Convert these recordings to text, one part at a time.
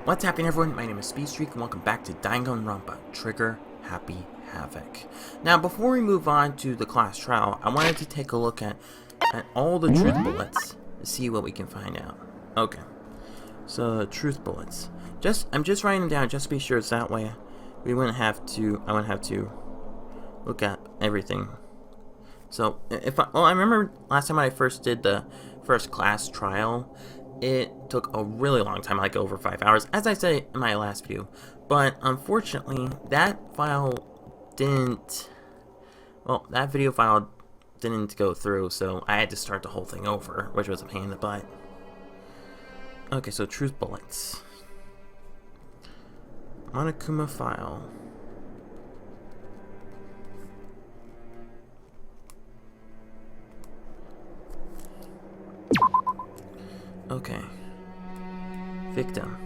What's happening, everyone? My name is Speedstreak and welcome back to Danganronpa, Trigger Happy Havoc. Now, before we move on to the class trial, I wanted to take a look at all the truth bullets to see what we can find out. Okay, so truth bullets. I'm just writing them down just to be sure it's that way. I wouldn't have to look at everything. So I remember last time I first did the first class trial, it took a really long time, like over 5 hours, as I said in my last video. But unfortunately, that video file didn't go through, so I had to start the whole thing over, which was a pain in the butt. Okay, so truth bullets. Monokuma file. Okay. Victim.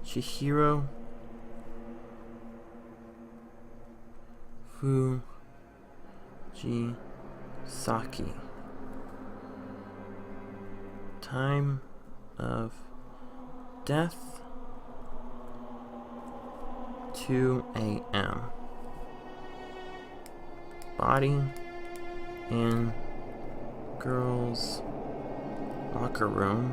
Chihiro Fujisaki. Time of death 2 a.m. Body in girls' locker room,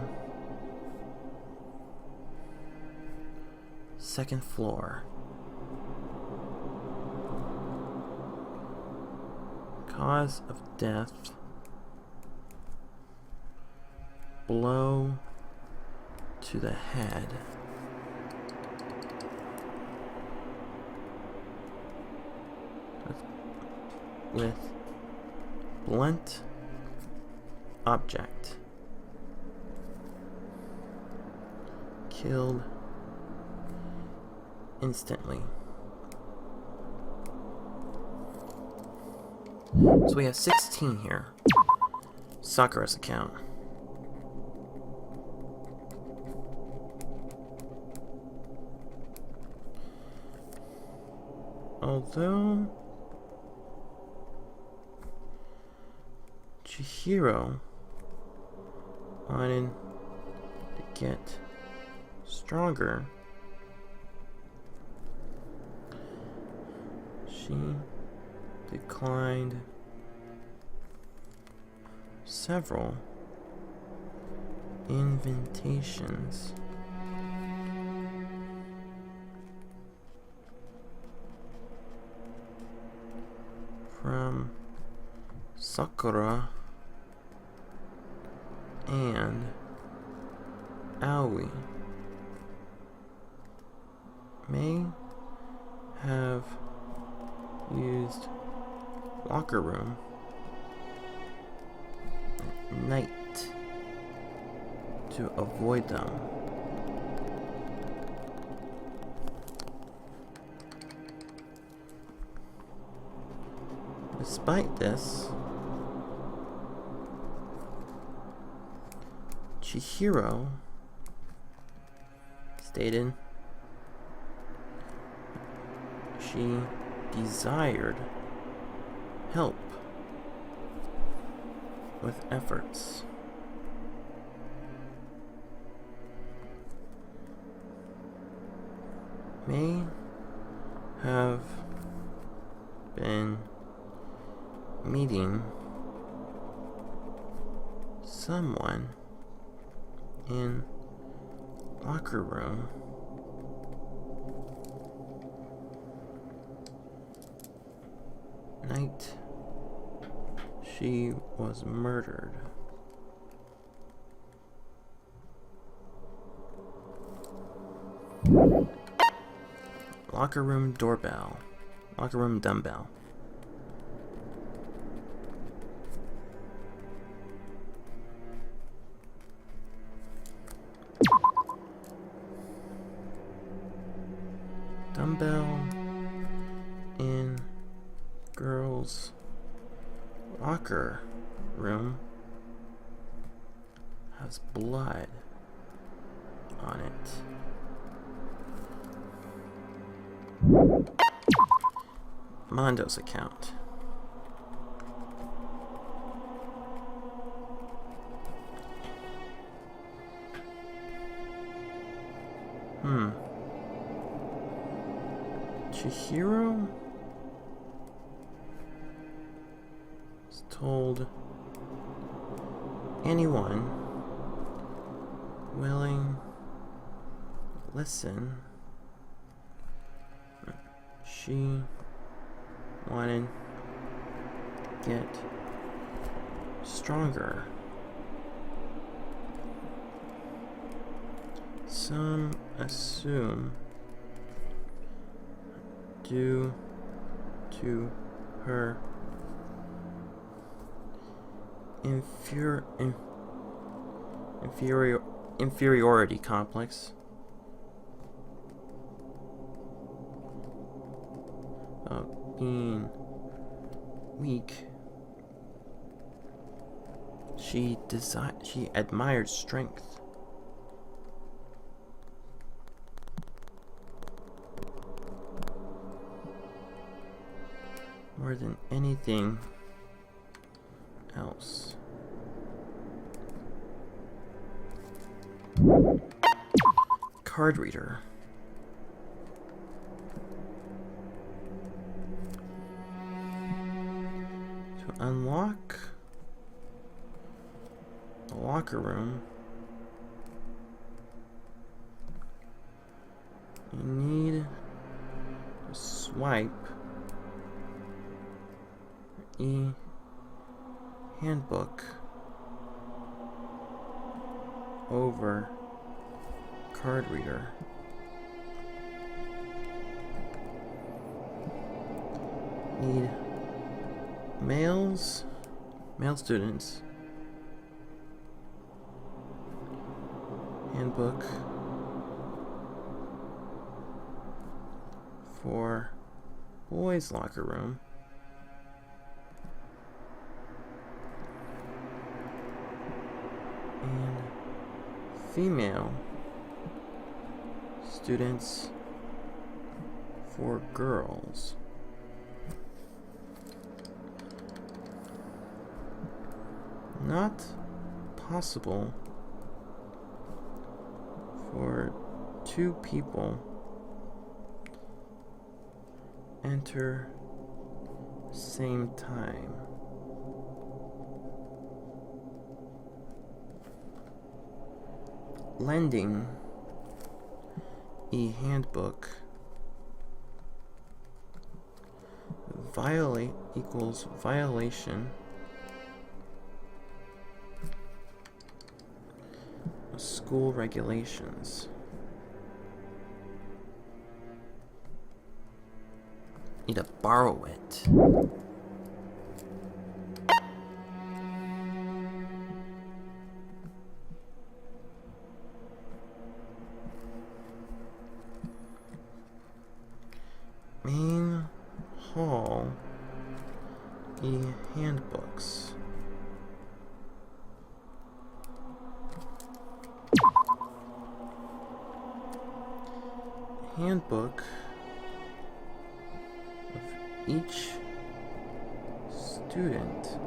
2nd floor. Cause of death: blow to the head. With blunt object. Killed instantly. So we have 16 here. Sakura's account. Although Chihiro wanted to get stronger, she declined several invitations. From Sakura and Aoi may have used locker room at night to avoid them. Despite this, Chihiro stated she desired help with efforts. May have been meeting someone in locker room night she was murdered. Locker room doorbell. Locker room dumbbell. Dumbbell in girls' locker room has blood on it. Mondo's account. Chihiro is told anyone willing listen. She wanted to get stronger. Some assume due to her inferiority complex of being weak. She admired strength. More than anything else. Card reader. To unlock the locker room, you need to swipe handbook over card reader. Need male students handbook for boys locker room. And female students for girls. Not possible for two people enter same time. Lending handbook equals violation of school regulations. Need to borrow it. Main hall handbooks. Handbook of each student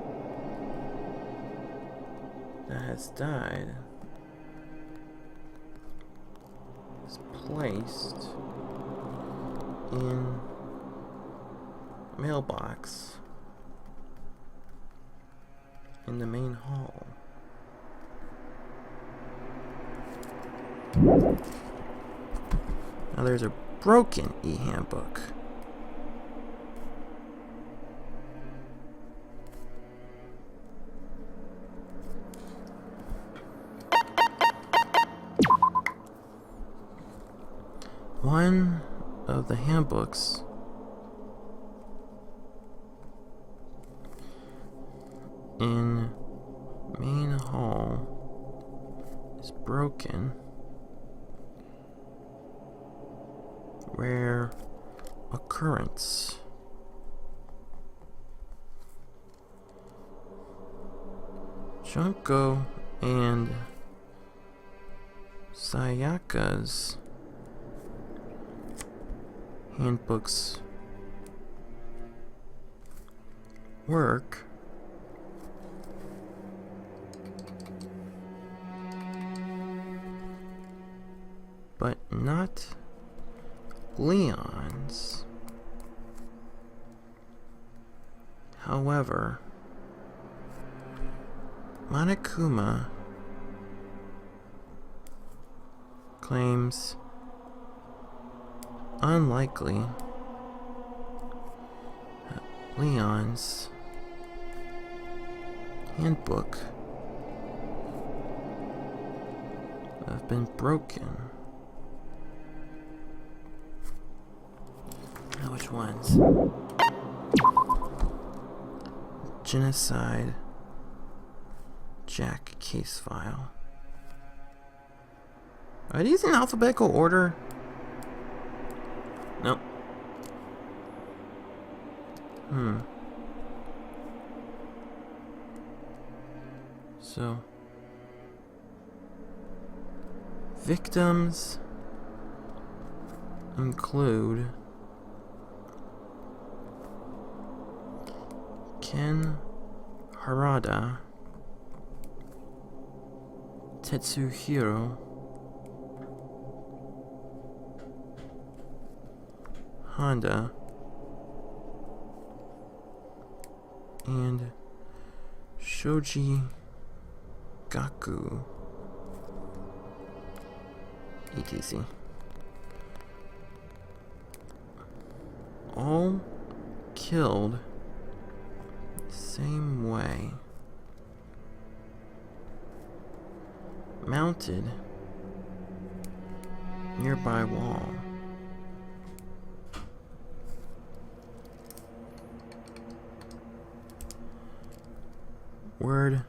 that has died is placed in mailbox in the main hall. Now there's a broken handbook. One of the handbooks in main hall is broken. Rare occurrence. Junko and Sayaka's handbooks work, but not Leon's. However, Monokuma claims unlikely that Leon's handbook have been broken. Now which ones? Genocide Jack case file. Are these in alphabetical order? Nope. So, victims include Ken Harada, Tetsuhiro Honda, and Shoji Gaku, etc. All killed the same way. Mounted nearby wall. Word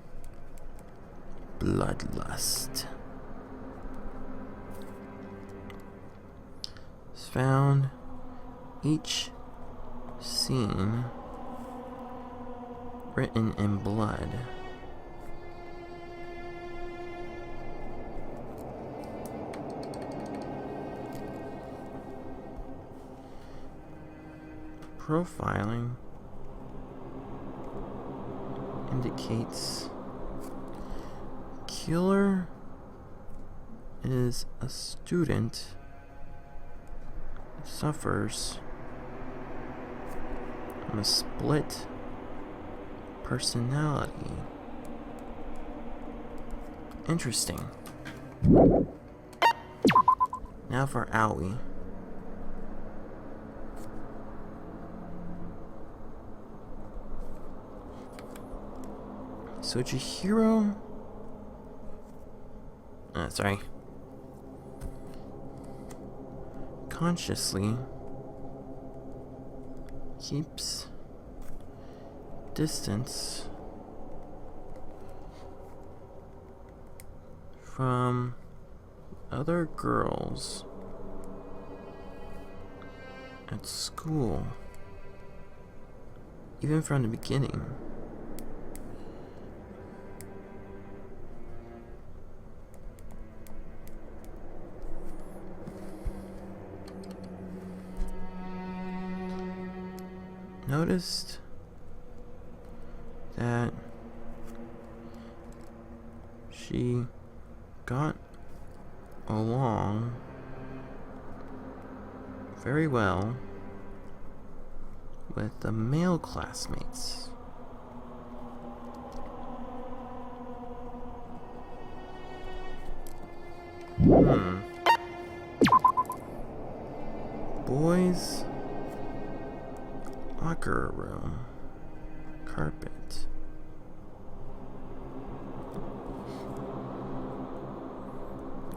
bloodlust. Is found each scene written in blood. Profiling indicates killer is a student who suffers from a split personality. Interesting. Now for Aoi. So Chihiro, consciously keeps distance from other girls at school, even from the beginning. Noticed that she got along very well with the male classmates. Boys' locker room carpet.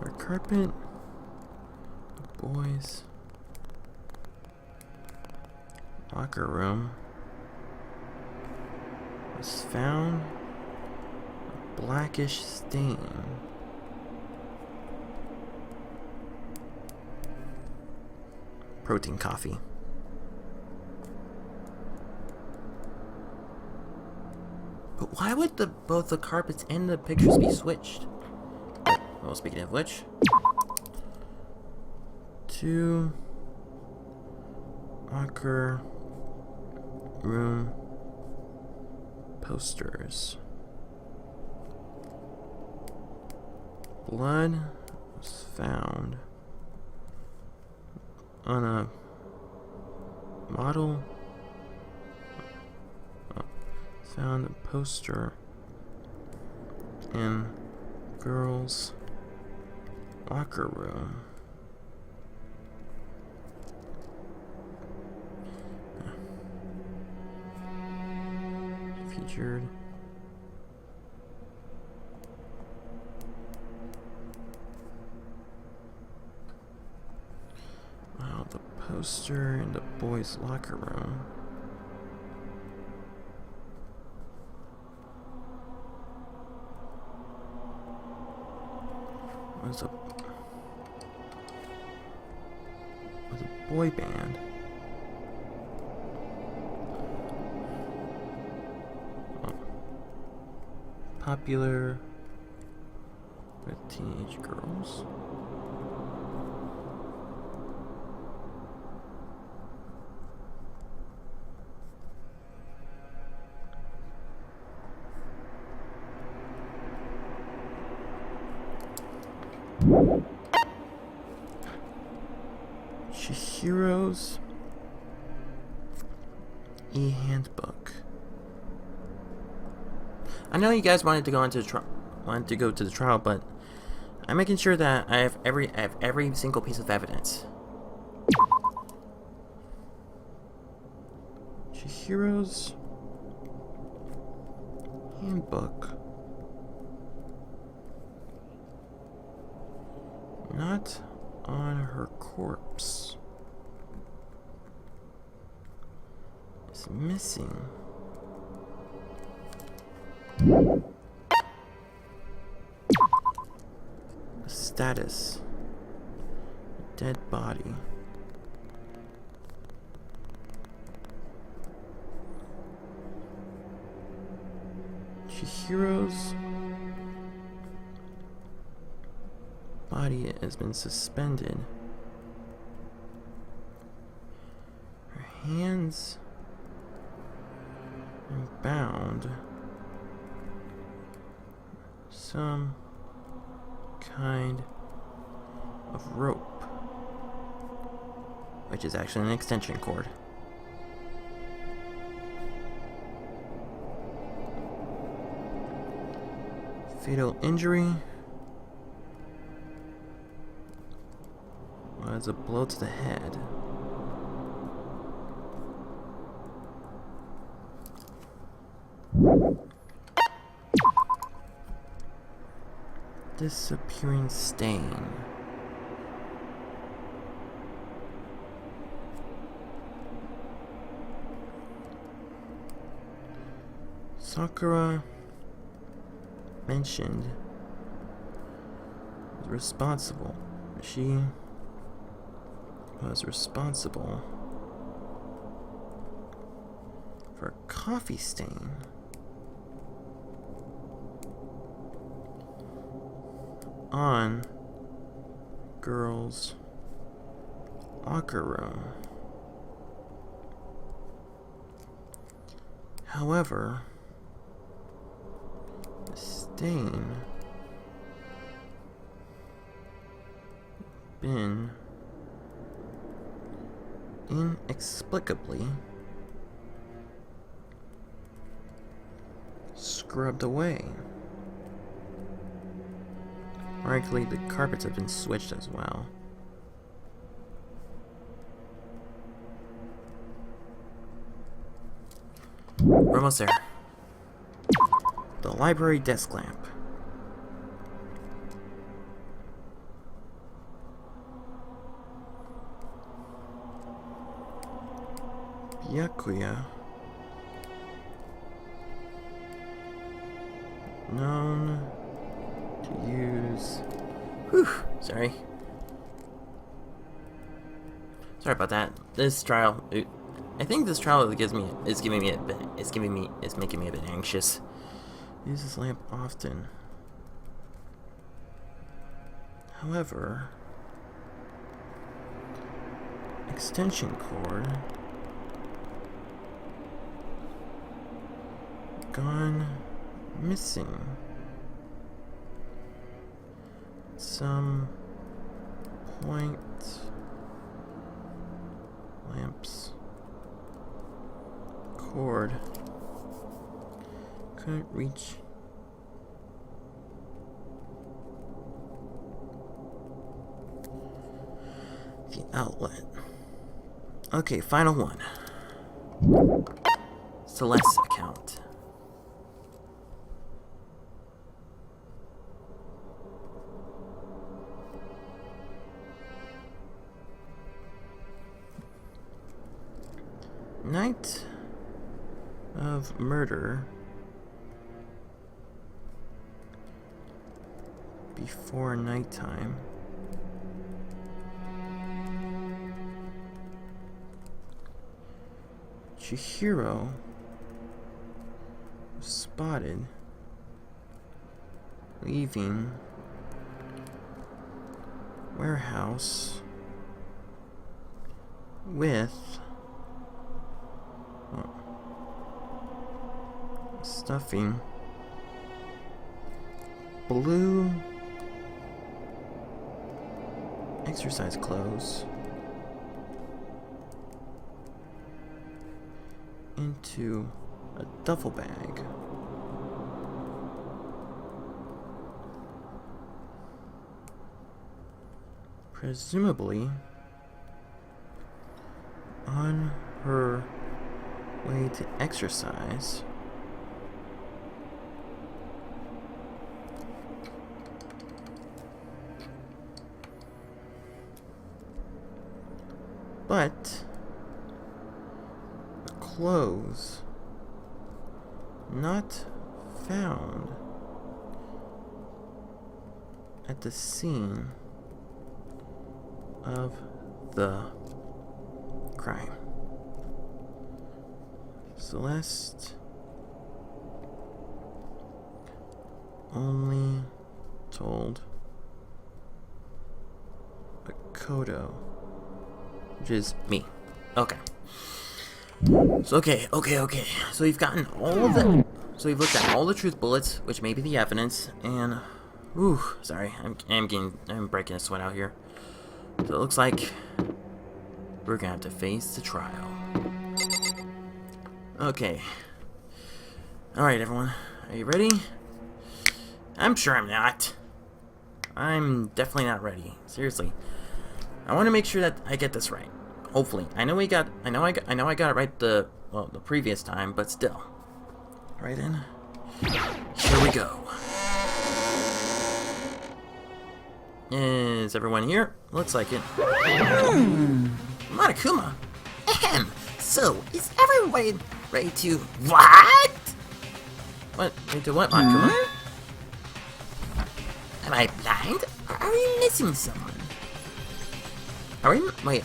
Our carpet, boys' locker room, was found a blackish stain. Protein coffee. But why would both the carpets and the pictures be switched? Well, speaking of which, 2 locker room posters. Blood was found on a model Found a poster in girls' locker room. Featured. Wow, the poster in the boys' locker room. Was a boy band. Popular with teenage girls. Chihiro's e-handbook. I know you guys wanted to go to the trial, but I'm making sure that I have every single piece of evidence. Chihiro's handbook. Not on her corpse. It's missing. Status. Dead body. Chihiro's body has been suspended. Her hands are bound. Some kind of rope, which is actually an extension cord. Fatal injury was a blow to the head. Disappearing stain. Sakura mentioned was responsible. She was responsible for a coffee stain on girls' locker room. However, the stain been inexplicably scrubbed away. Likely the carpets have been switched as well. We're almost there. The library desk lamp. Byakuya. Known to use. Whew, sorry. Sorry about that. This trial, I think this trial is making me a bit anxious. Use this lamp often. However, extension cord gone missing. Some point lamps cord Couldn't reach. The outlet. Okay, final one. Celeste's account. Night of murder before nighttime. Chihiro was spotted leaving warehouse with stuffing blue exercise clothes into a duffel bag. Presumably on her way to exercise. But the clothes not found at the scene of the crime. Celeste only told Makoto, which is me. Okay. So okay. So we've gotten all of the. So we've looked at all the truth bullets, which may be the evidence, and sorry, I'm breaking a sweat out here. So it looks like we're gonna have to face the trial. Okay. Alright, everyone. Are you ready? I'm sure I'm not. I'm definitely not ready. Seriously. I want to make sure that I get this right. Hopefully. I know I got it right the previous time, but still. Right in. Here we go. Is everyone here? Looks like it. Monokuma. Ahem. So, is everyone ready to what? What? Ready to what, Monokuma? Am I blind? Or are we missing someone? Are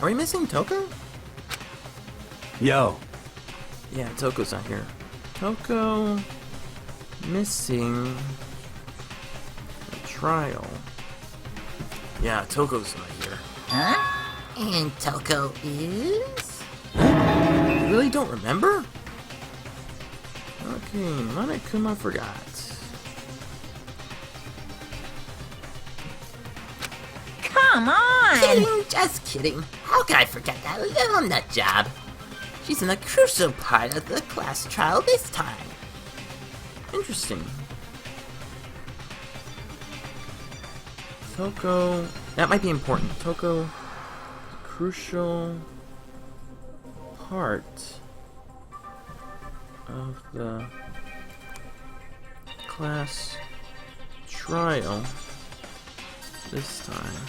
we missing Toko? Yo. Yeah, Toko's not here. Toko missing the trial. Yeah, Toko's not here. Huh? And Toko is? You really don't remember? Okay, Monokuma forgot. Come on! Kidding, just kidding. How can I forget that little nut job? She's in a crucial part of the class trial this time. Interesting. Toko, that might be important. Toko, crucial part of the class trial this time.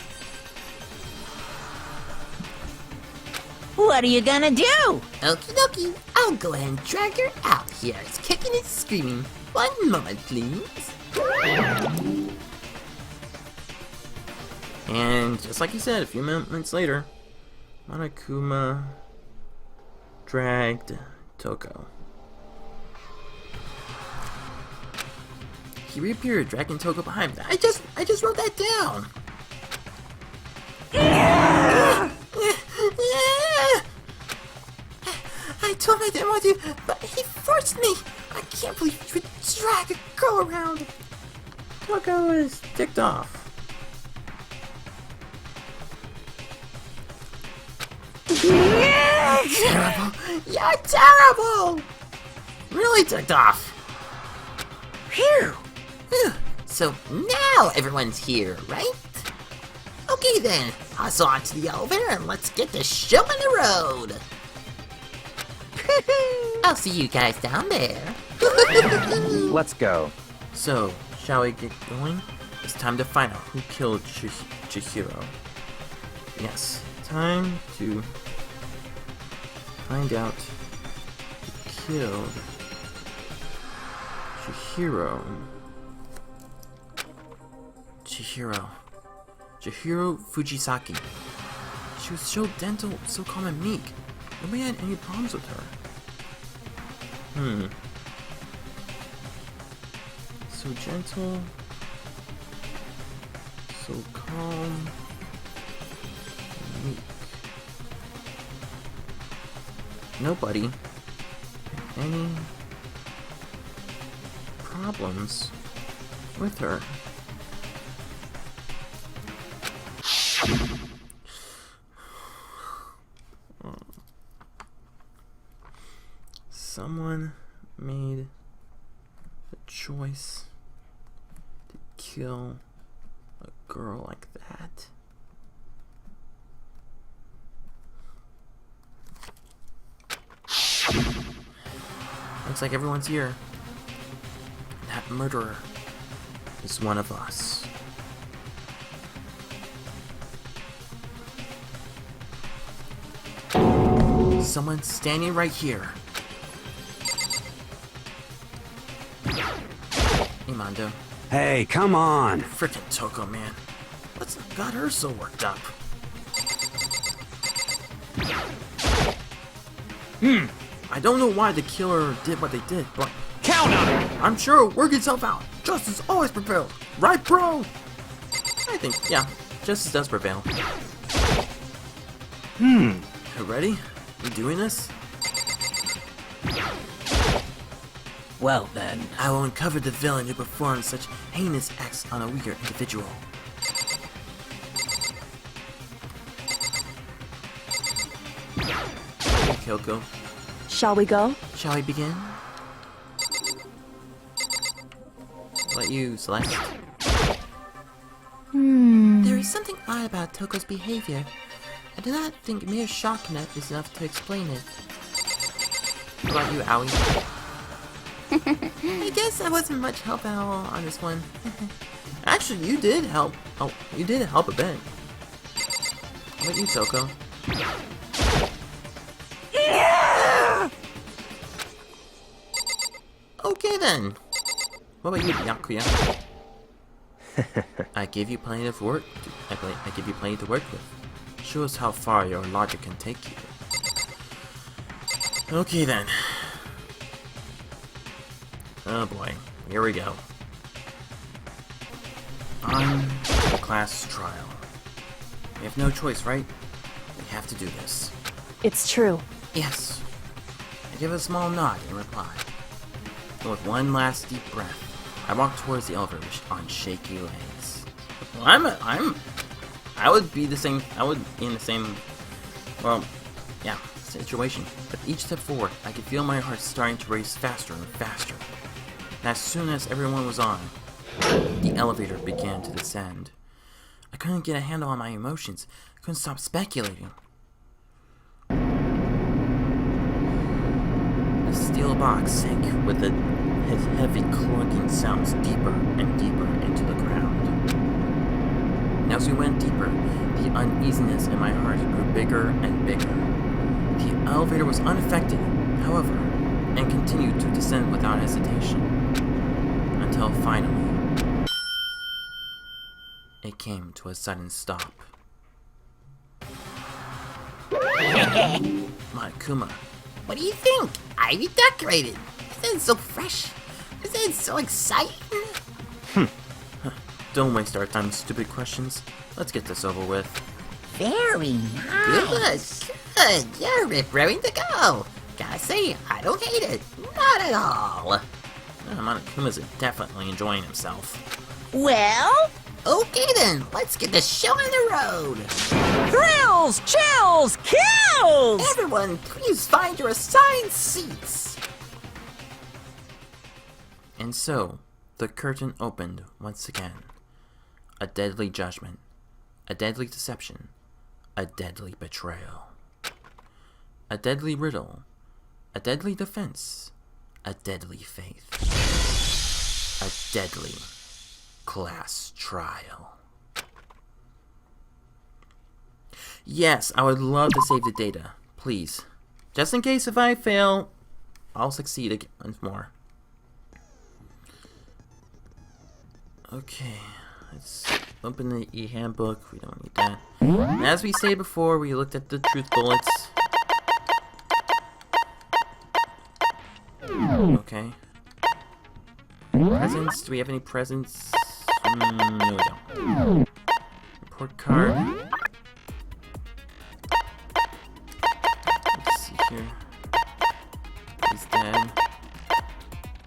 What are you gonna do? Okie dokie, I'll go ahead and drag her out here. It's kicking and screaming. 1 moment, please. And just like he said, a few minutes later, Monokuma dragged Toko. He reappeared, dragging Toko behind him. I just wrote that down. I told him I didn't want to, but he forced me. I can't believe you would drag a girl around. Toko is ticked off. Terrible. You're terrible. Really ticked off. Phew! Whew. So now everyone's here, right? Okay then, hustle onto the elevator and let's get the show on the road. I'll see you guys down there. Let's go. So, shall we get going? It's time to find out who killed Chihiro. Yes, time to find out who killed Chihiro. Chihiro Fujisaki. She was so gentle, so calm and meek. Nobody had any problems with her. So gentle, so calm, meek. Nobody had any problems with her. Someone made a choice to kill a girl like that. Looks like everyone's here. That murderer is one of us. Someone's standing right here. Hey, Mondo. Hey, come on. Frickin' Toko, man. What's got her so worked up? I don't know why the killer did what they did, but Count on it. I'm sure it'll work itself out. Justice always prevails. Right, bro? I think, yeah, justice does prevail. You ready? You doing this? Well then. I will uncover the villain who performed such heinous acts on a weaker individual. Hey, Kyoko. Shall we go? Shall we begin? Let you, Celeste. There is something odd about Toko's behavior. I do not think mere shockness is enough to explain it. What about you, Owie? I guess I wasn't much help at all on this one. Actually, you did help. Oh, you did help a bit. How about you, Toko? Okay then. What about you, Yakuya? I give you plenty of work. I give you plenty to work with. Show us how far your logic can take you. Okay then. Oh boy, here we go. On the class trial. We have no choice, right? We have to do this. It's true. Yes. I give a small nod in reply. And with one last deep breath, I walk towards the elevator on shaky legs. Well, I would be the same. I would be in the same. Well, yeah, situation. With each step forward, I could feel my heart starting to race faster and faster. And as soon as everyone was on, the elevator began to descend. I couldn't get a handle on my emotions. I couldn't stop speculating. The steel box sank with its heavy clunking sounds deeper and deeper into the ground. And as we went deeper, the uneasiness in my heart grew bigger and bigger. The elevator was unaffected, however, and continued to descend without hesitation. Until finally, it came to a sudden stop. My Kuma. What do you think? I redecorated. Isn't it so fresh? Isn't it so exciting? Don't waste our time with stupid questions. Let's get this over with. Very Good, nice. good. You're raring to go. Gotta say, I don't hate it. Not at all. Monokuma's definitely enjoying himself. Well, Okay then, let's get the show on the road. thrills, chills, kills! Everyone, please find your assigned seats. And so, The curtain opened once again. A deadly judgment, a deadly deception, a deadly betrayal. A deadly riddle, a deadly defense, a deadly faith. A deadly class trial. Yes, I would love to save the data, please. Just in case if I fail, I'll succeed again once more. Okay, let's open the e-handbook. We don't need that. And as we stated before, we looked at the truth bullets. Okay. Presents? Do we have any presents? No, we don't. Report card. Let's see here. He's dead.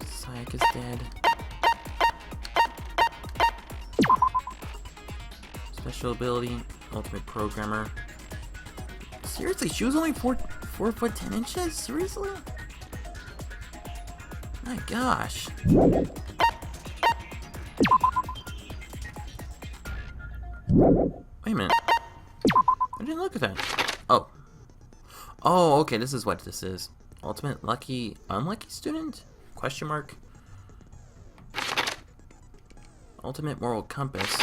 Sayak is dead. Special ability, ultimate programmer. Seriously, she was only 4 foot 10 inches? Seriously? My gosh. Wait a minute. I didn't look at that. Oh. Oh, okay, this is what this is. Ultimate lucky, unlucky student? Question mark. Ultimate moral compass.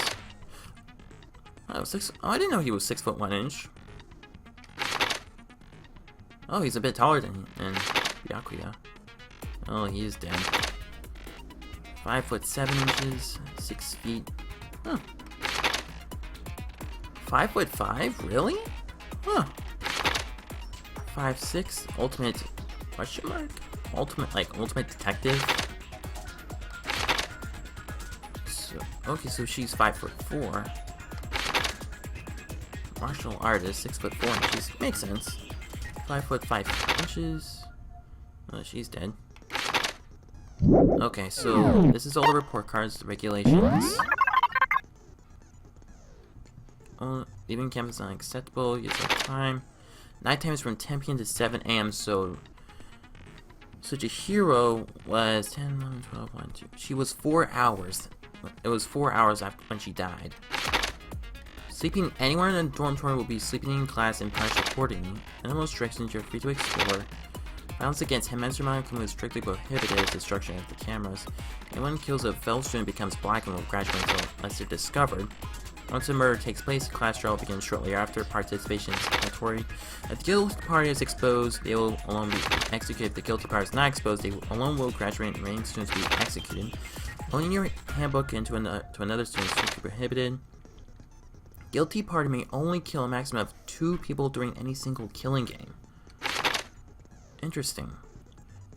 Oh, I didn't know he was 6 foot 1 inch. Oh, he's a bit taller than Byakuya. Oh, he is dead. 5 foot 7 inches, 6 feet. Huh. 5 foot 5? Really? Huh. 5'6", ultimate question mark? Ultimate detective? So, okay, so she's 5 foot 4. Martial artist, 6 foot 4 inches. Makes sense. 5 foot 5 inches. Oh, she's dead. Okay, so this is all the report cards, the regulations. Leaving campus is unacceptable. Use of time. Nighttime is from 10 p.m. to 7 a.m. So Chihiro was 10, 11, 12, 1, 2. She was 4 hours. It was 4 hours after when she died. Sleeping anywhere in the dormitory will be sleeping in class and punished accordingly. Animal restrictions you're free to explore. Violence against him and is strictly prohibited. Destruction of the cameras. Anyone who kills a fellow student becomes black and will graduate unless they're discovered. Once a murder takes place, the class trial begins shortly after. Participation is mandatory. If the guilty party is exposed, they will alone be executed. If the guilty party is not exposed, they alone will graduate and remaining students will be executed. Loaning your handbook into to another student is strictly prohibited. Guilty party may only kill a maximum of 2 people during any single killing game. Interesting.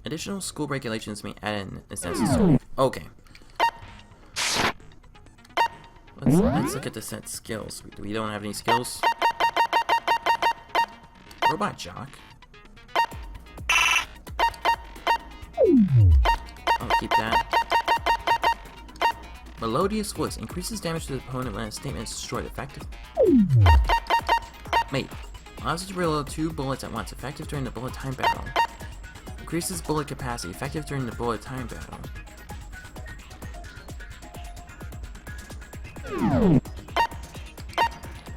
Additional school regulations may add in as necessary. Okay. Let's look at the set skills. We don't have any skills. Robot jock. I'll keep that. Melodious voice increases damage to the opponent when a statement is destroyed. Effective. Wait. Allows you to reload 2 bullets at once. Effective during the bullet time battle. Increases bullet capacity. Effective during the bullet time battle.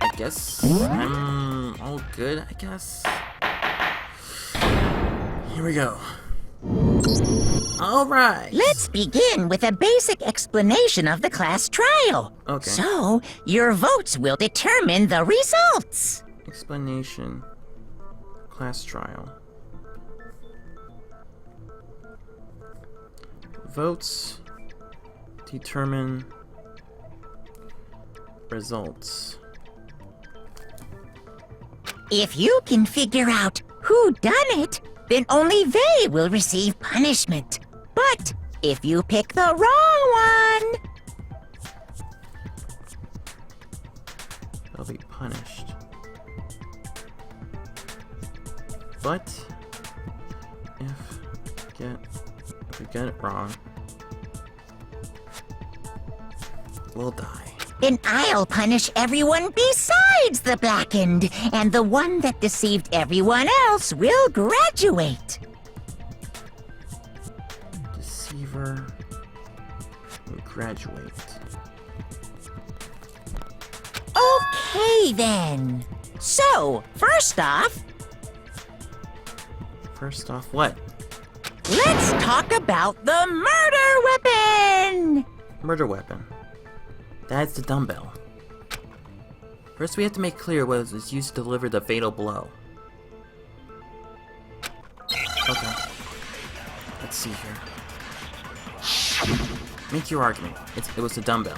I guess I'm all good, I guess. Here we go. Alright. Let's begin with a basic explanation of the class trial. Okay. So, your votes will determine the results. Explanation. Class trial. Votes determine results. If you can figure out who done it, then only they will receive punishment. But if you pick the wrong one, they'll be punished. But if we get it wrong, we'll die. then I'll punish everyone besides the Blackened, and the one that deceived everyone else will graduate. Deceiver. We graduate. Okay then. So, first off, What? let's talk about the murder weapon! Murder weapon. That's the dumbbell. First, we have to make clear what was used to deliver the fatal blow. Okay. Let's see here. Make your argument. It was the dumbbell.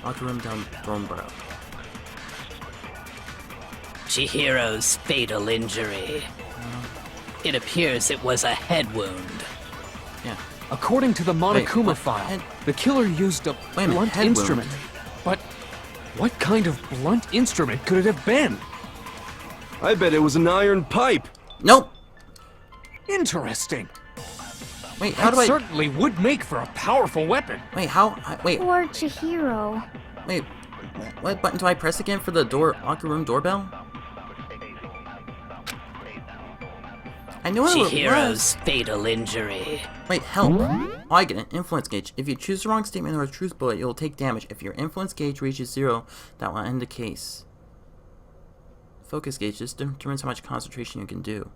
Locker room dumbbell. Chihiro's fatal injury. It appears it was a head wound. Yeah. According to the Monokuma what? file, the killer used a Wait a minute, blunt head instrument. But what kind of blunt instrument could it have been? I bet it was an iron pipe. Nope. Interesting. Wait, how That do I? certainly would make for a powerful weapon. Wait, how? Wait, Poor Chihiro. wait. What button do I press again for the locker room doorbell? I know what it was. Chihiro's fatal injury. Wait, help. Oh, I get an influence gauge. If you choose the wrong statement or a truth bullet, you will take damage. If your influence gauge reaches 0, that will end the case. Focus gauge. This determines how much concentration you can do.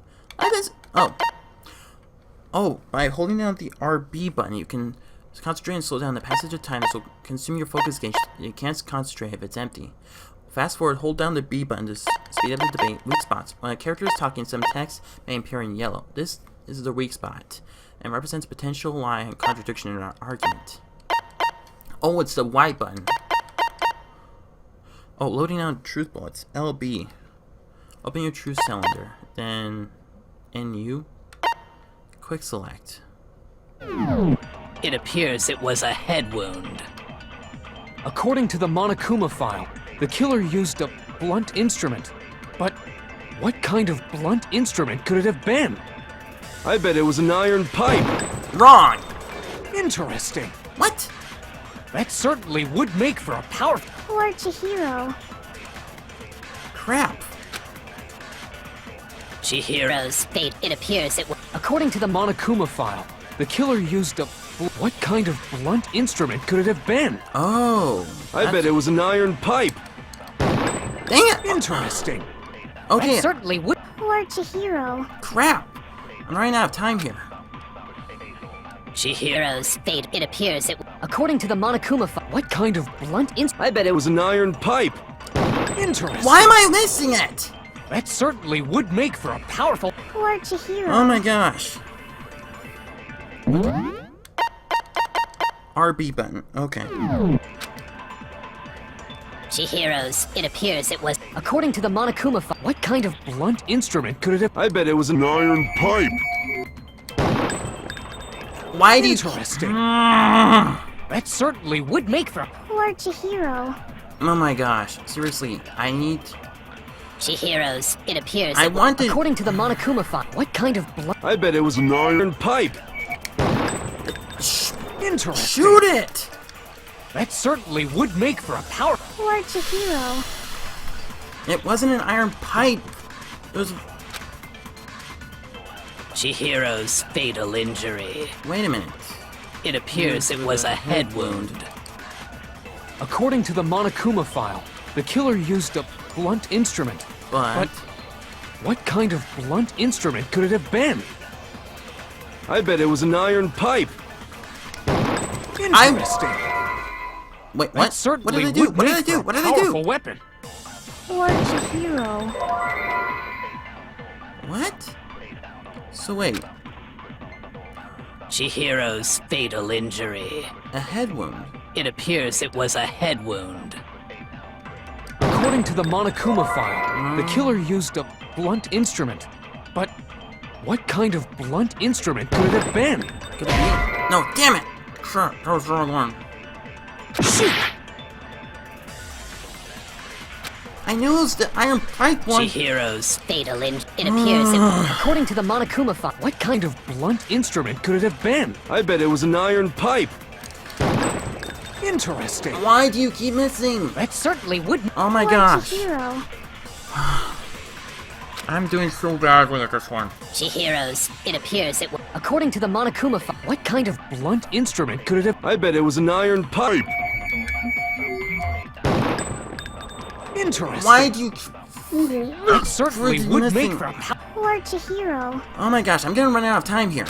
Oh, by holding down the RB button, you can concentrate and slow down the passage of time. This will consume your focus gauge. You can't concentrate if it's empty. Fast forward, hold down the B button to speed up the debate. Weak spots. When a character is talking, some text may appear in yellow. This is the weak spot and represents potential lie and contradiction in our argument. Oh, it's the Y button. Oh, loading down truth bullets. LB. Open your truth cylinder. Then NU. Quick select. It appears it was a head wound. According to the Monokuma file, the killer used a blunt instrument. But what kind of blunt instrument could it have been? I bet it was an iron pipe. Wrong! Interesting. What? That certainly would make for a powerful... Poor Chihiro. Crap. Chihiro's fate. It appears it was. According to the Monokuma file, the killer used a... What kind of blunt instrument could it have been? Oh. I bet it was an iron pipe. Dang it! Interesting. Okay, That certainly would... Poor Chihiro. crap. I'm running out of time here. Chihiro's fate. It appears it. According to the Monokuma file, what kind of blunt instrument... I bet it was an iron pipe. Interesting. Why am I missing it? That certainly would make for a powerful... Poor Chihiro. Oh my gosh. RB button. Okay. Chihiro's. It appears it was. According to the Monokuma file, what kind of blunt instrument could it have... I bet it was an iron pipe. Why do you... Interesting. That certainly would make for a... Poor Chihiro. Oh my gosh. Seriously, I need... Chihiro's. It appears. I wanted... According to the Monokuma file, what kind of blunt... I bet it was an iron pipe. Interesting. Shoot it! That certainly would make for a powerful... Poor Chihiro. It wasn't an iron pipe. It was... Chihiro's fatal injury. Wait a minute. It appears it was a head wound. According to the Monokuma file, the killer used a blunt instrument. But... What kind of blunt instrument could it have been? I bet it was an iron pipe. Interesting. Wait, That what? certainly What did I do? would What did I make do? for a What did I powerful do? weapon. Poor Chihiro. What? So wait, Chihiro's fatal injury. a head wound. It appears it was a head wound. According to the Monokuma file, the killer used a blunt instrument. But what kind of blunt instrument could it have been? Could it be? No, damn it! Sure, that was the wrong one. Shoot! I knew it was the iron pipe one. Chihiro's fatal injury. It appears it was. According to the Monokuma file, what kind of blunt instrument could it have been? I bet it was an iron pipe. Interesting. Why do you keep missing? That certainly would... Oh my Poor gosh. Chihiro. I'm doing so badly at this one. Chihiro's. It appears it was. According to the Monokuma file, what kind of blunt instrument could it have... I bet it was an iron pipe. Interesting. Why do you... It certainly Freaking would missing. make for... Poor Chihiro. Oh my gosh, I'm gonna run out of time here.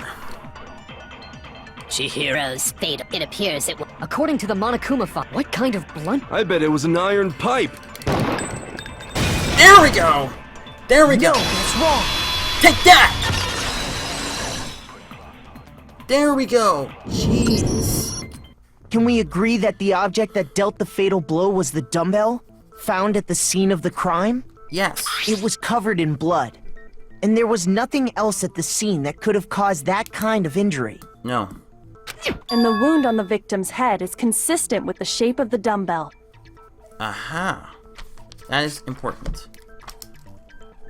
Chihiro's fate. It appears it was. According to the Monokuma file, what kind of blunt... I bet it was an iron pipe. There we go! There we go! That's wrong. Take that! There we go! Jeez. Can we agree that the object that dealt the fatal blow was the dumbbell? Found at the scene of the crime? Yes. It was covered in blood. And there was nothing else at the scene that could have caused that kind of injury. No. And the wound on the victim's head is consistent with the shape of the dumbbell. Aha. That is important.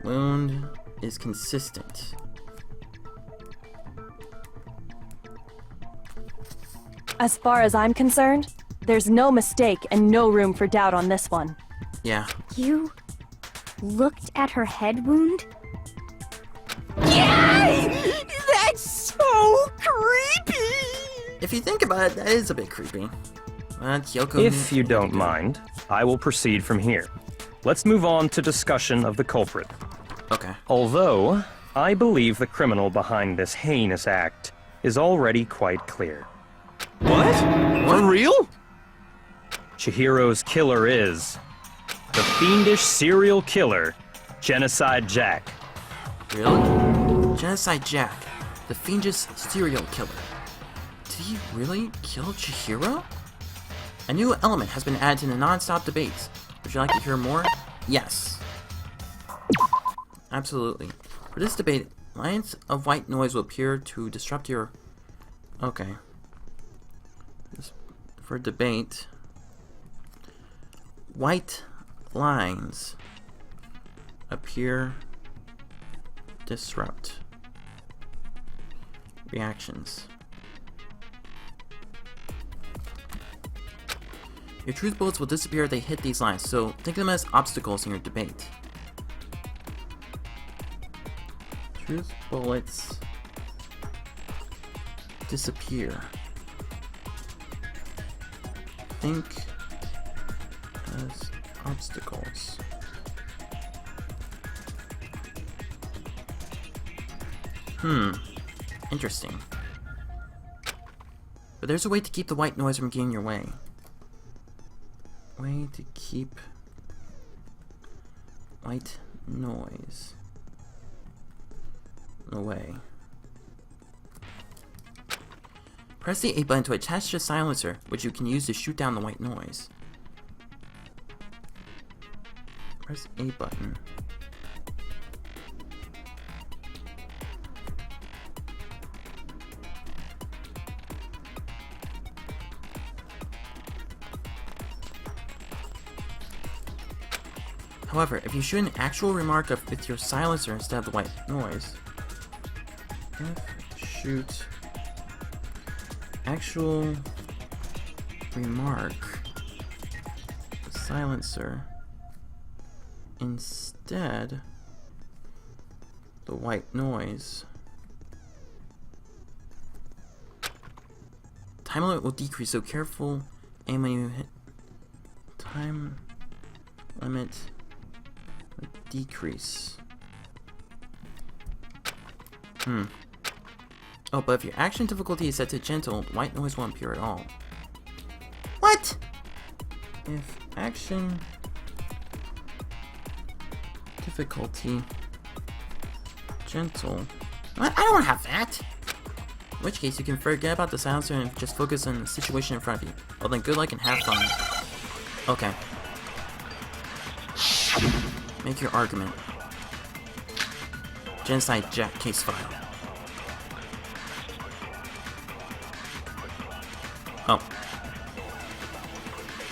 Wound is consistent. As far as I'm concerned, there's no mistake and no room for doubt on this one. Yeah. You looked at her head wound? Yay! That's so creepy! If you think about it, that is a bit creepy. But Kyoko... If you don't mind, I will proceed from here. Let's move on to discussion of the culprit. Okay. Although, I believe the criminal behind this heinous act is already quite clear. What? For real? Chihiro's killer is the fiendish serial killer, Genocide Jack. Really? Genocide Jack, the fiendish serial killer. Did he really kill Chihiro? A new element has been added to the non-stop debates. Would you like to hear more? Yes. Absolutely. For this debate, lines of white noise will appear to disrupt your... Okay. For debate, white lines appear disrupt reactions. Your truth bullets will disappear if they hit these lines, so think of them as obstacles in your debate. Truth bullets disappear. Think as obstacles. Interesting. But there's a way to keep the white noise from getting in your way. Way to keep white noise away. Press the A button to attach the silencer, which you can use to shoot down the white noise. Press A button. However, if you shoot an actual remark with your silencer instead of the white noise, shoot actual remark silencer instead the white noise, time limit will decrease, so careful aim when you hit. Time limit will decrease. Oh, but if your action difficulty is set to gentle, white noise won't appear at all. What? If action difficulty gentle. What? I don't have that! In which case, you can forget about the silencer and just focus on the situation in front of you. Well then, good luck and have fun. Okay. Make your argument. Genocide Jack case file. Oh.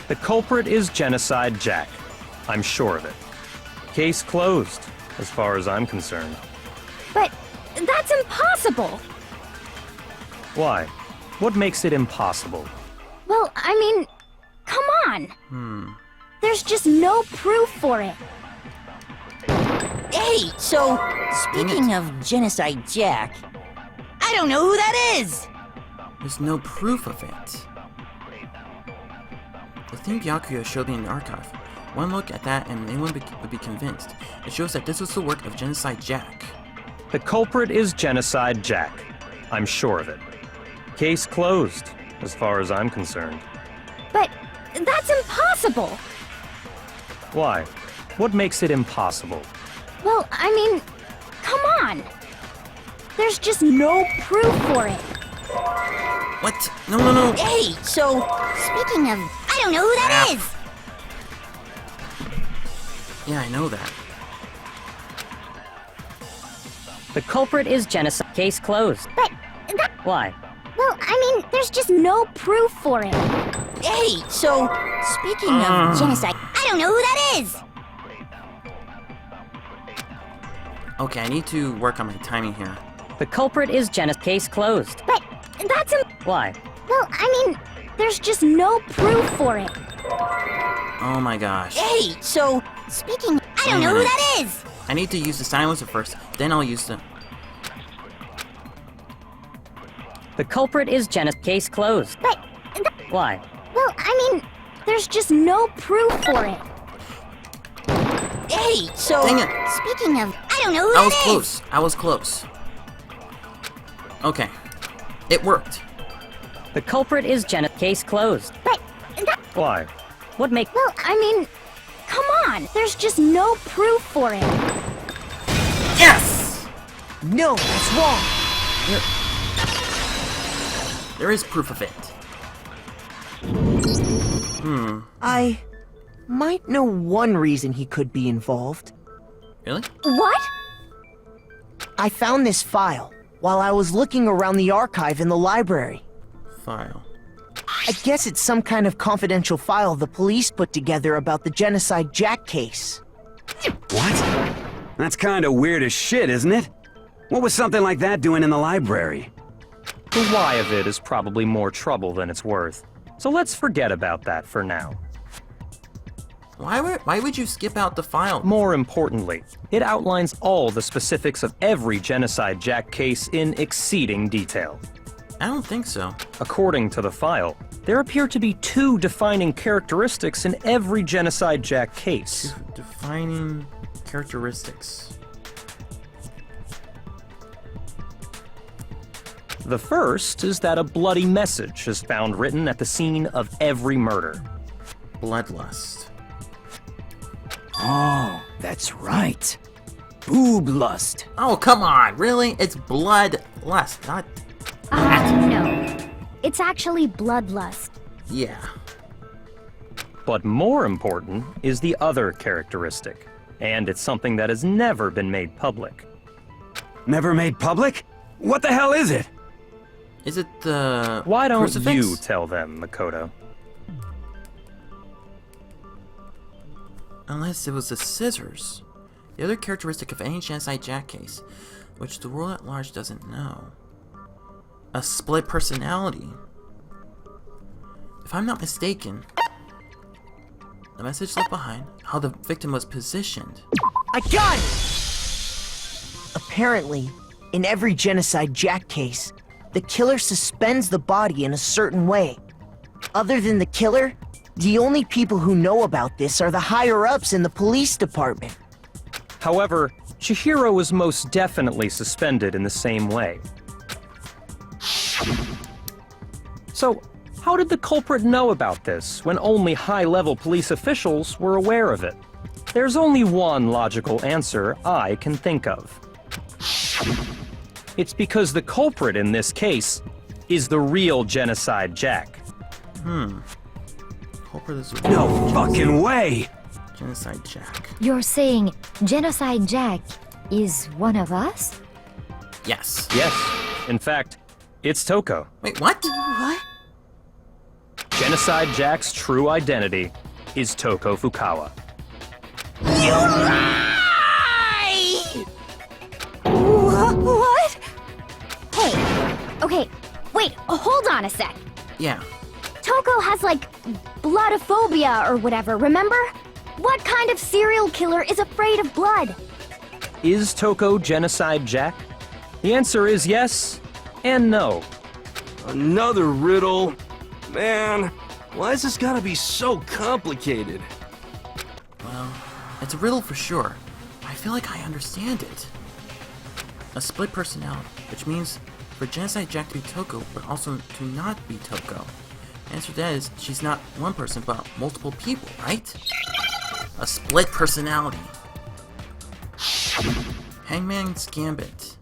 The culprit is Genocide Jack. I'm sure of it. Case closed, as far as I'm concerned. But that's impossible! Why? What makes it impossible? Well, I mean, come on! There's just no proof for it. Hey, so, speaking of Genocide Jack, I don't know who that is! There's no proof of it. The theme Byakuya showed me in the archive. One look at that and anyone would be convinced. It shows that this was the work of Genocide Jack. The culprit is Genocide Jack. I'm sure of it. Case closed, as far as I'm concerned. But that's impossible! Why? What makes it impossible? Well, I mean, come on! There's just no proof for it. What? No, no, no! Hey, so, speaking of, I don't know who that is! Yeah, I know that. The culprit is genocide. Case closed. But that... Why? Well, I mean, there's just no proof for it. Hey, so, speaking of genocide, I don't know who that is! Okay, I need to work on my timing here. The culprit is genocide. Case closed. But that's Why? Well, I mean, there's just no proof for it. Oh my gosh. Hey, so, speaking, I don't know who that is! I need to use the silencer first, then I'll use the... The culprit is genocide. Case closed. But Why? well, I mean, there's just no proof for it. Hey, so, Dang it. speaking of, I don't know who I was that is! close. I was close. Okay. It worked. The culprit is genocide. Case closed. But Why? What make? well, I mean, come on. There's just no proof for it. Yes! No, that's wrong. There is proof of it. I might know one reason he could be involved. Really? What? I found this file while I was looking around the archive in the library. File. I guess it's some kind of confidential file the police put together about the Genocide Jack case. What? That's kind of weird as shit, isn't it? What was something like that doing in the library? The why of it is probably more trouble than it's worth. So let's forget about that for now. Why would you skip out the file? More importantly, it outlines all the specifics of every Genocide Jack case in exceeding detail. I don't think so. According to the file, there appear to be two defining characteristics in every Genocide Jack case. Defining characteristics. The first is that a bloody message is found written at the scene of every murder. Bloodlust. Oh, that's right. Boob lust. Oh, come on, really? It's bloodlust, not... No. It's actually bloodlust. Yeah. But more important is the other characteristic, and it's something that has never been made public. Never made public? What the hell is it? Is it the Why don't crucifix? you tell them, Makoto? Unless it was the scissors. The other characteristic of any Genocide Jack case, which the world at large doesn't know. A split personality. If I'm not mistaken, the message left behind, how the victim was positioned. I got it! Apparently, in every Genocide Jack case, the killer suspends the body in a certain way. Other than the killer, the only people who know about this are the higher-ups in the police department. However, Chihiro was most definitely suspended in the same way. So, how did the culprit know about this when only high-level police officials were aware of it? There's only one logical answer I can think of. It's because the culprit in this case is the real Genocide Jack. Culprit is No fucking way! Genocide Jack. You're saying Genocide Jack is one of us? Yes. Yes, in fact, it's Toko. Wait, what? What? Genocide Jack's true identity is Toko Fukawa. What? Hey, okay, wait, hold on a sec. Yeah. Toko has, like, bloodophobia or whatever, remember? What kind of serial killer is afraid of blood? Is Toko Genocide Jack? The answer is yes and no. Another riddle? Man, why has this gotta be so complicated? Well, it's a riddle for sure. I feel like I understand it. A split personality, which means for Genocide Jack to be Toko, but also to not be Toko. The answer to that is she's not one person, but multiple people, right? A split personality. Hangman's Gambit.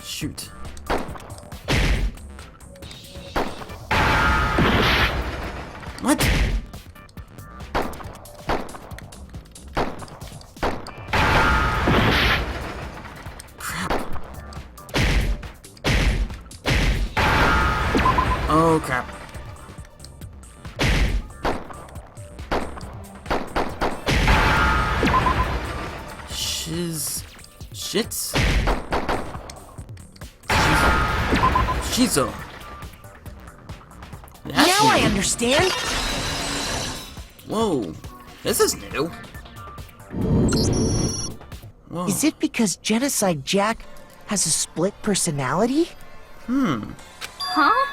Shoot. What? Crap. Oh, crap. Shits? Shizo. Now I understand. Whoa, this is new. Whoa. Is it because Genocide Jack has a split personality? Huh?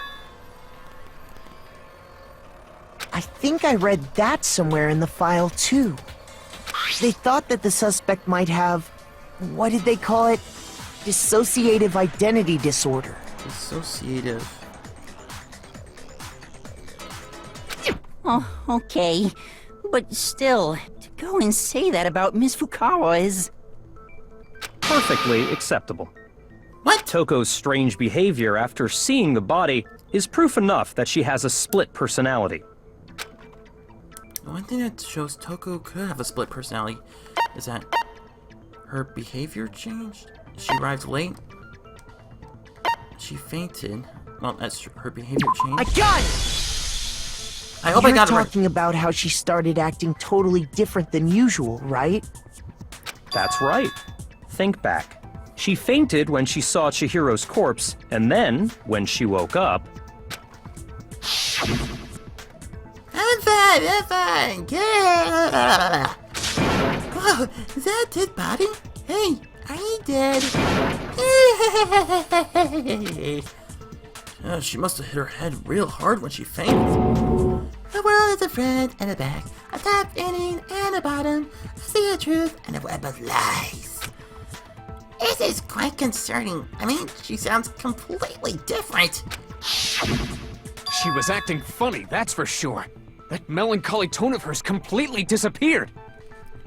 I think I read that somewhere in the file too. They thought that the suspect might have, what did they call it? Dissociative identity disorder. Dissociative. Oh, okay. But still, to go and say that about Miss Fukawa is... Perfectly acceptable. What? Toko's strange behavior after seeing the body is proof enough that she has a split personality. The one thing that shows Toko could have a split personality is that her behavior changed. She arrived late. She fainted. Well, that's true. Her behavior changed. I got it! I hope You're I got it right. talking about how she started acting totally different than usual, right? That's right. Think back. She fainted when she saw Chihiro's corpse, and then, when she woke up... I'm fine, yeah. Whoa, is that a dead body? Hey, are you dead? She must have hit her head real hard when she fainted. The world is a front and a back, a top ending and a bottom. I see the truth and a web of lies. This is quite concerning. I mean, she sounds completely different. She was acting funny, that's for sure. That melancholy tone of hers completely disappeared.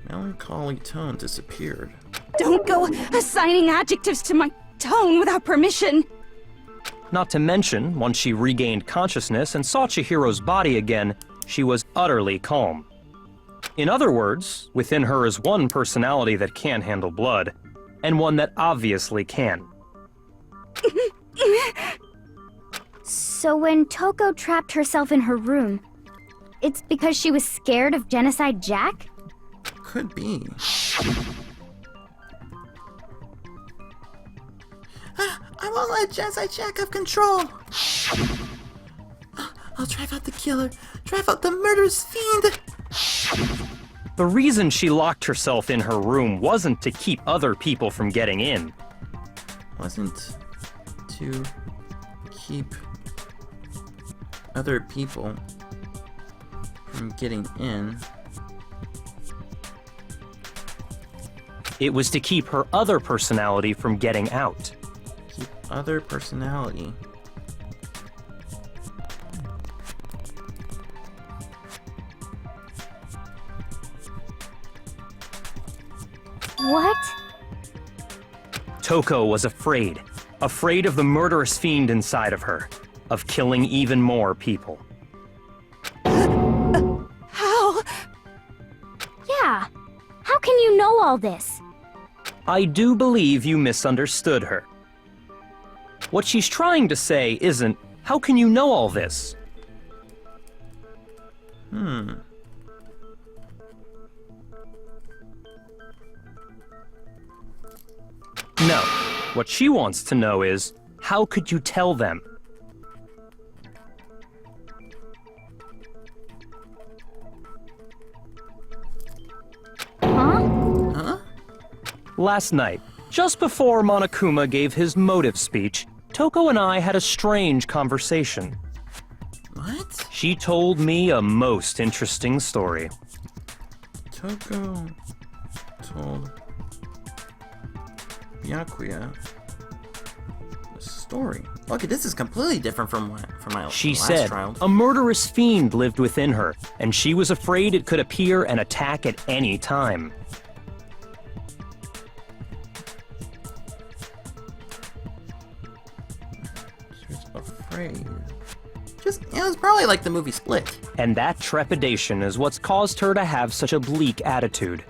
Melancholy tone disappeared. Don't go assigning adjectives to my tone without permission. Not to mention, once she regained consciousness and saw Chihiro's body again, she was utterly calm. In other words, within her is one personality that can handle blood, and one that obviously can. So when Toko trapped herself in her room, it's because she was scared of Genocide Jack? Could be. I won't let Genocide Jack have control. I'll drive out the killer, drive out the murderous fiend. The reason she locked herself in her room wasn't to keep other people from getting in. Wasn't to keep other people from getting in. It was to keep her other personality from getting out. Keep other personality. What? Toko was afraid. Afraid of the murderous fiend inside of her. Of killing even more people. How? Yeah. How can you know all this? I do believe you misunderstood her. What she's trying to say isn't, how can you know all this? What she wants to know is, how could you tell them? Huh? Last night, just before Monokuma gave his motive speech, Toko and I had a strange conversation. What? She told me a most interesting story. Toko told Byakuya a story. Okay, this is completely different from my She last said trial. a murderous fiend lived within her, and she was afraid it could appear and attack at any time. She was afraid. It was probably like the movie Split. And that trepidation is what's caused her to have such a bleak attitude.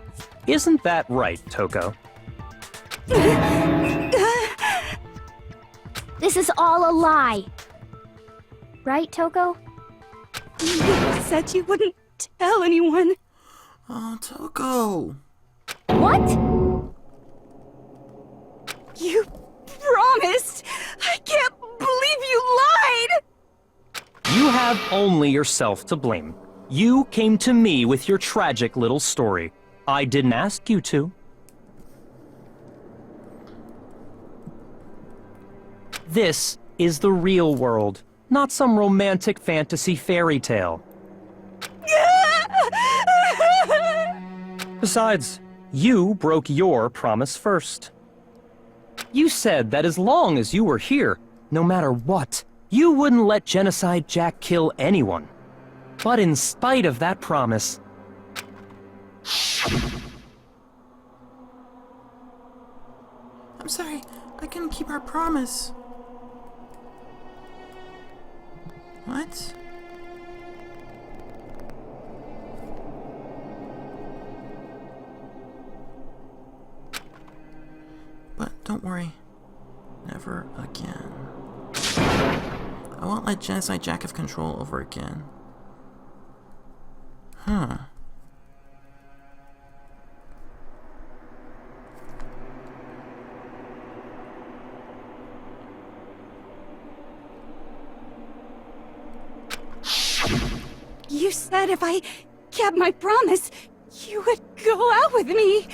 Isn't that right, Toko? This is all a lie. Right, Toko? You said you wouldn't tell anyone. Oh, Toko. What? You promised. I can't believe you lied. You have only yourself to blame. You came to me with your tragic little story. I didn't ask you to. This is the real world, not some romantic fantasy fairy tale. Besides, you broke your promise first. You said that as long as you were here, no matter what, you wouldn't let Genocide Jack kill anyone. But in spite of that promise... I'm sorry, I couldn't keep our promise. What? But don't worry, never again. I won't let Genocide Jack have control over again. Huh. You said if I kept my promise, you would go out with me.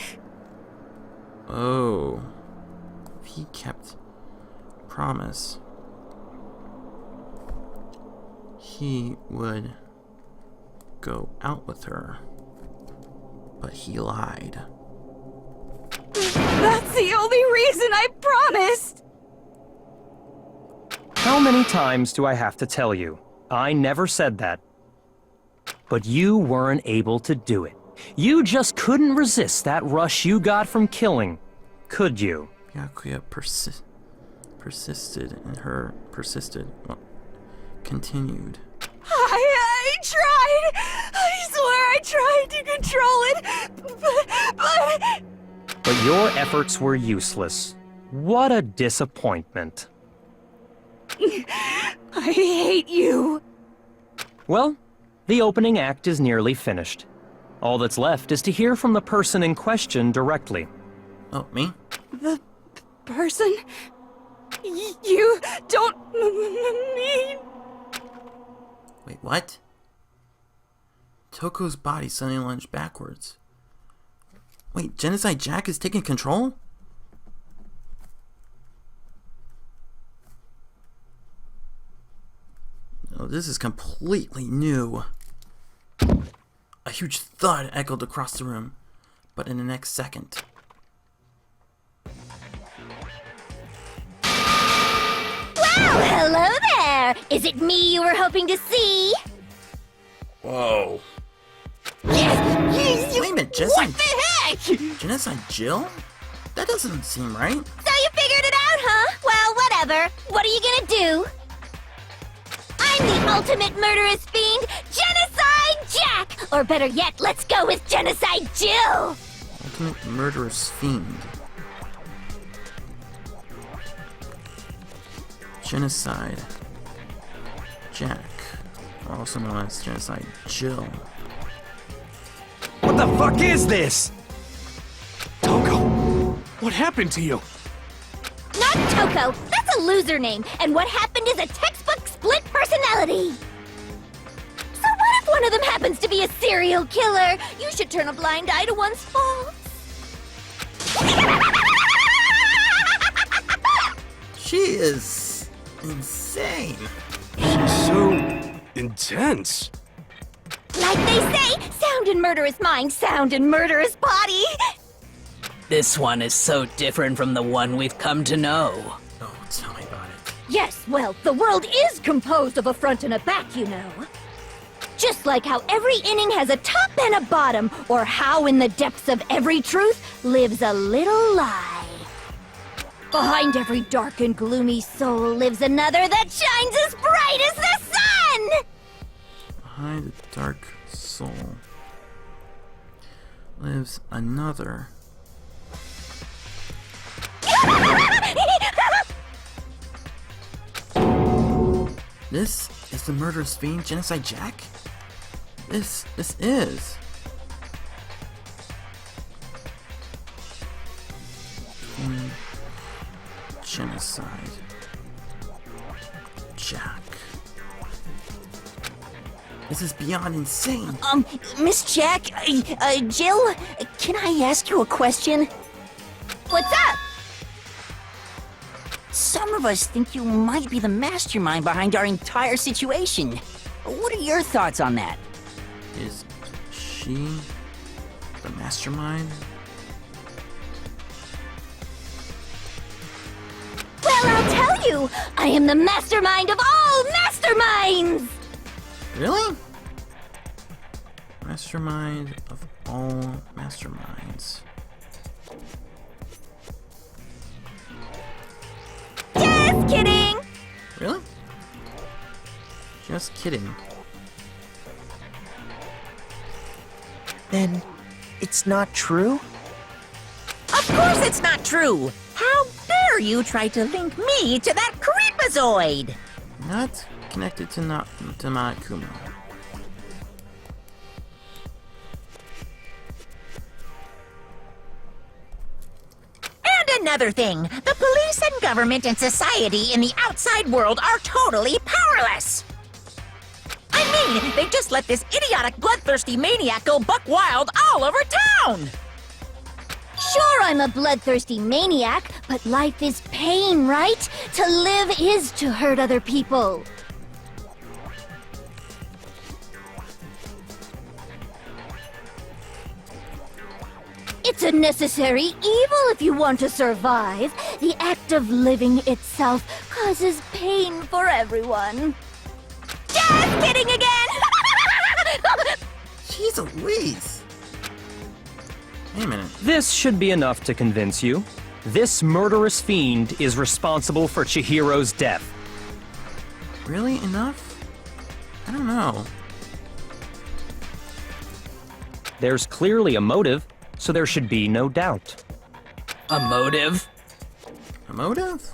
Oh. If he kept promise, he would go out with her. But he lied. That's the only reason I promised. How many times do I have to tell you? I never said that. But you weren't able to do it. You just couldn't resist that rush you got from killing, could you? Byakuya continued. I tried. I swear I tried to control it, But your efforts were useless. What a disappointment. I hate you. Well, the opening act is nearly finished. All that's left is to hear from the person in question directly. Oh, me? The person? You don't mean... Wait, what? Toko's body suddenly lunged backwards. Wait, Genocide Jack is taking control? Oh, this is completely new. A huge thud echoed across the room, but in the next second... Well, hello there! Is it me you were hoping to see? Whoa. Wait a minute, Genocide... What the heck? Genocide Jill? That doesn't seem right. So you figured it out, huh? Well, whatever. What are you gonna do? I'm the ultimate murderous fiend, Genocide Jack! Or better yet, let's go with Genocide Jill! Ultimate murderous fiend. Genocide Jack, also known as Genocide Jill. What the fuck is this? Toko, what happened to you? Not That's Toko! That's a loser name, and what happened is a textbook split personality! So what if one of them happens to be a serial killer? You should turn a blind eye to one's faults. She is insane. She's so intense. Like they say, sound in murderous mind, sound in murderous body! This one is so different from the one we've come to know. Oh, tell me about it. Yes, well, the world is composed of a front and a back, you know. Just like how every inning has a top and a bottom, or how in the depths of every truth lives a little lie. Behind every dark and gloomy soul lives another that shines as bright as the sun! Behind the dark soul lives another. This is the murderous fiend, Genocide Jack? This is. Genocide Jack. This is beyond insane. Miss Jack, Jill, can I ask you a question? What's up? Some of us think you might be the mastermind behind our entire situation. What are your thoughts on that? Is she the mastermind? Well, I'll tell you! I am the mastermind of all masterminds! Really? Mastermind of all masterminds. Just kidding! Really? Just kidding. Then it's not true? Of course it's not true! How dare you try to link me to that creepazoid? Not connected to Monokuma. And another thing, the police and government and society in the outside world are totally powerless! I mean, they just let this idiotic, bloodthirsty maniac go buck wild all over town! Sure, I'm a bloodthirsty maniac, but life is pain, right? To live is to hurt other people. It's a necessary evil if you want to survive. The act of living itself causes pain for everyone. Just kidding again! Jeez Louise! Wait a minute. This should be enough to convince you. This murderous fiend is responsible for Chihiro's death. Really? Enough? I don't know. There's clearly a motive, so there should be no doubt. A motive? A motive?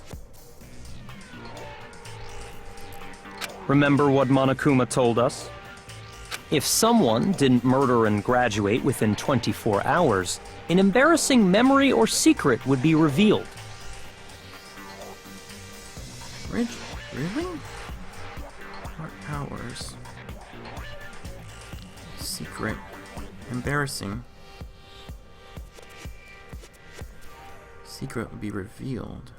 Remember what Monokuma told us? If someone didn't murder and graduate within 24 hours, an embarrassing memory or secret would be revealed. Really? What hours? Secret. Embarrassing. Secret would be revealed.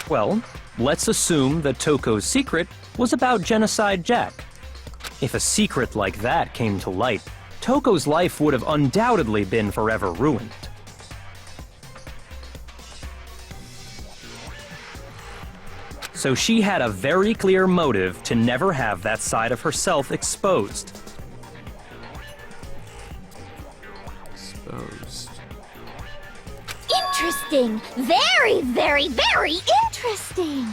Well, let's assume that Toko's secret was about Genocide Jack. If a secret like that came to light, Toko's life would have undoubtedly been forever ruined. So she had a very clear motive to never have that side of herself exposed. Exposed. Interesting. Very, very, very interesting.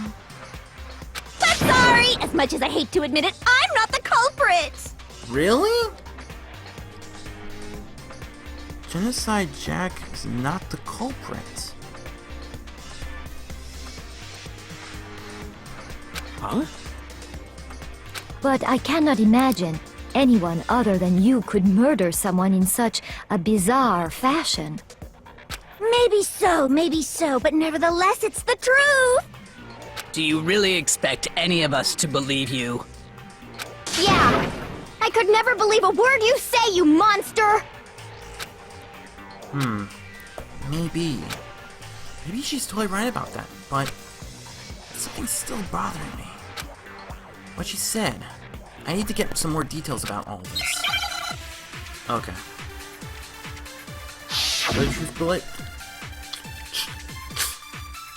But sorry, as much as I hate to admit it, I'm not the culprit. Really? Genocide Jack is not the culprit. Huh? But I cannot imagine anyone other than you could murder someone in such a bizarre fashion. Maybe so, but nevertheless, it's the truth. Do you really expect any of us to believe you? Yeah. I could never believe a word you say, you monster! Maybe. Maybe she's totally right about that, but something's still bothering me. What she said. I need to get some more details about all of this. Okay. The truth bullet.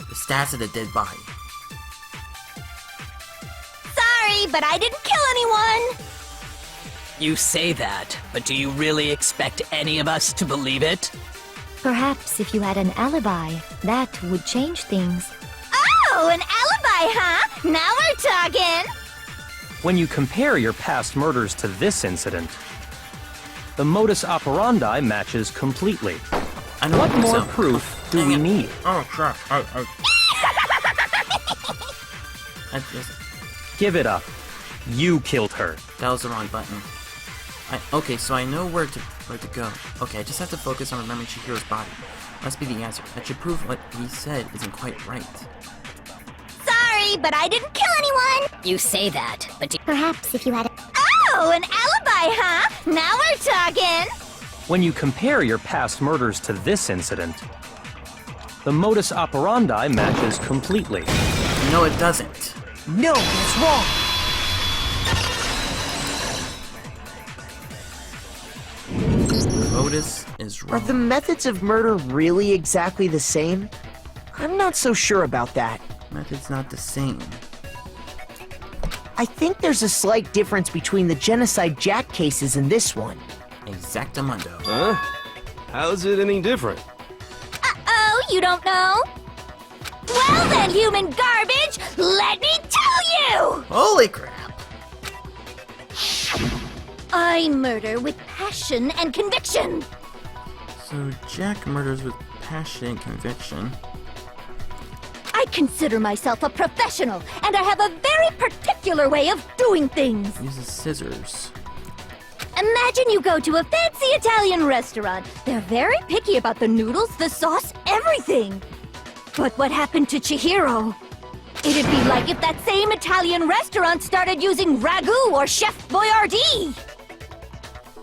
The stats of the dead body. Sorry, but I didn't kill anyone! You say that, but do you really expect any of us to believe it? Perhaps if you had an alibi, that would change things. Oh, an alibi, huh? Now we're talking! When you compare your past murders to this incident, the modus operandi matches completely. I don't What think more so. proof do we need? Oh crap! I just, Give it up. You killed her. that was the wrong button. Okay, so I know where to go. Okay, I just have to focus on remembering Chihiro's body. Must be the answer. That should prove what he said isn't quite right. Sorry, but I didn't kill anyone! You say that, but Perhaps if you had a... Oh, an alibi, huh? Now we're talking! When you compare your past murders to this incident, the modus operandi matches completely. No, it doesn't. No, that's wrong. Modus is Are wrong. the methods of murder really exactly the same? I'm not so sure about that. Method's not the same. I think there's a slight difference between the Genocide Jack cases and this one. Exactamundo. Huh? How's it any different? Uh-oh, you don't know? Well then, human garbage, let me tell you! Holy crap! I murder with passion and conviction. So Jack murders with passion and conviction. I consider myself a professional, and I have a very particular way of doing things. Uses scissors. Imagine you go to a fancy Italian restaurant. They're very picky about the noodles, the sauce, everything. But what happened to Chihiro? It'd be like if that same Italian restaurant started using ragu or Chef Boyardee.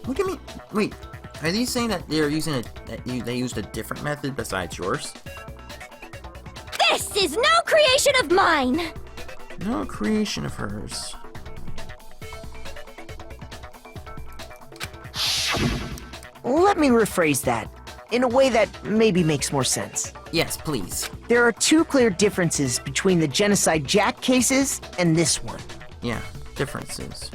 What do you mean? Wait, are these saying that they're using they used a different method besides yours? This is no creation of mine. No creation of hers. Let me rephrase that in a way that maybe makes more sense. Yes, please. There are two clear differences between the Genocide Jack cases and this one. Yeah, differences.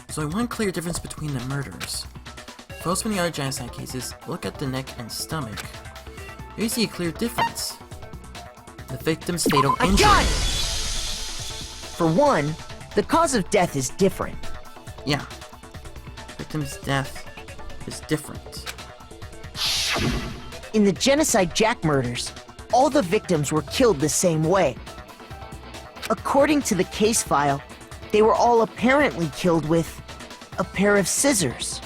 So one clear difference between the murders. For most many other genocide cases, look at the neck and stomach. Here you see a clear difference. The victim's fatal I injury. got it! For one, the cause of death is different. Yeah. Victim's death is different. In the Genocide Jack murders, all the victims were killed the same way. According to the case file, they were all apparently killed with a pair of scissors.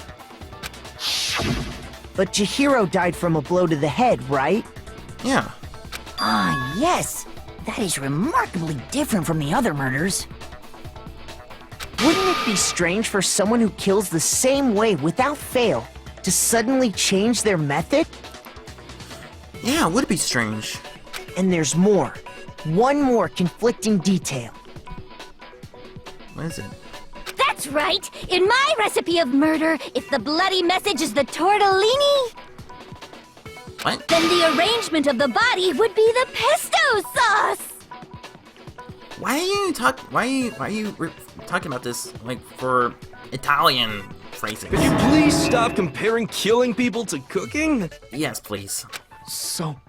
But Chihiro died from a blow to the head, right? Yeah. Ah, yes. That is remarkably different from the other murders. Wouldn't it be strange for someone who kills the same way without fail to suddenly change their method? Yeah, it would be strange. And there's more. One more conflicting detail. What is it? That's right. In my recipe of murder, if the bloody message is the tortellini, What? then the arrangement of the body would be the pesto sauce. Why are you talking about this like for Italian phrasing? Could you please stop comparing killing people to cooking? Yes, please. So,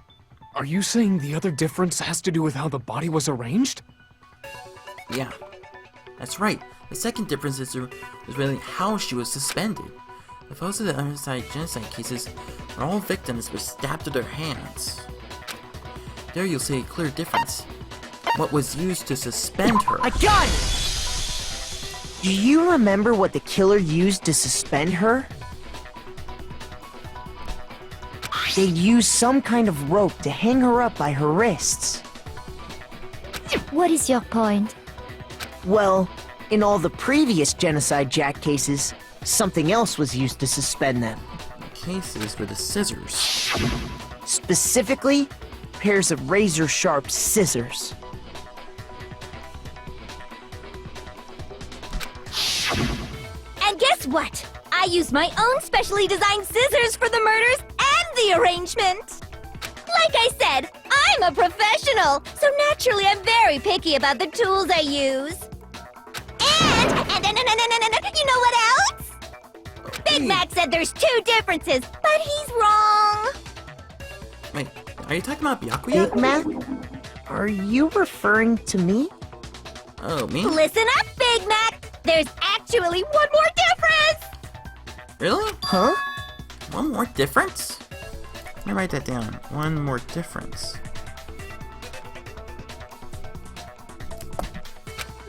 are you saying the other difference has to do with how the body was arranged? Yeah, that's right. The second difference is really how she was suspended. If most of the other genocide cases, when all victims were stabbed to their hands. There you'll see a clear difference. What was used to suspend her? I got it! Do you remember what the killer used to suspend her? They'd use some kind of rope to hang her up by her wrists. What is your point? Well, in all the previous Genocide Jack cases, something else was used to suspend them. Cases with the scissors. Specifically, pairs of razor-sharp scissors. And guess what? I used my own specially designed scissors for the murders and the arrangement. Like I said, I'm a professional, so naturally I'm very picky about the tools I use. And you know what else? Big Mac said there's 2 differences, but he's wrong. Wait, are you talking about Byakuya? Big Mac? Are you referring to me? Oh, me? Listen up, Big Mac. There's actually one more difference. Really? Huh? One more difference? Let me write that down. One more difference.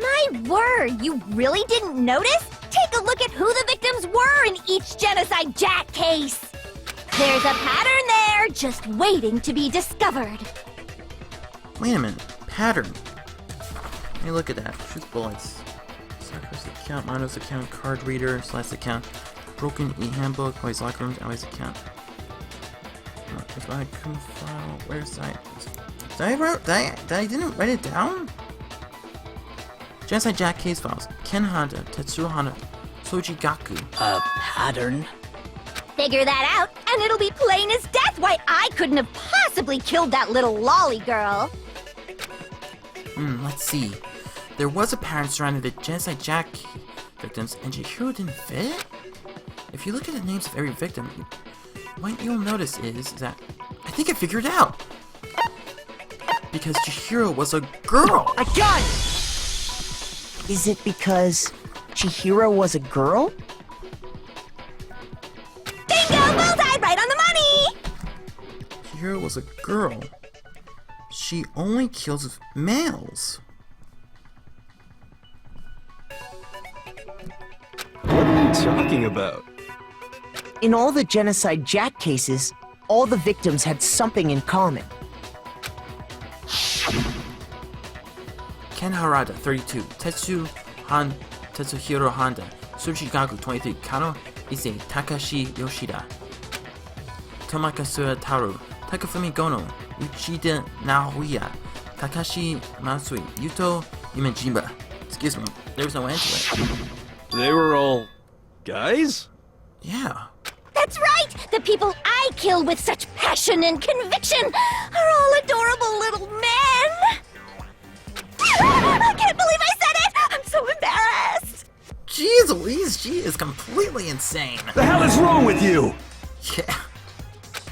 My word, you really didn't notice? Take a look at who the victims were in each Genocide Jack case. There's a pattern there, just waiting to be discovered. Wait a minute. Pattern. Hey, look at that. Shoot bullets. Cypress account, Mono's account, card reader, Slice account, broken e-handbook, Boys locker rooms, Always account. That's why I couldn't file. Where's that? I didn't write it down? Genocide Jack case files. Ken Honda, Tetsuro Honda, Soji Gaku. A pattern? Figure that out, and it'll be plain as death why I couldn't have possibly killed that little lolly girl. Let's see. There was a pattern surrounding the Genocide Jack victims, and Chihiro didn't fit? If you look at the names of every victim, what you'll notice is that I think I figured it out. Because Chihiro was a girl. I got it! Is it because Chihiro was a girl? Bingo! Bullseye! Right on the money! Chihiro was a girl. She only kills males. What are you talking about? In all the Genocide Jack cases, all the victims had something in common. Ken Harada, 32. Tetsuhiro Honda. Soji Gaku, 23. Kano Ise. Takashi Yoshida. Tomakasura Taru. Takafumi Gono. Uchida Naoya. Takashi Matsui. Yuto Imejima. Excuse me, there was no end to it. They were all guys? Yeah. That's right! The people I kill with such passion and conviction are all adorable little men! I can't believe I said it! I'm so embarrassed! Jeez Louise, she is completely insane. The hell is wrong with you? Yeah.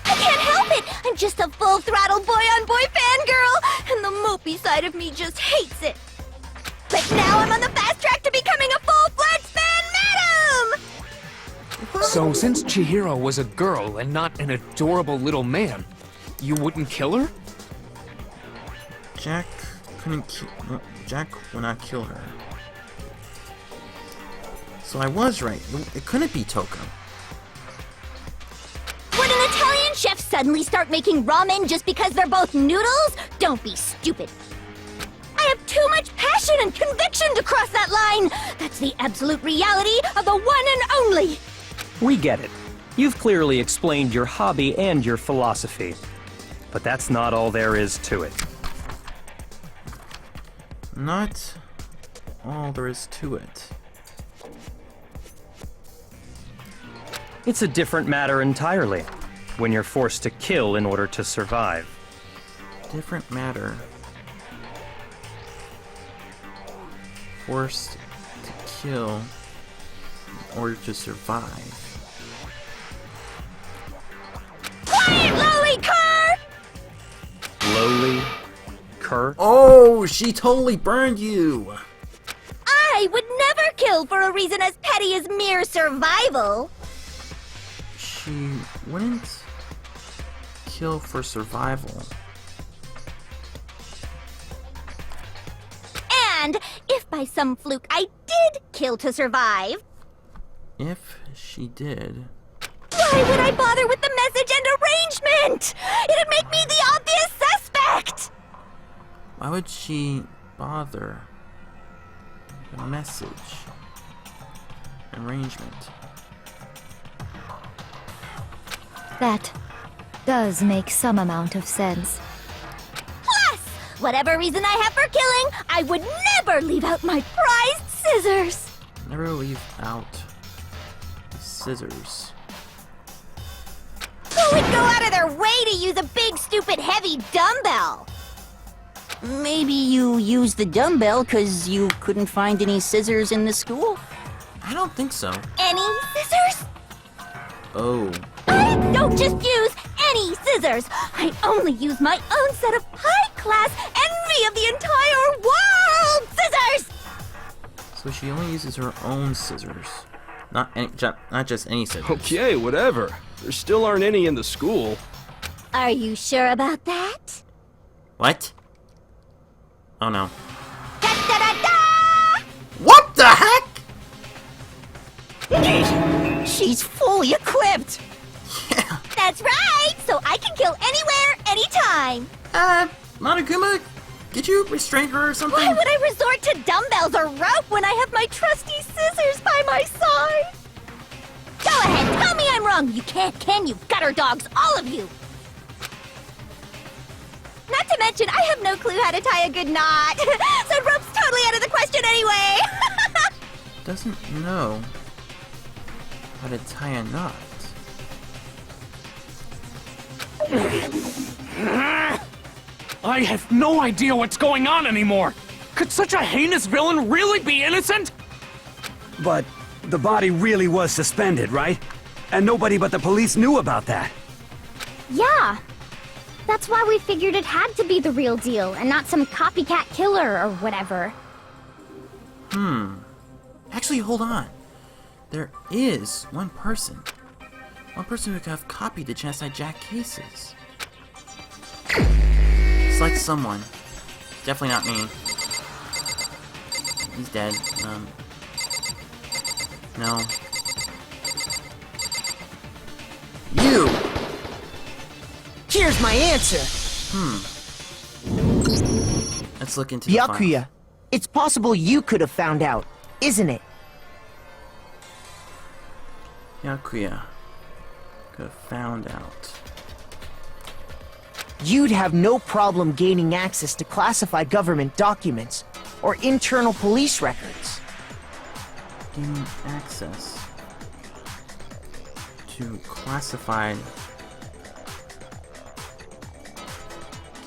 I can't help it! I'm just a full-throttle boy-on-boy fangirl, and the mopey side of me just hates it. But now I'm on the fast track to becoming a full-fledged fan madam! So since Chihiro was a girl and not an adorable little man, you wouldn't kill her? Jack couldn't kill. No, Jack would not kill her. So I was right. It couldn't be Toko. Would an Italian chef suddenly start making ramen just because they're both noodles? Don't be stupid. I have too much passion and conviction to cross that line. That's the absolute reality of the one and only. We get it. You've clearly explained your hobby and your philosophy. But that's not all there is to it. Not all there is to it. It's a different matter entirely, when you're forced to kill in order to survive. Different matter. Forced to kill in order to survive. Quiet, lowly cur! Lowly cur? Oh, she totally burned you! I would never kill for a reason as petty as mere survival. She wouldn't kill for survival. And if by some fluke I did kill to survive... If she did... Well, Why would I bother with the message and arrangement? It'd make me the obvious suspect! Why would she bother? The message. Arrangement. That does make some amount of sense. Plus, whatever reason I have for killing, I would never leave out my prized scissors! Never leave out the scissors. Who would go out of their way to use a big, stupid, heavy dumbbell? Maybe you used the dumbbell because you couldn't find any scissors in the school? I don't think so. Any scissors? Oh. I don't just use any scissors. I only use my own set of high-class envy of the entire world scissors! So she only uses her own scissors. Not just any scissors. Okay, whatever. There still aren't any in the school. Are you sure about that? What? Oh no. Da-da-da-da! What the heck? She's fully equipped! Yeah. That's right! So I can kill anywhere, anytime! Monokuma, could you restrain her or something? Why would I resort to dumbbells or rope when I have my trusty scissors by my side? Go ahead, tell me I'm wrong! You can't, can you, gutter dogs, all of you! Not to mention, I have no clue how to tie a good knot. So rope's totally out of the question anyway. Doesn't know how to tie a knot. I have no idea what's going on anymore! Could such a heinous villain really be innocent? But the body really was suspended, right? And nobody but the police knew about that. Yeah. That's why we figured it had to be the real deal and not some copycat killer or whatever. Actually, hold on. There is one person who could have copied the Genocide Jack cases. It's like someone. Definitely not me. He's dead. No. You! Here's my answer. Let's look into the files. Byakuya, it's possible you could have found out, isn't it? Byakuya could have found out. You'd have no problem gaining access to classified government documents or internal police records. Gaining access to classified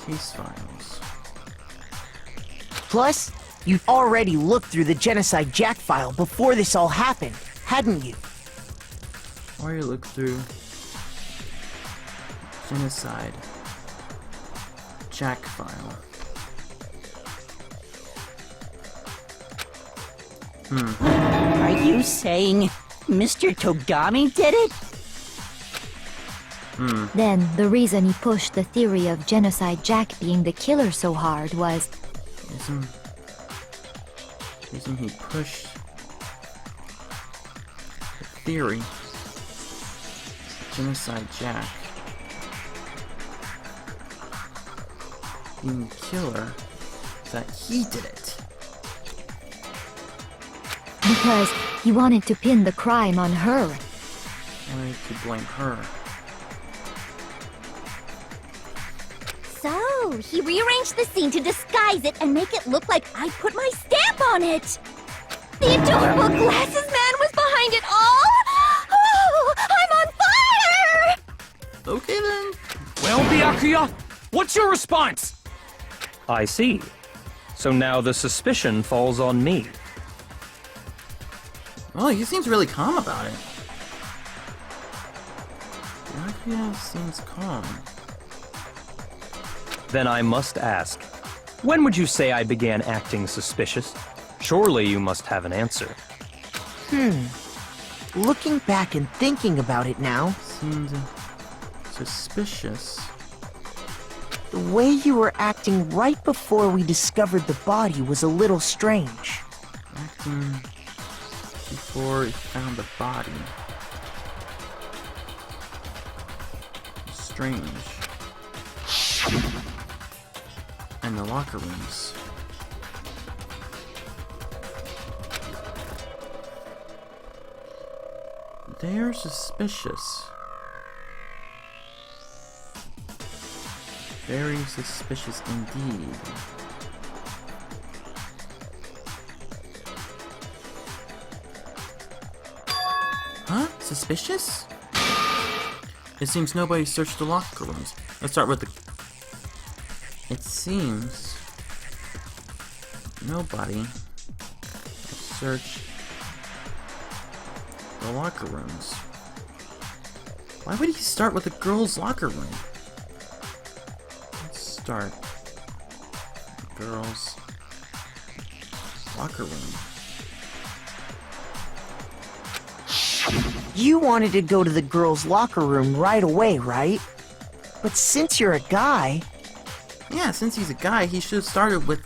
case files. Plus, you've already looked through the Genocide Jack file before this all happened, hadn't you? Or you look through Genocide Jack file. Are you saying Mr. Togami did it? Then the reason he pushed the theory of Genocide Jack being the killer so hard was... reason he pushed the theory Genocide Jack being the killer is that he did it. Because he wanted to pin the crime on her. Wanted to blame her. So, he rearranged the scene to disguise it and make it look like I put my stamp on it! The adorable glasses man was behind it all! Oh, I'm on fire! Okay then. Well, Byakuya, what's your response? I see. So now the suspicion falls on me. Well, he seems really calm about it. Byakuya seems calm. Then I must ask, when would you say I began acting suspicious? Surely you must have an answer. Looking back and thinking about it now, Seemed suspicious. the way you were acting right before we discovered the body was a little strange. Acting before he found the body. strange. And the locker rooms. They're suspicious. Very suspicious indeed. Huh? Suspicious? It seems nobody searched the locker rooms. Let's start with the... It seems... nobody searched the locker rooms. Why would he start with the girls' locker room? Let's start. Girls' locker room. You wanted to go to the girls' locker room right away, right? But since you're a guy... Yeah, since he's a guy, he should have started with...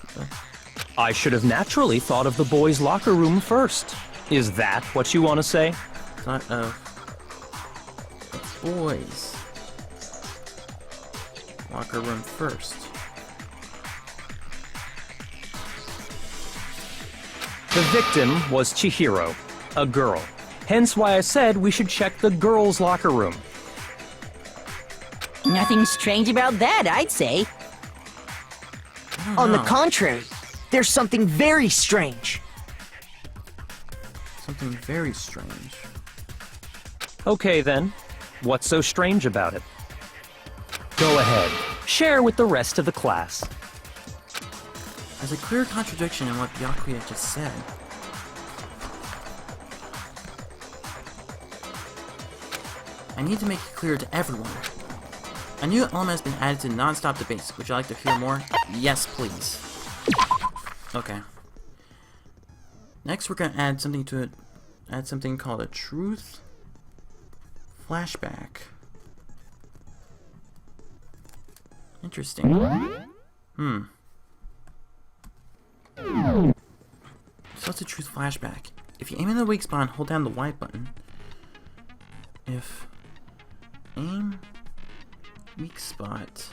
I should have naturally thought of the boys' locker room first. Is that what you want to say? Thought of... the boys' locker room first. The victim was Chihiro, a girl. Hence why I said we should check the girls' locker room. Nothing strange about that, I'd say. On the contrary, there's something very strange. Something very strange. Okay then, what's so strange about it? Go ahead, share with the rest of the class. There's a clear contradiction in what Byakuya just said. I need to make it clear to everyone. A new element has been added to non-stop debates. Would you like to hear more? Yes, please. Okay. Next, we're gonna add something to it. Add something called a truth flashback. Interesting. So what's a truth flashback? If you aim in the weak spot, hold down the Y button. If aim weak spot,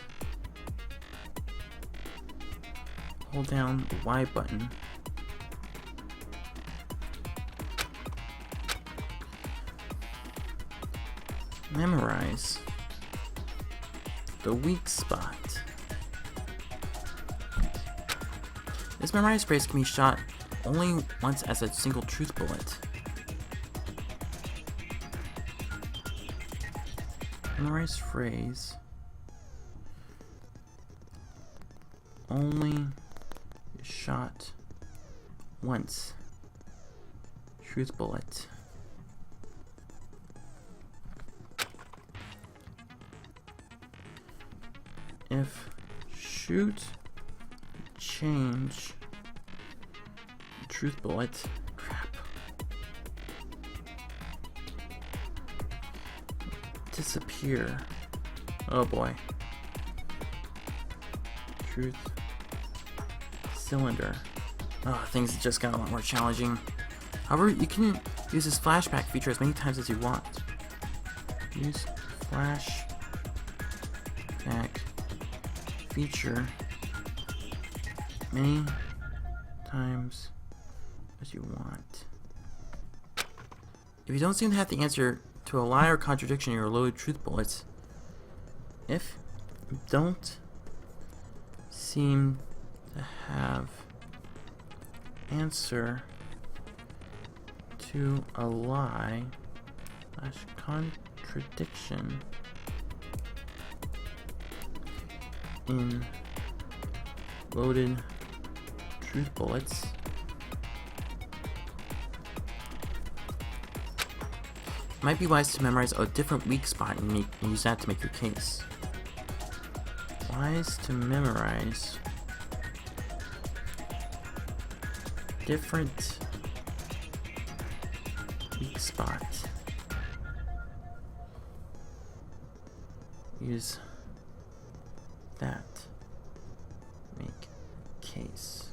hold down the Y button. Memorize the weak spot. This memorized phrase can be shot only once as a single truth bullet. Memorized phrase only shot once. Truth bullet. If shoot change truth bullet, crap, disappear, oh boy, truth cylinder, oh, things just got a lot more challenging. However, you can use this flashback feature as many times as you want. Use flashback feature many times as you want. If you don't seem to have the answer to a lie or contradiction in your loaded truth bullets, if you don't seem to have answer to a lie / contradiction in loaded truth bullets, it might be wise to memorize a different weak spot and use that to make your case. Wise to memorize different weak spot. Use that. Make case.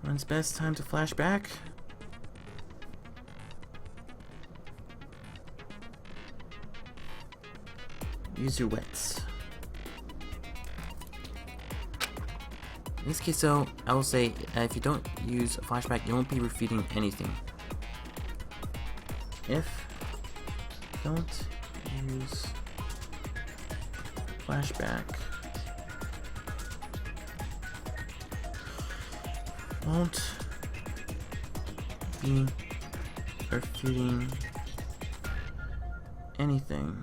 When's best time to flash back? Use your wits. In this case, though, I will say if you don't use a flashback, you won't be refuting anything. If you don't use flashback, won't be refuting anything.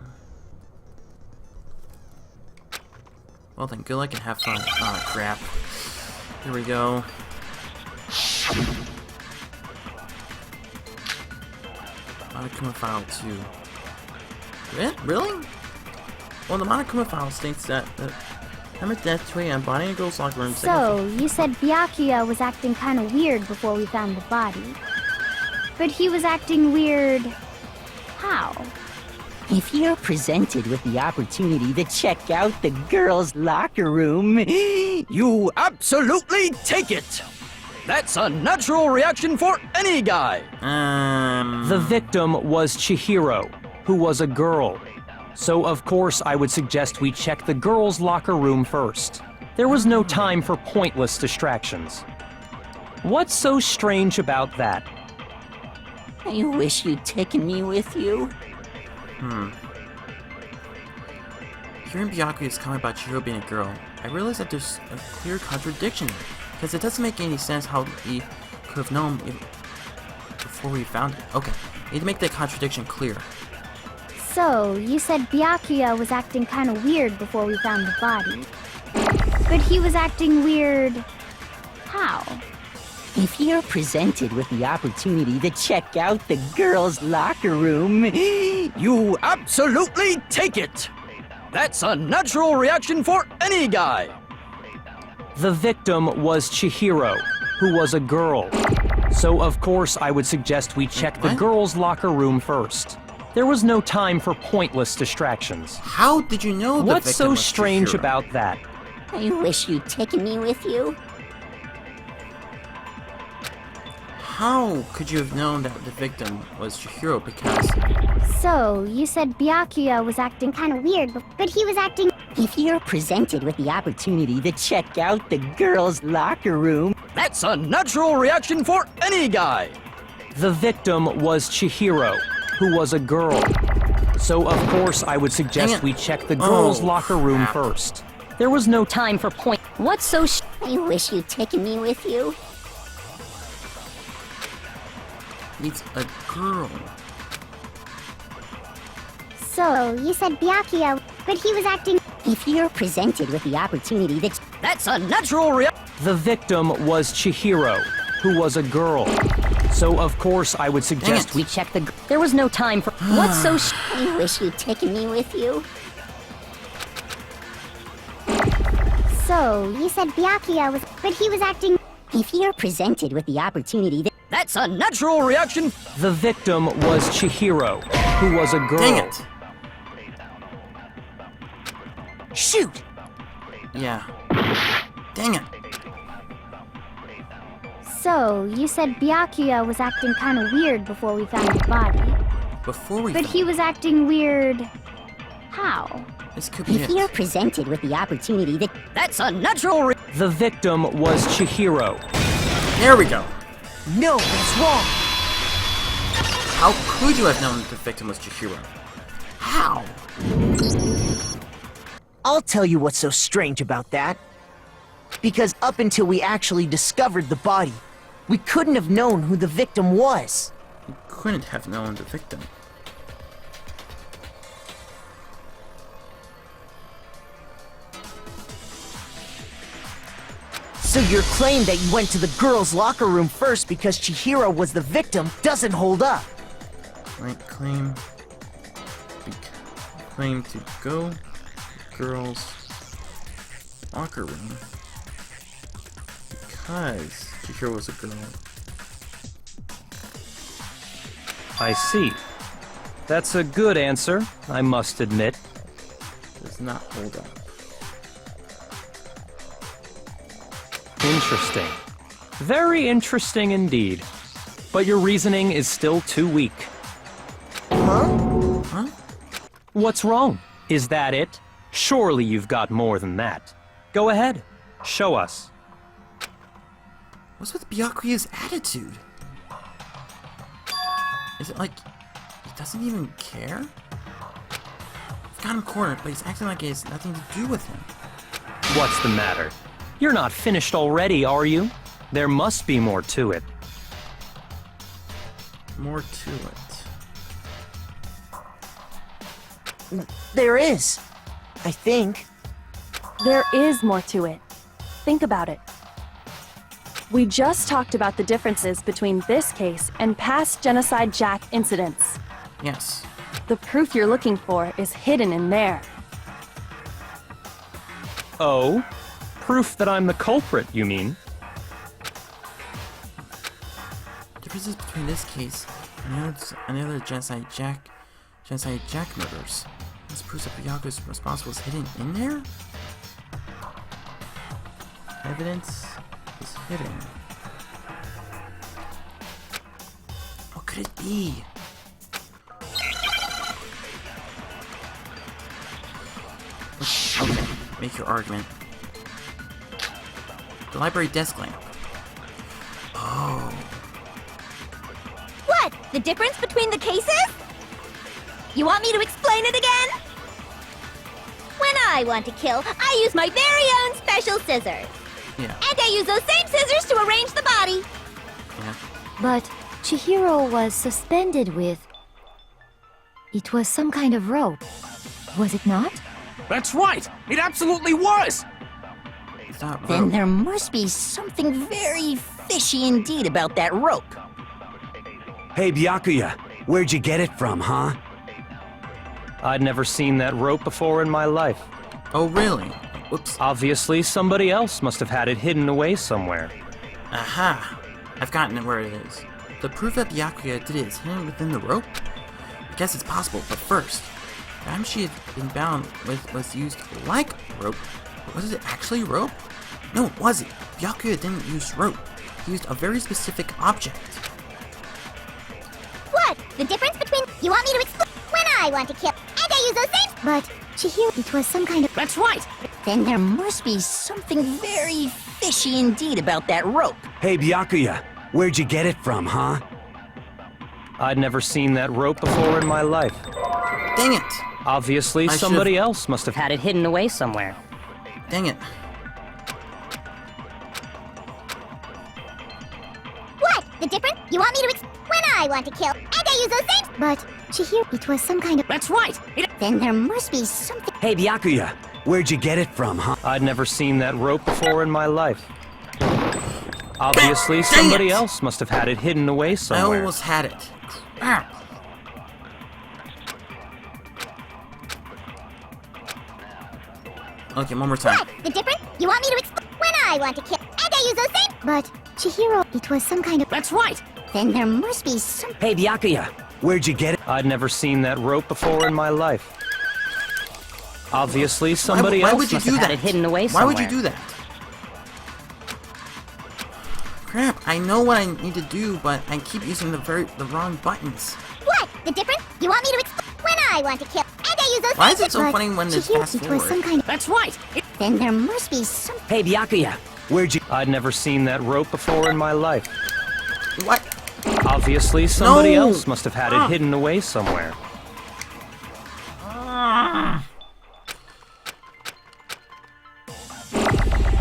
Well then, good luck and have fun. Oh crap. Here we go. Monokuma File 2. Really? Well, the Monokuma File states that the Emmett death toy and body and girl's locker room. So, you said Byakuya was acting kind of weird before we found the body. But he was acting weird... how? If you're presented with the opportunity to check out the girls' locker room, You absolutely take it! That's a natural reaction for any guy! The victim was Chihiro, who was a girl. So of course I would suggest we check the girls' locker room first. There was no time for pointless distractions. What's so strange about that? I wish you'd taken me with you. Hearing Byakuya's comment about Chihiro being a girl, I realize that there's a clear contradiction here, because it doesn't make any sense how he could have known before we found it. Okay, need to make that contradiction clear. So, you said Byakuya was acting kind of weird before we found the body. But he was acting weird... how? If you're presented with the opportunity to check out the girls' locker room, You absolutely take it! That's a natural reaction for any guy! The victim was Chihiro, who was a girl. So of course I would suggest we check the girls' locker room first. There was no time for pointless distractions. How did you know the What's victim so was strange Chihiro? about that? I wish you'd taken me with you. How could you have known that the victim was Chihiro? Because... So, you said Byakuya was acting kind of weird, but he was acting... If you're presented with the opportunity to check out the girls' locker room... That's a natural reaction for any guy! The victim was Chihiro, who was a girl. So of course I would suggest we check the girls' locker room first. There was no time for point... What's so I wish you'd taken me with you. It's a girl. So, you said Byakuya, but he was acting... If you're presented with the opportunity That's a natural reaction! The victim was Chihiro, who was a girl. So of course I would suggest we check the... There was no time for... What's so I wish you'd taken me with you. So, you said Byakuya was... but he was acting... If you're presented with the opportunity That's a natural reaction! The victim was Chihiro, who was a girl. Dang it! Shoot! Yeah. Dang it! So, you said Byakuya was acting kind of weird before we found the body. Before we But he was acting weird... how? This could be If you're presented with the opportunity That's a natural The victim was Chihiro. There we go! No, that's wrong! How could you have known that the victim was Chihiro? How? I'll tell you what's so strange about that. Because up until we actually discovered the body, we couldn't have known who the victim was. You couldn't have known the victim. So your claim that you went to the girls' locker room first because Chihiro was the victim doesn't hold up. Right, claim to go girls' locker room because Chihiro was a girl. I see. That's a good answer, I must admit. Does not hold up. Interesting. Very interesting indeed. But your reasoning is still too weak. Huh? Huh? What's wrong? Is that it? Surely you've got more than that. Go ahead. Show us. What's with Byakuya's attitude? Is it like he doesn't even care? I've got him cornered, but he's acting like it has nothing to do with him. What's the matter? You're not finished already, are you? There must be more to it. More to it. There is. I think. There is more to it. Think about it. We just talked about the differences between this case and past Genocide Jack incidents. Yes. The proof you're looking for is hidden in there. Oh? Proof that I'm the culprit, you mean? Differences between this case and the other Genocide Jack murders. This proves that Byakuya's responsible is hidden in there? Evidence is hidden. What could it be? Okay, make your argument. The library desk lamp. Oh. What? The difference between the cases? You want me to explain it again? When I want to kill, I use my very own special scissors. Yeah. And I use those same scissors to arrange the body. Yeah. But Chihiro was suspended with... It was some kind of rope. Was it not? That's right! It absolutely was! It's not Then rope. there must be something very fishy indeed about that rope. Hey, Byakuya, where'd you get it from, huh? I'd never seen that rope before in my life. Oh, really? Whoops. Obviously, somebody else must have had it hidden away somewhere. Aha! I've gotten it where it is. The proof that Byakuya did it is hidden within the rope? I guess it's possible, but first, the item she had been bound with was used like rope. But was it actually rope? No, it wasn't. Byakuya didn't use rope. He used a very specific object. What? The difference between... You want me to explain? When I want to kill, and I use those same... But Chihiro, it was some kind of... That's right! Then there must be something very fishy indeed about that rope. Hey, Byakuya, where'd you get it from, huh? I'd never seen that rope before in my life. Dang it! Obviously, I somebody else must have Had it hidden away somewhere. Dang it. What? The difference? You want me to when I want to kill, and I use those same... But Chihiro, it was some kind of... That's right! Then there must be something... Hey, Byakuya, where'd you get it from, huh? I'd never seen that rope before in my life. Obviously, somebody else must have had it hidden away I somewhere. almost had it. Crap. Okay, one more time. What? The difference? You want me to when I want to kill, and I use those same... But Chihiro, it was some kind of... That's right! Then there must be some... Hey, Byakuya, where'd you get it? I'd never seen that rope before in my life. Obviously, somebody why else would you must do have that? had it hidden away Why would you somewhere. do that? Crap, I know what I need to do, but I keep using the wrong buttons. What? The difference? You want me to when I want to kill, and I use those Why same... is it so But funny when there's Chihiro, fast it was forward? some kind of... That's right! Then there must be some... Hey, Byakuya, where'd you... I'd never seen that rope before in my life. What? Obviously, somebody No! else must have had it hidden away somewhere.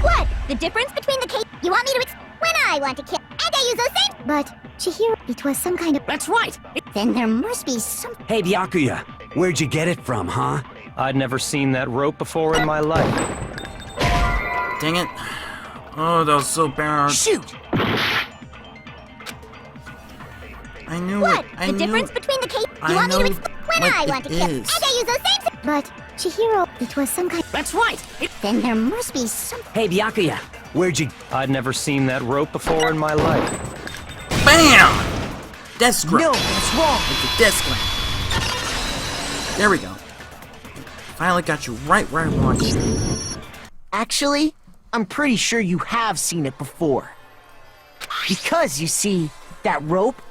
What? The difference between the case... You want me to when I want to kill, and I use those same... But Chihiro, it was some kind of... That's right! Then there must be some... Hey, Byakuya, where'd you get it from, huh? I'd never seen that rope before in my life. Dang it. Oh, that was so bad. Shoot! I knew What? it. I The knew difference it. between the case... I You want me know to when what I it want to kill, and is. I use those same... But Chihiro, it was some kind... That's right! Then there must be some... Hey, Byakuya, where'd you... I'd never seen that rope before in my life. BAM! Desk grip. No, what's wrong? With the desk lamp. There we go. Finally got you right where I want you. Actually, I'm pretty sure you have seen it before. Because, you see, that rope,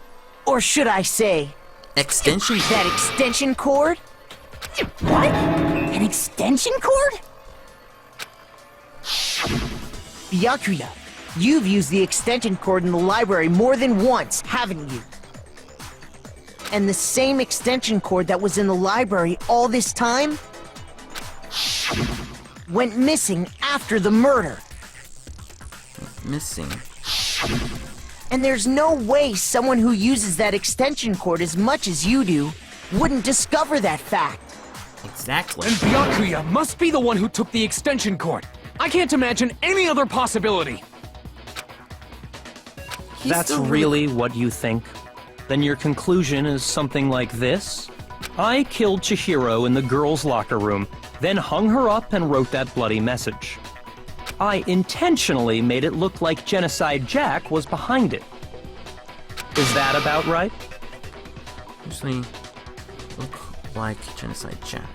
or should I say... Extension? That extension cord? What? An extension cord? Byakuya, you've used the extension cord in the library more than once, haven't you? And the same extension cord that was in the library all this time went missing after the murder. Missing. And there's no way someone who uses that extension cord as much as you do wouldn't discover that fact. Exactly. And Byakuya must be the one who took the extension cord. I can't imagine any other possibility. That's really what you think? Then your conclusion is something like this? I killed Chihiro in the girls' locker room, then hung her up and wrote that bloody message. I intentionally made it look like Genocide Jack was behind it. Is that about right? Usually look like Genocide Jack.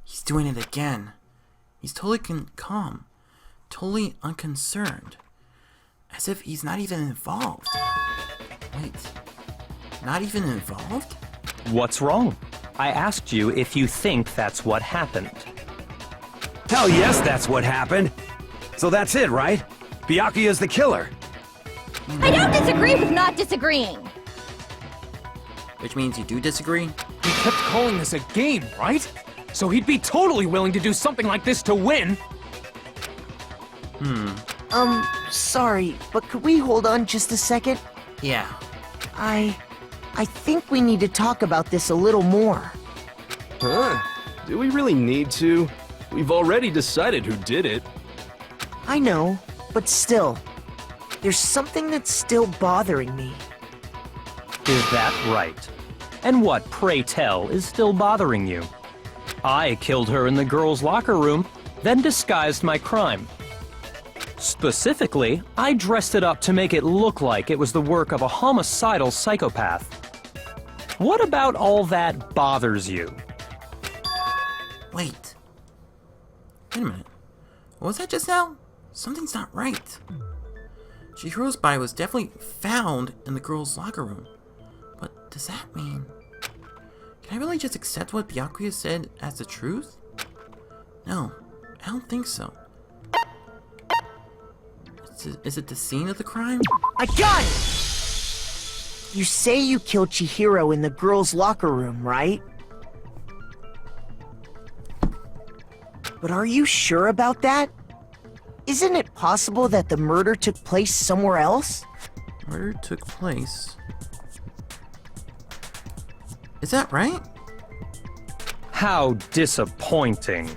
He's doing it again. He's totally calm, totally unconcerned, as if he's not even involved. Wait, not even involved? What's wrong? I asked you if you think that's what happened. Hell yes, that's what happened. So that's it, right? Byakuya's the killer. I don't disagree with not disagreeing. Which means you do disagree? He kept calling this a game, right? So he'd be totally willing to do something like this to win. Sorry, but could we hold on just a second? Yeah. I think we need to talk about this a little more. Huh? Do we really need to? We've already decided who did it. I know, but still, there's something that's still bothering me. Is that right? And what, pray tell, is still bothering you? I killed her in the girls' locker room, then disguised my crime. Specifically, I dressed it up to make it look like it was the work of a homicidal psychopath. What about all that bothers you? Wait a minute. What was that just now? Something's not right. Chihiro's body was definitely found in the girls' locker room. But does that mean... Can I really just accept what Byakuya said as the truth? No, I don't think so. Is it the scene of the crime? I got it! You say you killed Chihiro in the girls' locker room, right? But are you sure about that? Isn't it possible that the murder took place somewhere else? Murder took place... Is that right? How disappointing.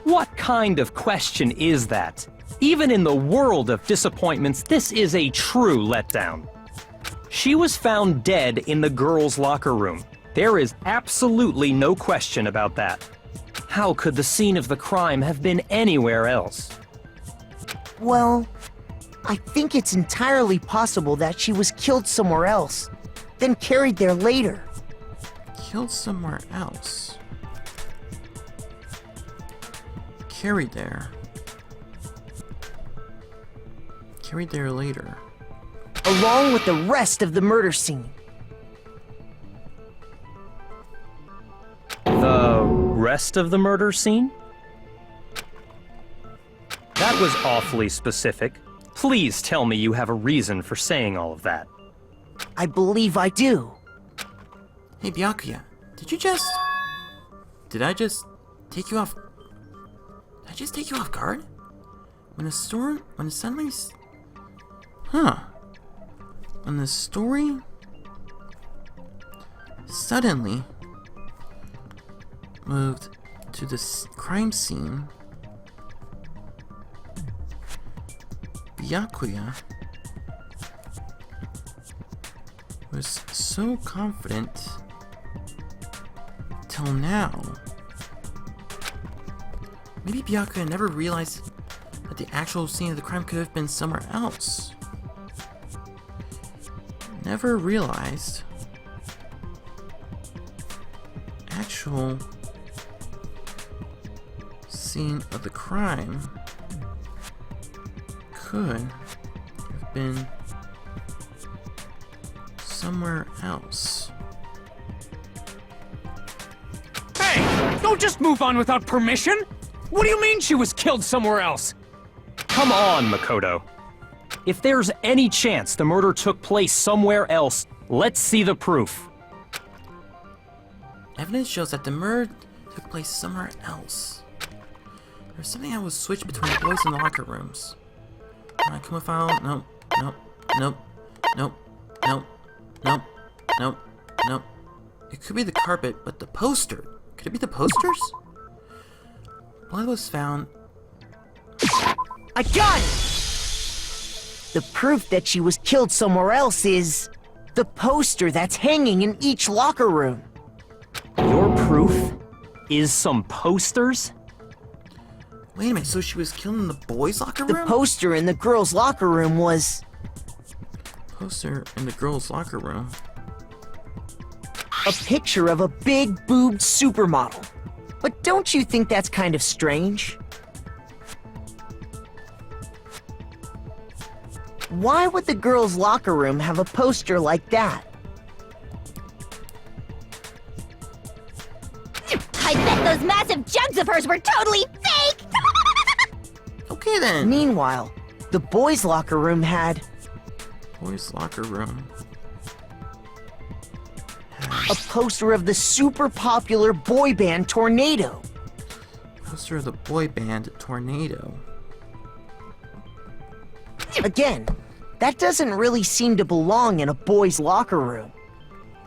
What kind of question is that? Even in the world of disappointments, this is a true letdown. She was found dead in the girls' locker room. There is absolutely no question about that. How could the scene of the crime have been anywhere else? Well, I think it's entirely possible that she was killed somewhere else, then carried there later. Killed somewhere else. Carried there. Carried there later. Along with the rest of the murder scene. The rest of the murder scene? That was awfully specific. Please tell me you have a reason for saying all of that. I believe I do. Hey Byakuya, did I just take you off... Did I just take you off guard? When the story suddenly moved to the crime scene, Byakuya was so confident till now. Maybe Byakuya never realized that the actual scene of the crime could have been somewhere else. Never realized actual scene of the crime could have been somewhere else. Hey! Don't just move on without permission! What do you mean she was killed somewhere else? Come on, Makoto. If there's any chance the murder took place somewhere else, let's see the proof. Evidence shows that the murder took place somewhere else. There's something that was switched between the boys in the locker rooms. Monokuma file? Nope. Nope. Nope. Nope. Nope. Nope. Nope. Nope. It could be the carpet, but the poster. Could it be the posters? Blood was found. I got it! The proof that she was killed somewhere else is the poster that's hanging in each locker room. Your proof is some posters? Wait a minute, so she was killed in the boys' locker room? The poster in the girls' locker room was... Poster in the girls' locker room? a picture of a big-boobed supermodel. But don't you think that's kind of strange? Why would the girls' locker room have a poster like that? I bet those massive jugs of hers were totally fake! Okay then. Meanwhile, the boys' locker room had... Boys' locker room. a poster of the super popular boy band Tornado. Poster of the boy band Tornado. Again, that doesn't really seem to belong in a boys' locker room.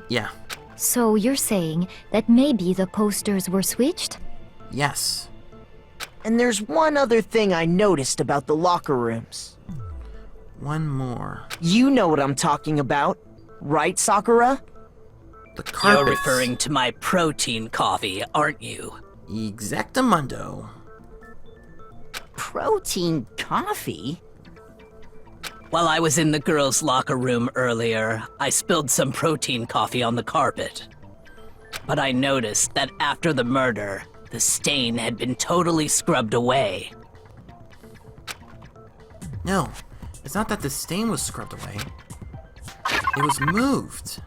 Yeah. So you're saying that maybe the posters were switched? Yes. And there's one other thing I noticed about the locker rooms. One more. You know what I'm talking about, right, Sakura? The carpets. You're referring to my protein coffee, aren't you? Exactamundo. Protein coffee? While I was in the girls' locker room earlier, I spilled some protein coffee on the carpet. But I noticed that after the murder, the stain had been totally scrubbed away. No, it's not that the stain was scrubbed away. It was moved.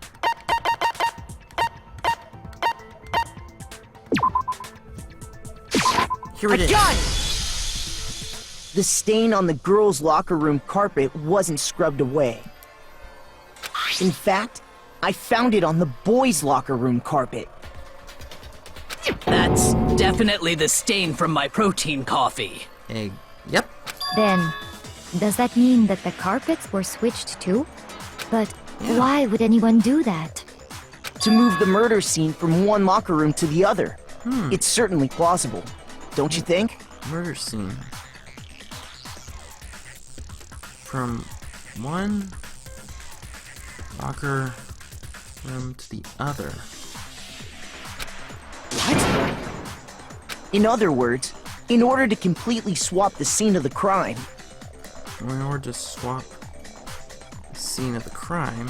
Here it is. Got it! The stain on the girls' locker room carpet wasn't scrubbed away. In fact, I found it on the boys' locker room carpet. That's definitely the stain from my protein coffee. Yep. Then, does that mean that the carpets were switched too? But why would anyone do that? To move the murder scene from one locker room to the other. It's certainly plausible, don't you think? Murder scene. From one locker room to the other. What? In other words, in order to completely swap the scene of the crime... In order to swap the scene of the crime...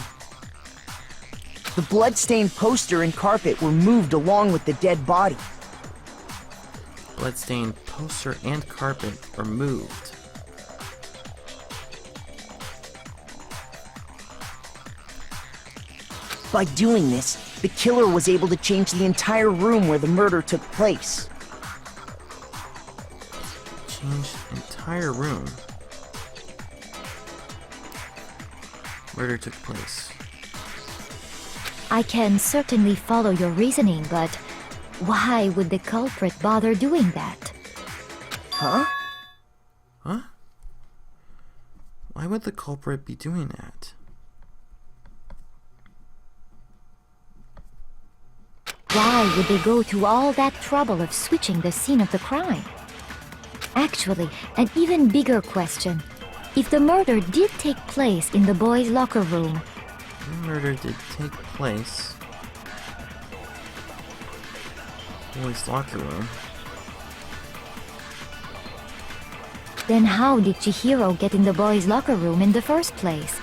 The bloodstained poster and carpet were moved along with the dead body. Bloodstained poster and carpet were moved. By doing this, the killer was able to change the entire room where the murder took place. Change entire room. Murder took place. I can certainly follow your reasoning, but why would the culprit bother doing that? Huh? Huh? Why would the culprit be doing that? Why would they go to all that trouble of switching the scene of the crime? Actually, an even bigger question. If the murder did take place in the boys' locker room... The murder did take place... Boys' locker room. Then how did Chihiro get in the boys' locker room in the first place?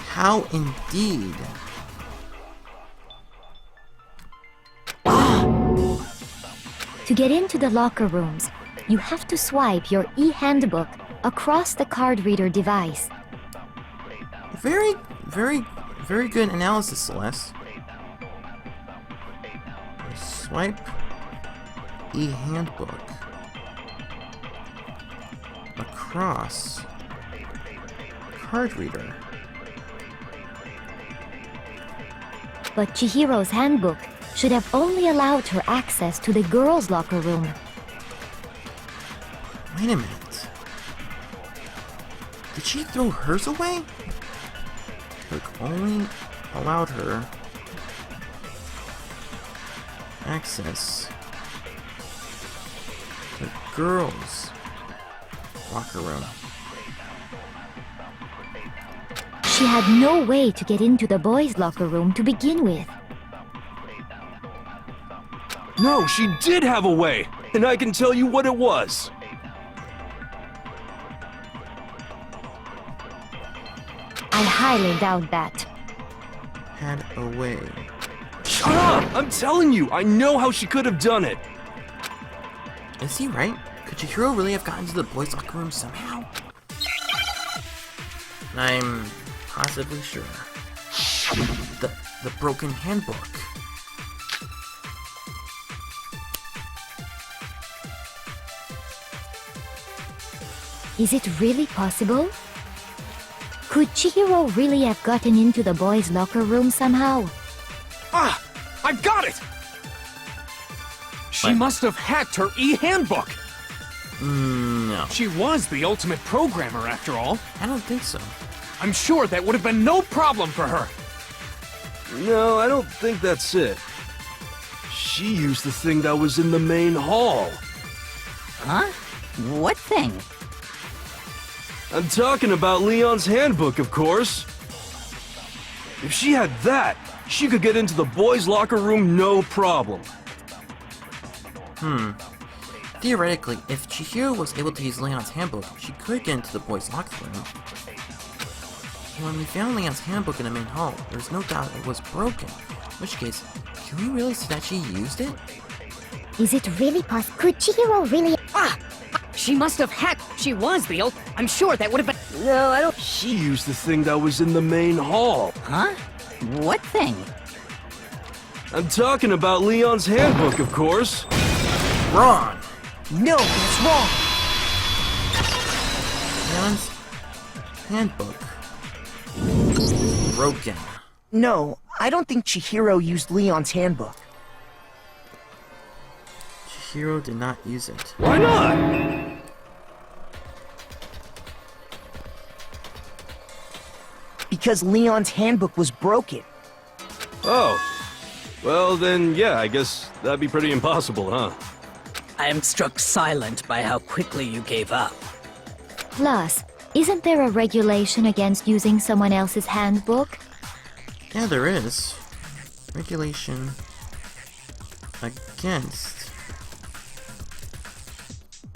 How indeed? To get into the locker rooms, you have to swipe your e-handbook across the card reader device. Very very good analysis, Celeste. Swipe e-handbook across card reader. But Chihiro's handbook should have only allowed her access to the girls' locker room. Wait a minute. Did she throw hers away? Book only allowed her access to the girls' locker room. She had no way to get into the boys' locker room to begin with. No, she did have a way, and I can tell you what it was. I highly doubt that. Had a way. Shut up! I'm telling you, I know how she could have done it. Is he right? Could Chihiro really have gotten to the boys' locker room somehow? I'm possibly sure. The broken handbook. Is it really possible? Could Chihiro really have gotten into the boys' locker room somehow? Ah! I've got it! She must have hacked her e-handbook! No. She was the ultimate programmer, after all. I don't think so. I'm sure that would have been no problem for her. No, I don't think that's it. She used the thing that was in the main hall. Huh? What thing? I'm talking about Leon's handbook, of course. If she had that, she could get into the boys' locker room no problem. Theoretically, if Chihiro was able to use Leon's handbook, she could get into the boys' locker room. When we found Leon's handbook in the main hall, there's no doubt it was broken. In which case, can we really say that she used it? Is it really possible? Could Chihiro really? Ah! She must have hacked. She was the old. I'm sure that would have been. No, I don't. She used the thing that was in the main hall. Huh? What thing? I'm talking about Leon's handbook, of course. Wrong! No, that's wrong. Leon's handbook. Broken. No, I don't think Chihiro used Leon's handbook. Chihiro did not use it. Why not? Because Leon's handbook was broken. Oh. Well, then, yeah, I guess that'd be pretty impossible, huh? I am struck silent by how quickly you gave up. Plus, isn't there a regulation against using someone else's handbook? Yeah, there is. Regulation against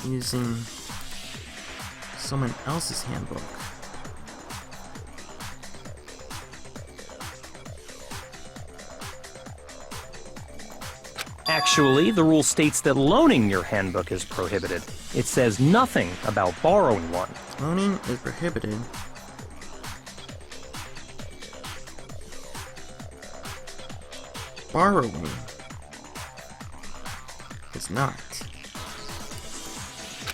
using someone else's handbook. Actually, the rule states that loaning your handbook is prohibited. It says nothing about borrowing one. Loaning is prohibited. Borrowing is not.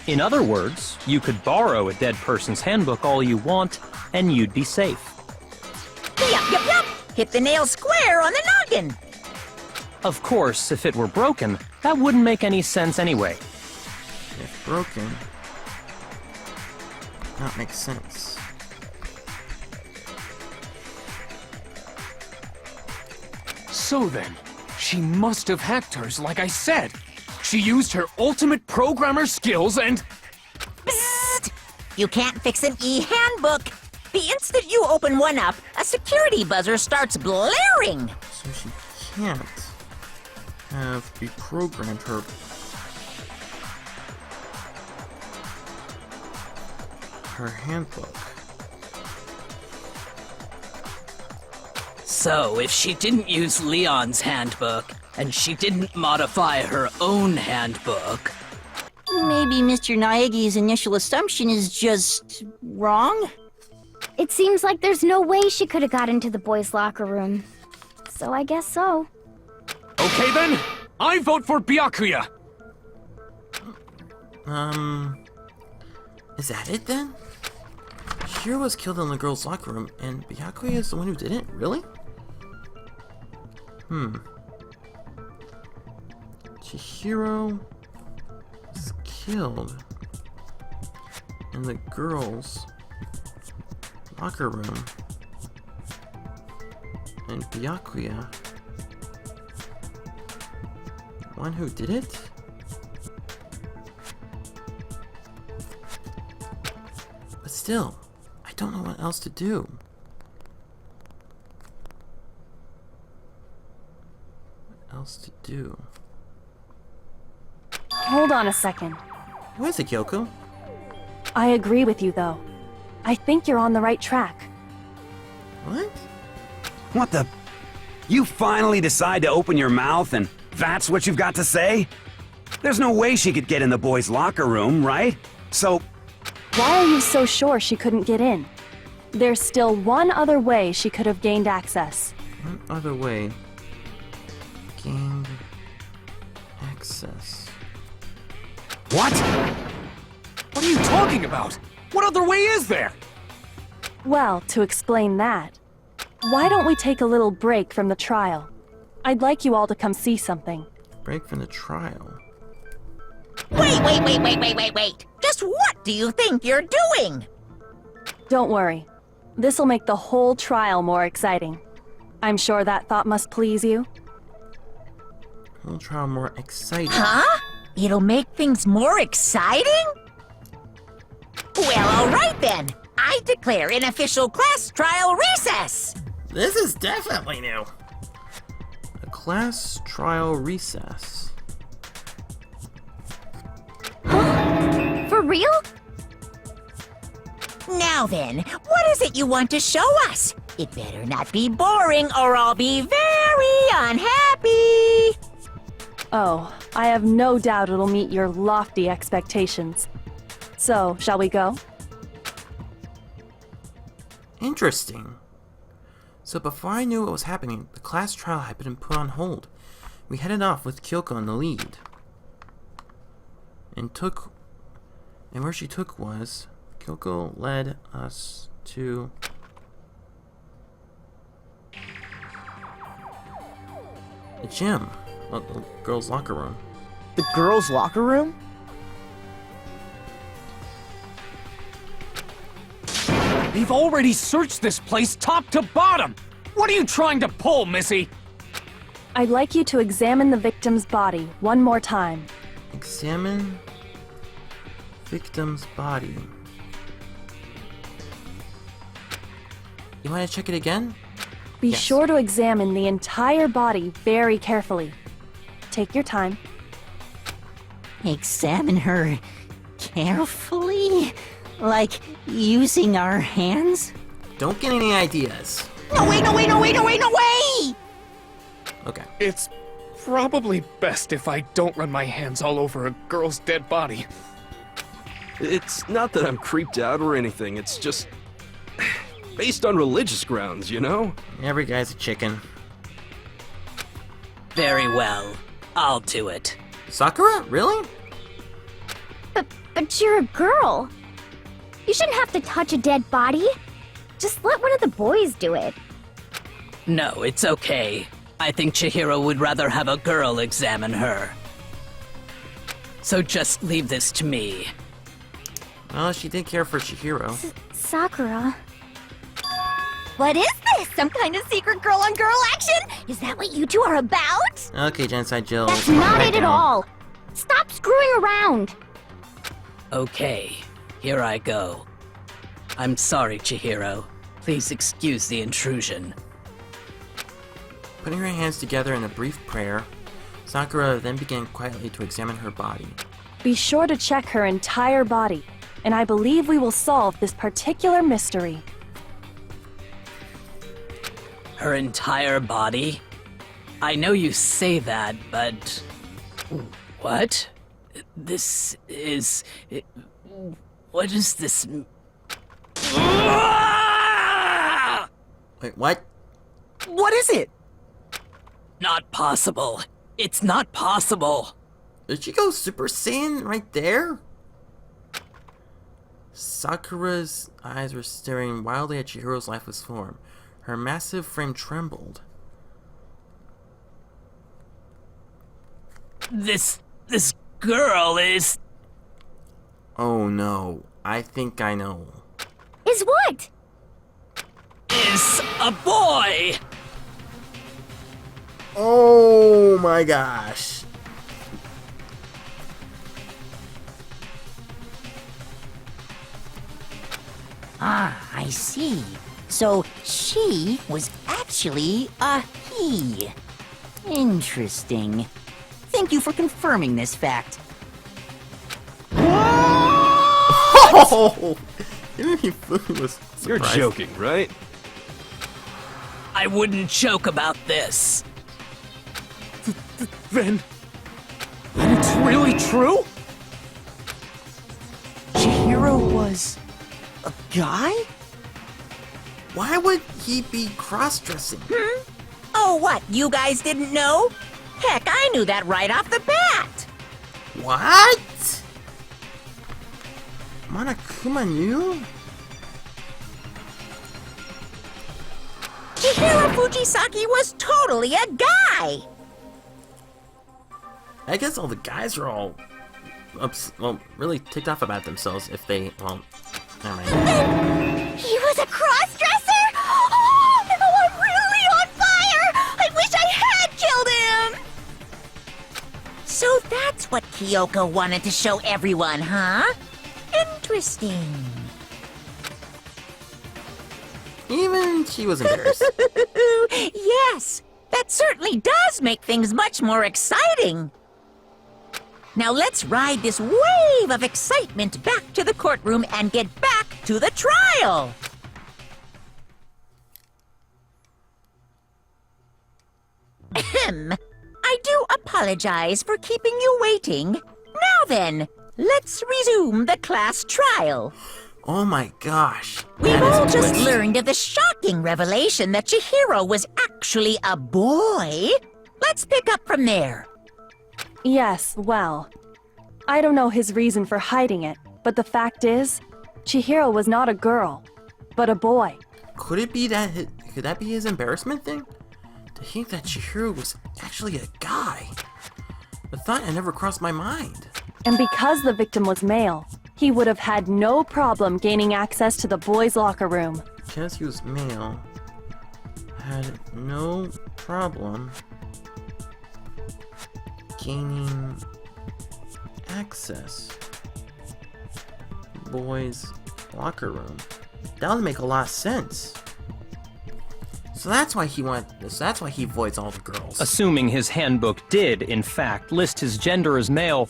In other words, you could borrow a dead person's handbook all you want, and you'd be safe. Yup. Hit the nail square on the noggin. Of course, if it were broken, that wouldn't make any sense anyway. If broken, that makes sense. So then, she must have hacked hers, like I said. She used her ultimate programmer skills and... Psst! You can't fix an e-handbook. The instant you open one up, a security buzzer starts blaring. So she can't have reprogrammed her handbook. So, if she didn't use Leon's handbook, and she didn't modify her own handbook... Maybe Mr. Naegi's initial assumption is just wrong? It seems like there's no way she could have got into the boys' locker room. So I guess so. Okay then, I vote for Byakuya. Is that it then? Chihiro was killed in the girls' locker room, and Byakuya is the one who did it? Really? Chihiro was killed in the girls' locker room, and Byakuya, one who did it? But still, I don't know what else to do. What else to do? Hold on a second. What is it, Kyoko? I agree with you, though. I think you're on the right track. What? What the? You finally decide to open your mouth and that's what you've got to say? There's no way she could get in the boys' locker room, right? So... Why are you so sure she couldn't get in? There's still one other way she could have gained access. One other way. Gained access. What? What are you talking about? What other way is there? Well, to explain that, why don't we take a little break from the trial? I'd like you all to come see something. Break from the trial? Wait! Just what do you think you're doing? Don't worry. This'll make the whole trial more exciting. I'm sure that thought must please you. Whole trial more exciting. Huh? It'll make things more exciting? Well, alright then. I declare an official class trial recess. This is definitely new. A class trial recess. For real? Now then, what is it you want to show us? It better not be boring or I'll be very unhappy. Oh, I have no doubt it'll meet your lofty expectations. So, shall we go? Interesting. So before I knew what was happening, the class trial had been put on hold. We headed off with Kyoko in the lead. And where she took was, Kyoko led us to the gym, the girls' locker room. The girls' locker room? We've already searched this place top to bottom! What are you trying to pull, Missy? I'd like you to examine the victim's body one more time. Examine victim's body. You want to check it again? Be Yes. sure to examine the entire body very carefully. Take your time. Examine her carefully? Like using our hands? Don't get any ideas. No way! Okay. It's probably best if I don't run my hands all over a girl's dead body. It's not that I'm creeped out or anything, it's just... based on religious grounds, you know? Every guy's a chicken. Very well. I'll do it. Sakura? Really? But you're a girl. You shouldn't have to touch a dead body. Just let one of the boys do it. No, it's okay. I think Chihiro would rather have a girl examine her. So just leave this to me. Well, she did care for Chihiro. Sakura. What is this? Some kind of secret girl-on-girl action? Is that what you two are about? Okay, Genocide Jill. That's not back it at down. all. Stop screwing around. Okay, here I go. I'm sorry, Chihiro. Please excuse the intrusion. Putting her hands together in a brief prayer, Sakura then began quietly to examine her body. Be sure to check her entire body, and I believe we will solve this particular mystery. Her entire body? I know you say that, but... What? This is... What is this... Wait, what? What is it? Not possible. It's not possible. Did she go Super Saiyan right there? Sakura's eyes were staring wildly at Chihiro's lifeless form. Her massive frame trembled. This girl is... Oh no, I think I know. Is what? is a boy! Oh my gosh. Ah, I see. So she was actually a he. Interesting. Thank you for confirming this fact. Oh! Even he was surprised. You're joking, right? I wouldn't joke about this. Then it's really true? Chihiro was a guy? Why would he be cross-dressing? Oh, what? You guys didn't know? Heck, I knew that right off the bat. What? Monokuma knew? Chihiro Fujisaki was totally a guy. I guess all the guys are all really ticked off about themselves if they, well, never mind. He was a cross-dresser? Oh, no, I'm really on fire! I wish I had killed him! So that's what Kyoko wanted to show everyone, huh? Interesting. Even she was embarrassed. Yes, that certainly does make things much more exciting. Now let's ride this wave of excitement back to the courtroom and get back to the trial. Ahem. I do apologize for keeping you waiting. Now then, let's resume the class trial. Oh my gosh. We've that is all a just twist. learned of the shocking revelation that Chihiro was actually a boy. Let's pick up from there. Yes, well, I don't know his reason for hiding it, but the fact is, Chihiro was not a girl, but a boy. Could it be that could that be his embarrassment thing? To think that Chihiro was actually a guy. The thought had never crossed my mind. And because the victim was male, he would have had no problem gaining access to the boys' locker room. Because he was male, had no problem gaining access to boys' locker room. That would make a lot of sense. So that's why he wanted this. That's why he avoids all the girls. Assuming his handbook did, in fact, list his gender as male,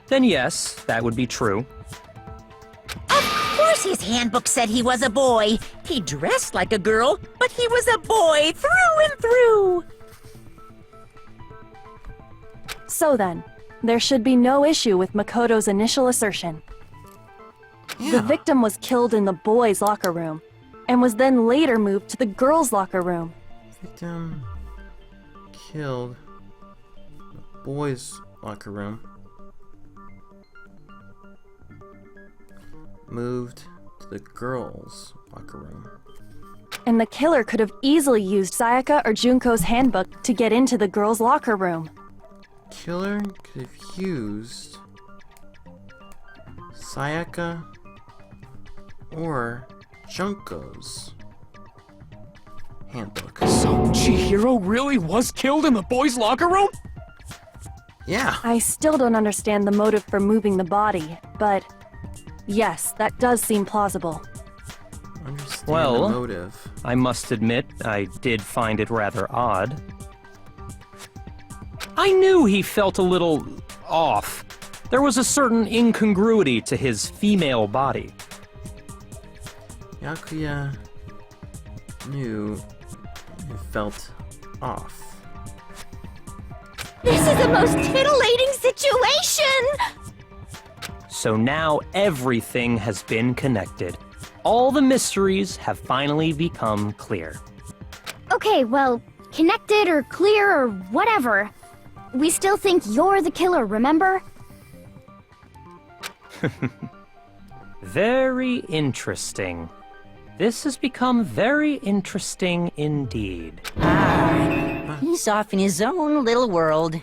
then yes, that would be true. Of course his handbook said he was a boy. He dressed like a girl, but he was a boy through and through. So then, there should be no issue with Makoto's initial assertion. The victim was killed in the boys' locker room, and was then later moved to the girls' locker room. Victim killed the boys' locker room. Moved to the girls' locker room. And the killer could have easily used Sayaka or Junko's handbook to get into the girls' locker room. Killer could have used Sayaka or Junko's handbook. So Chihiro really was killed in the boys' locker room? Yeah. I still don't understand the motive for moving the body, but yes, that does seem plausible. Understand Well, the motive. I must admit, I did find it rather odd. I knew he felt a little off. There was a certain incongruity to his female body. Yakuya knew it felt off. This is a most titillating situation! So now everything has been connected. All the mysteries have finally become clear. Okay, well, connected or clear or whatever. We still think you're the killer, remember? Very interesting. This has become very interesting indeed. He's off in his own little world.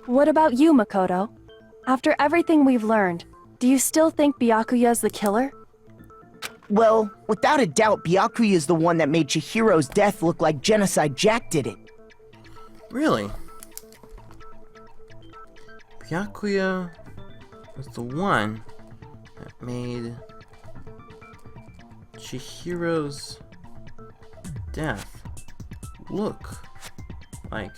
What about you, Makoto? After everything we've learned, do you still think Byakuya's the killer? Well, without a doubt, Byakuya is the one that made Chihiro's death look like Genocide Jack did it. Really? Byakuya was the one that made Chihiro's death look like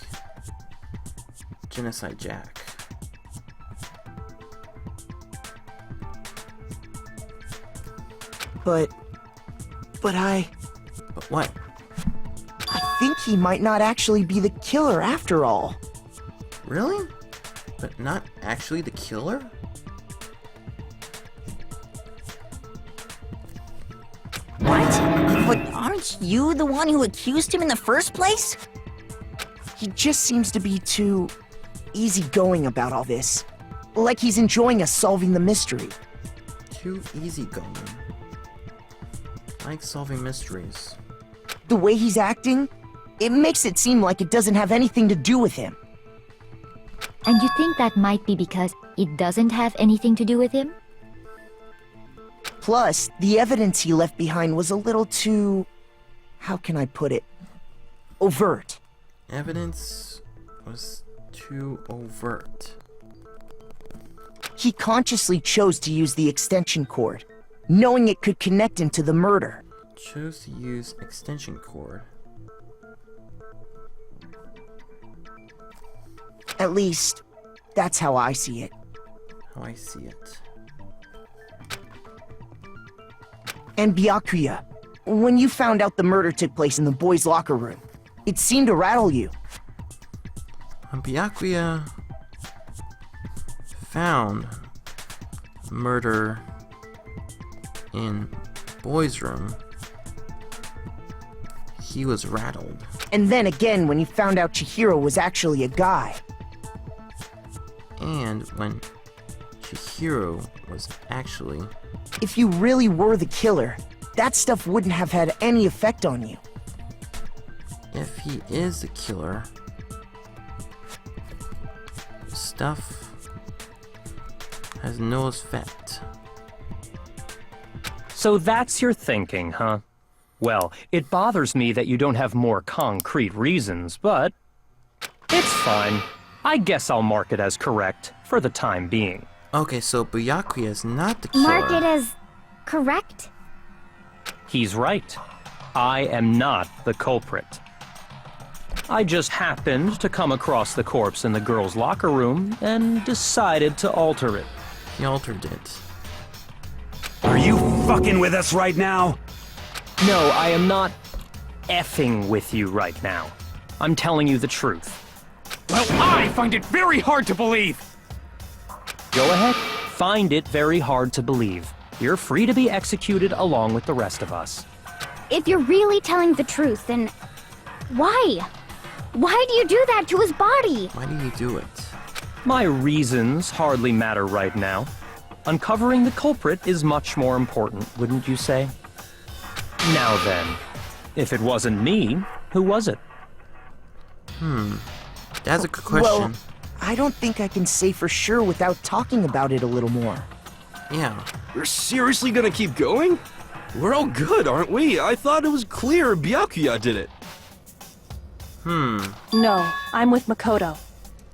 Genocide Jack. But But what? I think he might not actually be the killer after all. Really? But not actually the killer? What? But aren't you the one who accused him in the first place? He just seems to be too easygoing about all this. Like he's enjoying us solving the mystery. Too easygoing. Like solving mysteries. The way he's acting, it makes it seem like it doesn't have anything to do with him. And you think that might be because it doesn't have anything to do with him? Plus, the evidence he left behind was a little too... how can I put it? Overt. Evidence was too overt. He consciously chose to use the extension cord, knowing it could connect him to the murder. Chose to use extension cord. At least, that's how I see it. How I see it. And Byakuya, when you found out the murder took place in the boys' locker room, it seemed to rattle you. When Byakuya found murder in boys' room, he was rattled. And then again when you found out Chihiro was actually a guy. And when Chihiro was actually... If you really were the killer, that stuff wouldn't have had any effect on you. If he is the killer, stuff has no effect. So that's your thinking, huh? Well, it bothers me that you don't have more concrete reasons, but it's fine. I guess I'll mark it as correct for the time being. Okay, so Byakuya is not the killer. Mark it as correct? He's right. I am not the culprit. I just happened to come across the corpse in the girls' locker room and decided to alter it. He altered it. Are you fucking with us right now? No, I am not effing with you right now. I'm telling you the truth. Well, I find it very hard to believe! Go ahead, find it very hard to believe. You're free to be executed along with the rest of us. If you're really telling the truth, then why? Why do you do that to his body? Why do you do it? My reasons hardly matter right now. Uncovering the culprit is much more important, wouldn't you say? Now then, if it wasn't me, who was it? That's a good question. Well, I don't think I can say for sure without talking about it a little more. Yeah. We're seriously gonna keep going? We're all good, aren't we? I thought it was clear Byakuya did it. No, I'm with Makoto.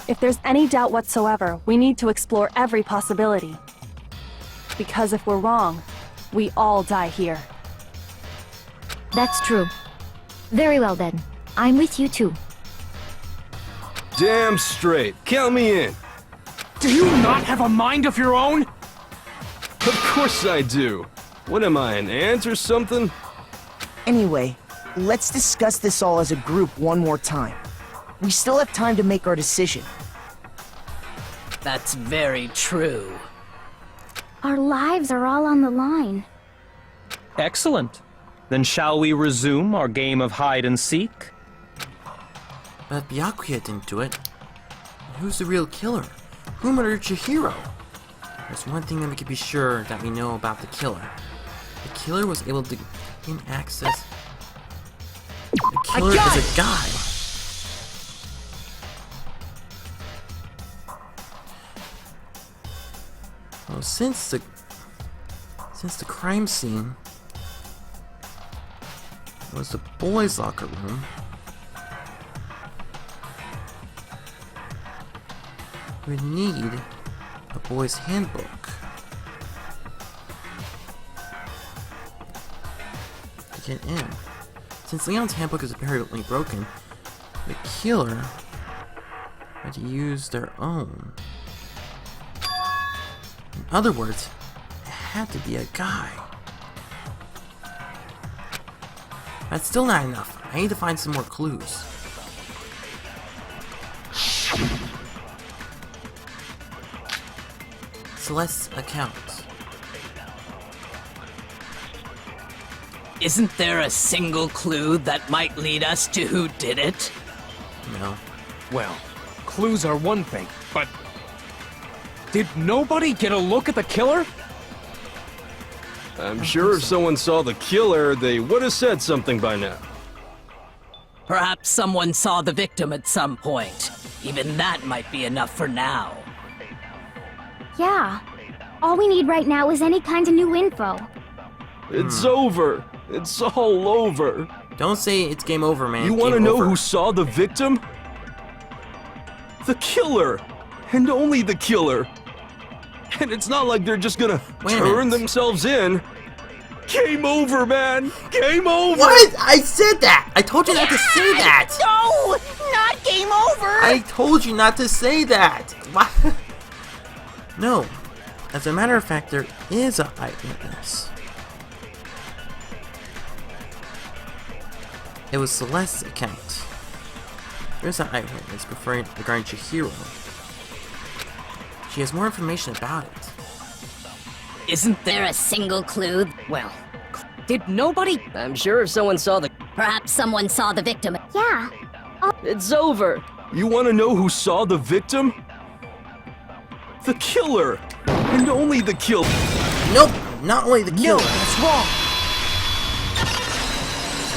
If there's any doubt whatsoever, we need to explore every possibility. Because if we're wrong, we all die here. That's true. Very well then. I'm with you too. Damn straight. Count me in. Do you not have a mind of your own? Of course I do. What am I, an ant or something? Anyway, let's discuss this all as a group one more time. We still have time to make our decision. That's very true. Our lives are all on the line. Excellent. Then shall we resume our game of hide and seek? But Byakuya didn't do it. Who's the real killer? Who murdered Chihiro? There's one thing that we can be sure that we know about the killer. The killer was able to gain access. The killer is a guy. Well, since the crime scene was the boys' locker room, we need a boys' handbook to get in. Since Leon's handbook is apparently broken, the killer had to use their own. In other words, it had to be a guy. That's still not enough. I need to find some more clues. Celeste's account. Isn't there a single clue that might lead us to who did it? No. Well, clues are one thing, but did nobody get a look at the killer? I'm sure if someone saw the killer, they would have said something by now. Perhaps someone saw the victim at some point. Even that might be enough for now. Yeah. All we need right now is any kind of new info. It's over. It's all over. Don't say it's game over, man. You want to Game know over. who saw the victim? The killer! And only the killer! And it's not like they're just gonna turn themselves in. Game over, man! Game over! What? I said that! I told you not to say that! No! Not game over! I told you not to say that! What? No. As a matter of fact, there is an eyewitness. It was Celeste's account. There's an eyewitness regarding Chihiro. She has more information about it. Isn't there a single clue? Well, did nobody... I'm sure if someone saw the... Perhaps someone saw the victim. Yeah. It's over. You want to know who saw the victim? The killer! And only the killer. Nope, not only the killer. No, that's wrong.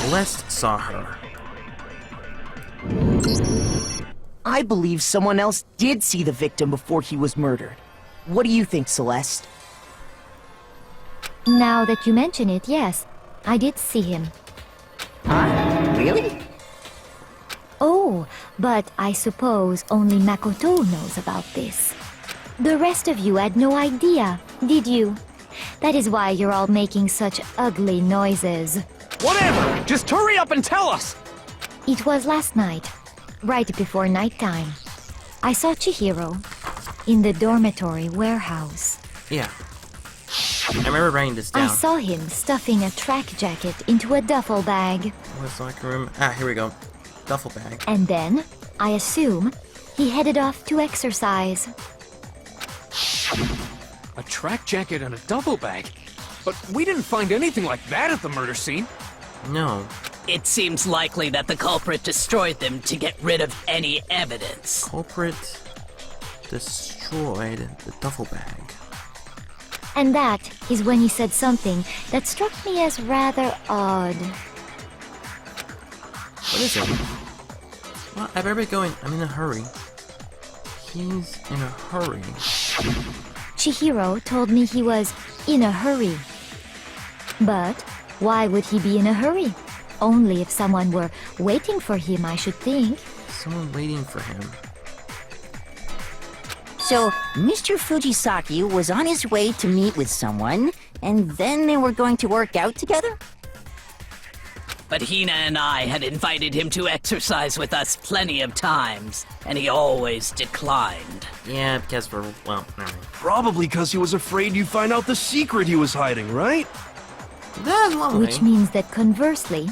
Celeste saw her. I believe someone else did see the victim before he was murdered. What do you think, Celeste? Now that you mention it, yes, I did see him. Huh? Really? Oh, but I suppose only Makoto knows about this. The rest of you had no idea, did you? That is why you're all making such ugly noises. Whatever! Just hurry up and tell us! It was last night, right before nighttime. I saw Chihiro in the dormitory warehouse. Yeah. I remember writing this down. I saw him stuffing a track jacket into a duffel bag. Where's the locker room? Ah, here we go. Duffel bag. And then, I assume, he headed off to exercise. A track jacket and a duffel bag? But we didn't find anything like that at the murder scene. No. It seems likely that the culprit destroyed them to get rid of any evidence. Culprit destroyed the duffel bag. And that is when he said something that struck me as rather odd. What is it? Well, I better be going. I'm in a hurry. He's in a hurry. Chihiro told me he was in a hurry. But why would he be in a hurry? Only if someone were waiting for him, I should think. Someone waiting for him. So, Mr. Fujisaki was on his way to meet with someone, and then they were going to work out together? But Hina and I had invited him to exercise with us plenty of times, and he always declined. Yeah, because we're, well, never mind. Probably because he was afraid you'd find out the secret he was hiding, right? That's one way. Which means that conversely,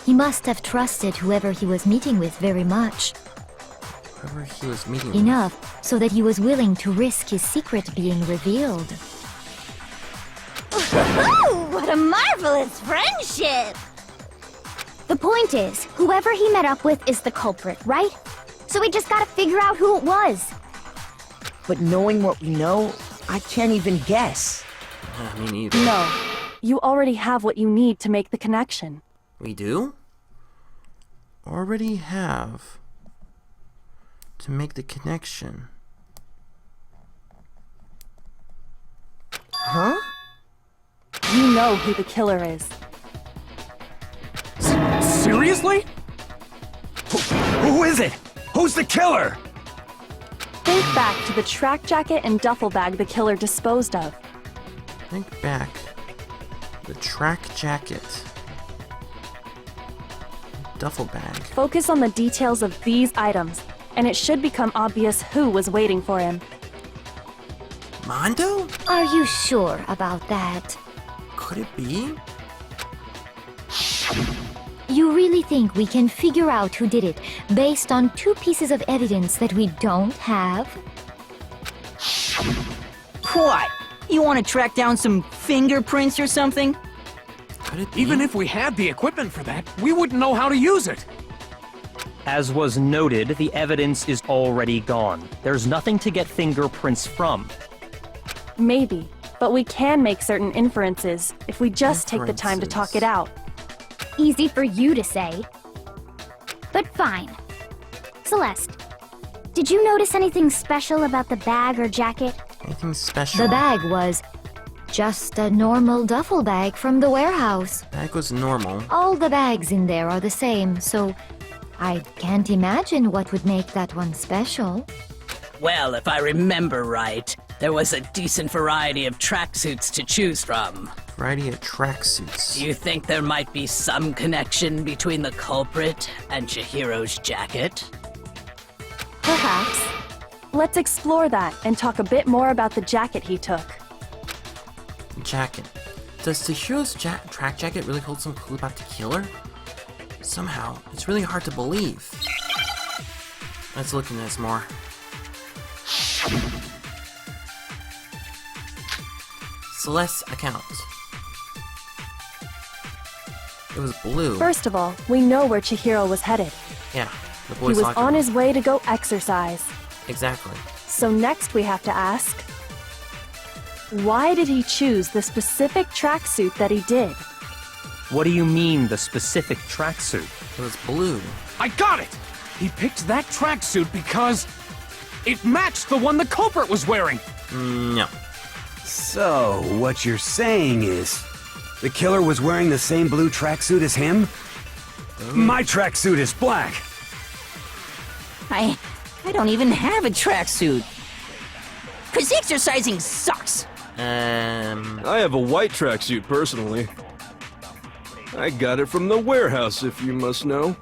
he must have trusted whoever he was meeting with very much. Whoever he was meeting with. Enough so that he was willing to risk his secret being revealed. What a a marvelous friendship! The point is, whoever he met up with is the culprit, right? So we just gotta figure out who it was. But knowing what we know, I can't even guess. Me neither. No. You already have what you need to make the connection. We do? Already have to make the connection. Huh? You know who the killer is. Seriously? Who is it? Who's the killer? Think back to the track jacket and duffel bag the killer disposed of. Think back. The track jacket. Duffel bag. Focus on the details of these items, and it should become obvious who was waiting for him. Mondo? Are you sure about that? Could it be? You really think we can figure out who did it based on 2 pieces of evidence that we don't have? What? You want to track down some fingerprints or something? Could it be? Even if we had the equipment for that, we wouldn't know how to use it. As was noted, the evidence is already gone. There's nothing to get fingerprints from. Maybe, but we can make certain inferences if we just take the time to talk it out. Easy for you to say. But fine. Celeste, did you notice anything special about the bag or jacket? Anything special? The bag was just a normal duffel bag from the warehouse. Bag was normal. All the bags in there are the same, so I can't imagine what would make that one special. Well, if I remember right, there was a decent variety of tracksuits to choose from. Variety of tracksuits. Do you think there might be some connection between the culprit and Chihiro's jacket? Perhaps. Let's explore that and talk a bit more about the jacket he took. Jacket. Does Chihiro's track jacket really hold some clue about the killer? Somehow, it's really hard to believe. Let's look into this more. Celeste's account. It was blue. First of all, we know where Chihiro was headed. Yeah, the He boys was locker on room. his way to go exercise. Exactly. So next we have to ask, why did he choose the specific tracksuit that he did? What do you mean, the specific tracksuit? It was blue. I got it! He picked that tracksuit because it matched the one the culprit was wearing. No. So, what you're saying is, the killer was wearing the same blue tracksuit as him? My tracksuit is black. I don't even have a tracksuit. 'Cause exercising sucks. I have a white tracksuit personally. I got it from the warehouse, if you must know.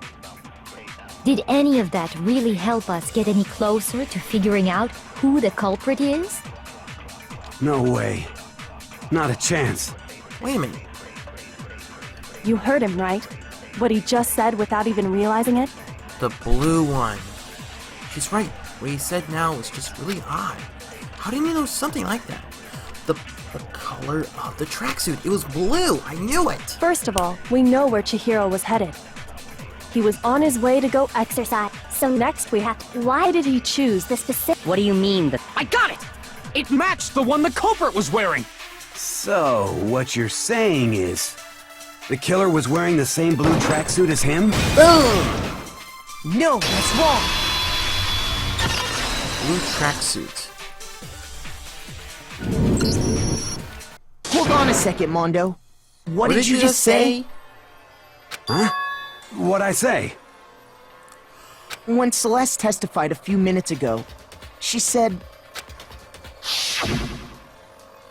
Did any of that really help us get any closer to figuring out who the culprit is? No way. Not a chance. Wait a minute. You heard him, right? What he just said without even realizing it? The blue one. She's right. What he said now was just really odd. How didn't you know something like that? The color of the tracksuit. It was blue. I knew it. First of all, we know where Chihiro was headed. He was on his way to go exercise. So next we have to, why did he choose the specific... What do you mean the... I got it! It matched the one the culprit was wearing! So, what you're saying is, the killer was wearing the same blue tracksuit as him? Boom! No, that's wrong. Blue tracksuit. Hold on a second, Mondo. What did you just say? Huh? What'd I say? When Celeste testified a few minutes ago, she said...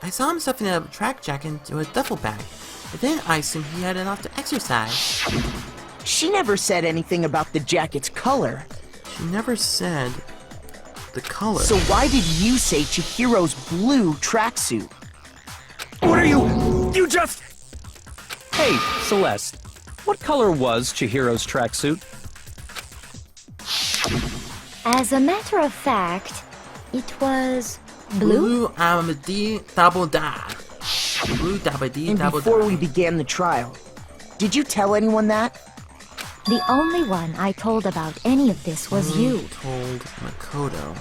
I saw him stuffing a track jacket into a duffel bag, but then I assumed he headed off to exercise. She never said anything about the jacket's color. She never said the color. So why did you say Chihiro's blue tracksuit? What are you just... Hey, Celeste. What color was Chihiro's tracksuit? As a matter of fact, it was blue. Blue Amadi Double Die. And before we began the trial, did you tell anyone that? The only one I told about any of this was you. Told Makoto.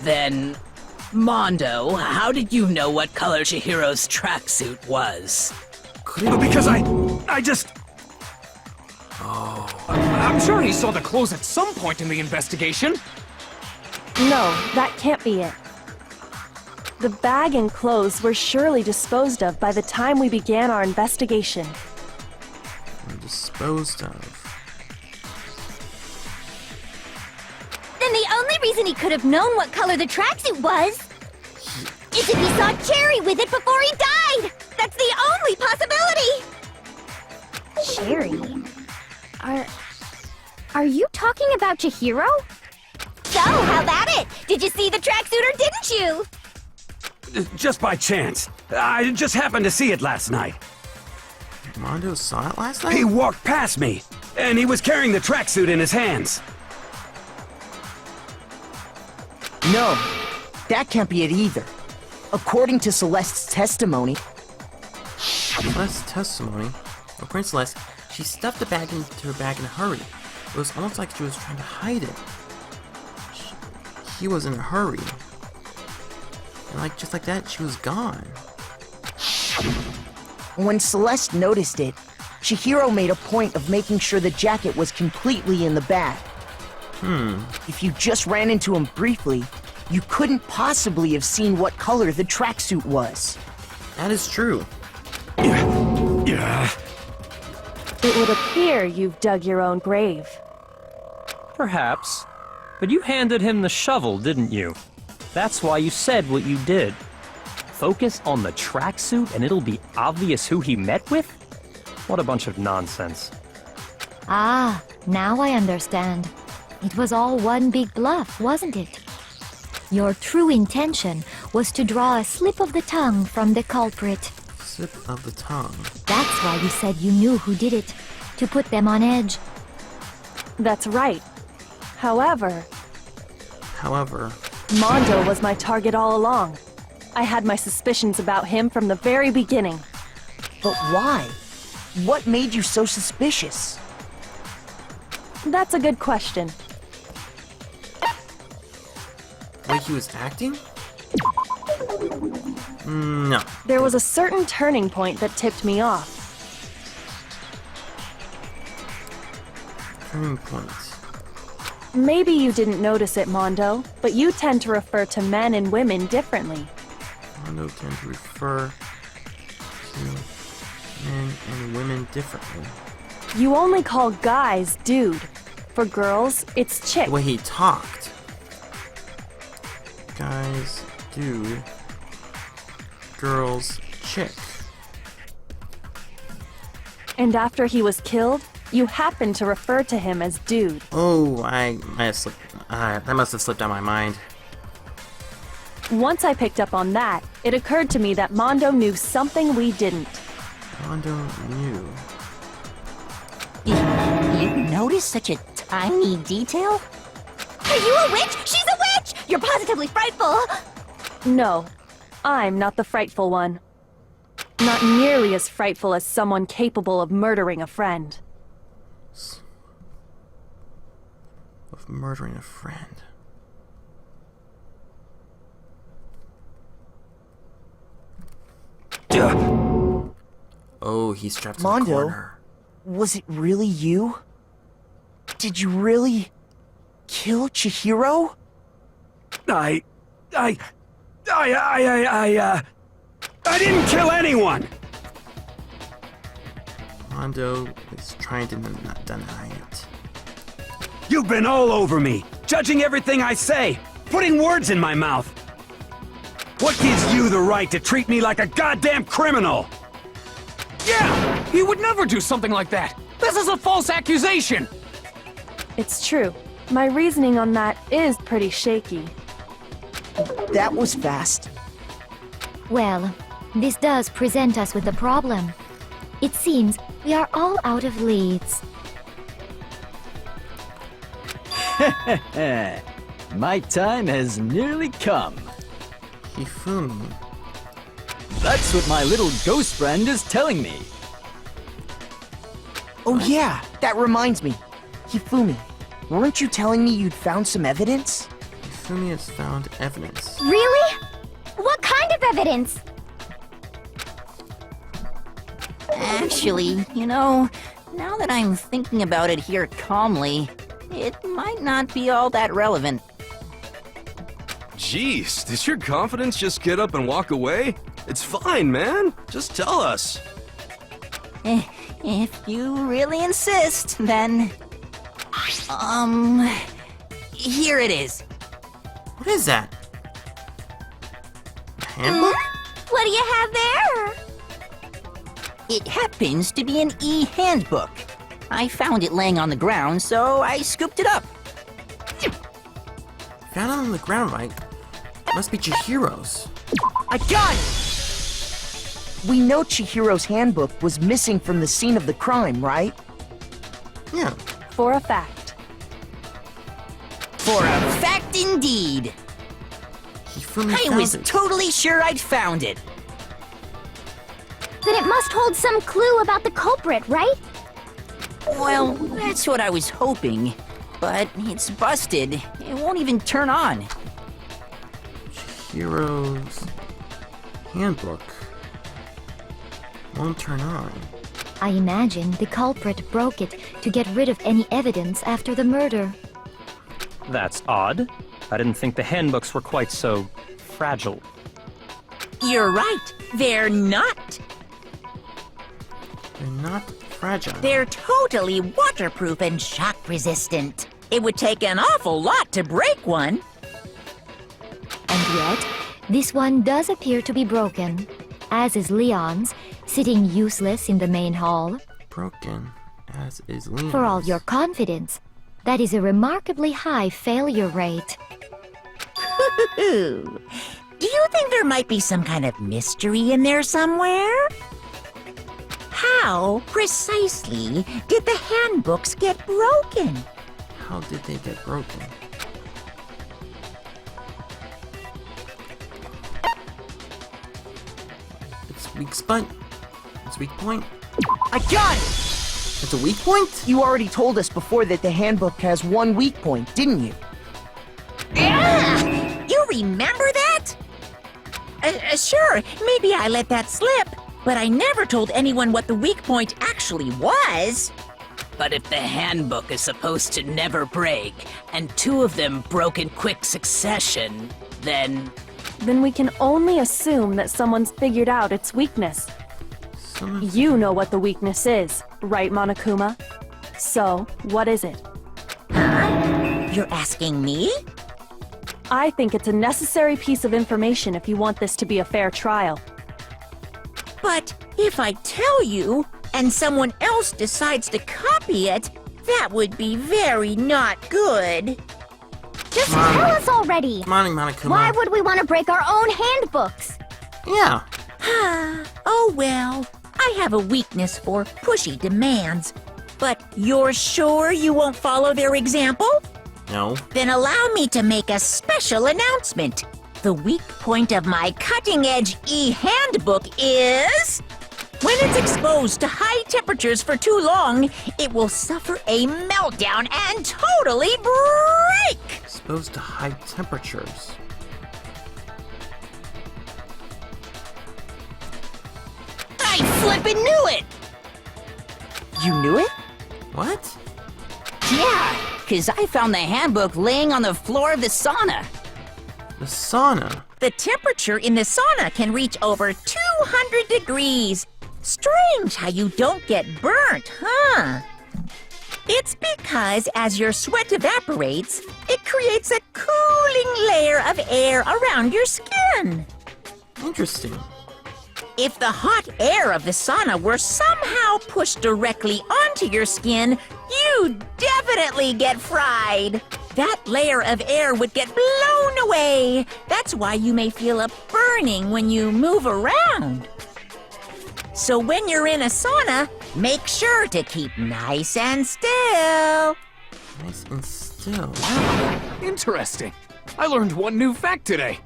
Then, Mondo, how did you know what color Chihiro's tracksuit was? Because I just... I'm sure he saw the clothes at some point in the investigation. No, that can't be it. The bag and clothes were surely disposed of by the time we began our investigation. Disposed of. Then the only reason he could have known what color the tracksuit was is if he saw Cherry with it before he died! That's the only possibility! Cherry? Are you talking about Chihiro? So, how about it? Did you see the tracksuit or didn't you? Just by chance. I just happened to see it last night. Mondo saw it last night? He walked past me, and he was carrying the tracksuit in his hands. No, that can't be it either. According to Celeste's testimony... Celeste's testimony? According to Celeste, she stuffed the bag into her bag in a hurry. It was almost like she was trying to hide it. He was in a hurry. And just like that, she was gone. When Celeste noticed it, Chihiro made a point of making sure the jacket was completely in the bag. If you just ran into him briefly, you couldn't possibly have seen what color the tracksuit was. That is true. Yeah. It would appear you've dug your own grave. Perhaps. But you handed him the shovel, didn't you? That's why you said what you did. Focus on the tracksuit and it'll be obvious who he met with? What a bunch of nonsense. Ah, now I understand. It was all one big bluff, wasn't it? Your true intention was to draw a slip of the tongue from the culprit. Slip of the tongue. That's why you said you knew who did it, to put them on edge. That's right. However, Mondo was my target all along. I had my suspicions about him from the very beginning. But why? What made you so suspicious? That's a good question. The way he was acting? No. There was a certain turning point that tipped me off. Turning point. Maybe you didn't notice it, Mondo, but you tend to refer to men and women differently. Mondo tend to refer to men and women differently. You only call guys dude. For girls, it's chick. The way he talked. Guys, dude. Girls, chick. And after he was killed, you happened to refer to him as dude. Oh, I have slipped. That must have slipped out my mind. Once I picked up on that, it occurred to me that Mondo knew something we didn't. Mondo knew. You noticed such a tiny detail? Are you a witch? She's a witch! You're positively frightful! No, I'm not the frightful one. Not nearly as frightful as someone capable of murdering a friend. Of murdering a friend. Oh, he's trapped in the Mondo, corner. was it really you? Did you really kill Chihiro? I didn't kill anyone! Mondo is trying to not deny it. You've been all over me, judging everything I say, putting words in my mouth. What gives you the right to treat me like a goddamn criminal? Yeah! He would never do something like that! This is a false accusation! It's true. My reasoning on that is pretty shaky. That was fast. Well, this does present us with a problem. It seems we are all out of leads. My time has nearly come. Hifumi. That's what my little ghost friend is telling me. Oh yeah, that reminds me. Hifumi, weren't you telling me you'd found some evidence? Hifumi has found evidence. Really? What kind of evidence? Actually, now that I'm thinking about it here calmly, it might not be all that relevant. Jeez, did your confidence just get up and walk away? It's fine, man. Just tell us. If you really insist, then... Here it is. What is that? A handbook? What do you have there? It happens to be an e-handbook. I found it laying on the ground, so I scooped it up. Found it on the ground, right? Must be Chihiro's. I got it! We know Chihiro's handbook was missing from the scene of the crime, right? Yeah. For a fact. For a fact indeed. I was totally sure I'd found it. Then it must hold some clue about the culprit, right? Well, that's what I was hoping. But it's busted. It won't even turn on. Chihiro's handbook won't turn on. I imagine the culprit broke it to get rid of any evidence after the murder. That's odd. I didn't think the handbooks were quite so fragile. You're right. They're not. They're not fragile. They're totally waterproof and shock resistant. It would take an awful lot to break one. And yet, this one does appear to be broken, as is Leon's, sitting useless in the main hall. Broken, as is Leon's. For all your confidence, that is a remarkably high failure rate. Do you think there might be some kind of mystery in there somewhere? How precisely did the handbooks get broken? How did they get broken? It's weak spot. It's weak point. I got it! It's a weak point? You already told us before that the handbook has one weak point, didn't you? You remember that? Sure, maybe I let that slip, but I never told anyone what the weak point actually was. But if the handbook is supposed to never break, and two of them broke in quick succession, then... Then we can only assume that someone's figured out its weakness. You know what the weakness is, right, Monokuma? So, what is it? You're asking me? I think it's a necessary piece of information if you want this to be a fair trial. But if I tell you, and someone else decides to copy it, that would be very not good. Just tell us already! Come on, Monokuma. Why would we want to break our own handbooks? Yeah. Oh well, I have a weakness for pushy demands. But you're sure you won't follow their example? No. Then allow me to make a special announcement. The weak point of my cutting-edge e-handbook is... When it's exposed to high temperatures for too long, it will suffer a meltdown and totally break! Exposed to high temperatures. I flippin' knew it! You knew it? What? Yeah, because I found the handbook laying on the floor of the sauna. The sauna? The temperature in the sauna can reach over 200 degrees. Strange how you don't get burnt, huh? It's because as your sweat evaporates, it creates a cooling layer of air around your skin. Interesting. If the hot air of the sauna were somehow pushed directly onto your skin, you'd definitely get fried. That layer of air would get blown away. That's why you may feel a burning when you move around. So when you're in a sauna, make sure to keep nice and still. Nice and still. Interesting. I learned one new fact today.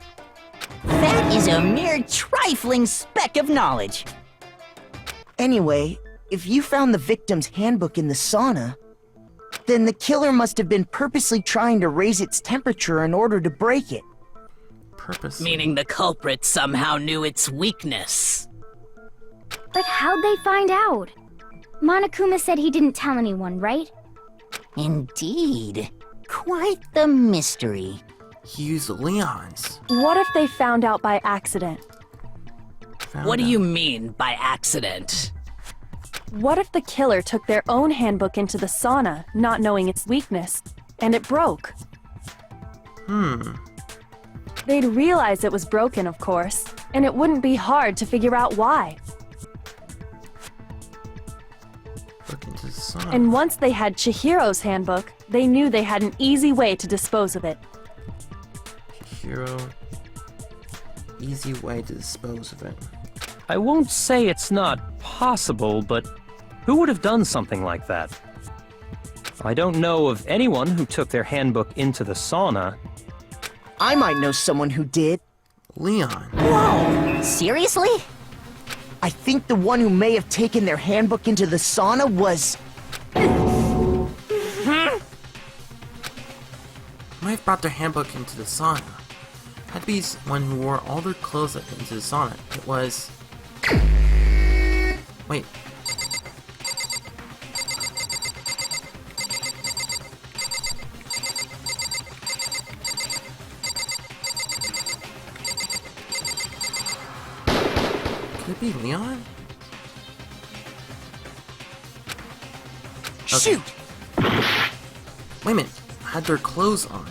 That is a mere trifling speck of knowledge. Anyway, if you found the victim's handbook in the sauna, then the killer must have been purposely trying to raise its temperature in order to break it. Meaning the culprit somehow knew its weakness. But how'd they find out? Monokuma said he didn't tell anyone, right? Indeed. Quite the mystery. He used Leon's. What if they found out by accident? What do you mean by accident? What if the killer took their own handbook into the sauna, not knowing its weakness, and it broke? They'd realize it was broken, of course, and it wouldn't be hard to figure out why. Look into the sauna. And once they had Chihiro's handbook, they knew they had an easy way to dispose of it. Chihiro. Easy way to dispose of it. I won't say it's not possible, but who would have done something like that? I don't know of anyone who took their handbook into the sauna. I might know someone who did. Leon. Whoa! Seriously? I think the one who may have taken their handbook into the sauna was... Might have brought their handbook into the sauna. Had to be one who wore all their clothes into the sauna. It was... Wait. Could it be Leon? Okay. Shoot! Wait a minute. Had their clothes on.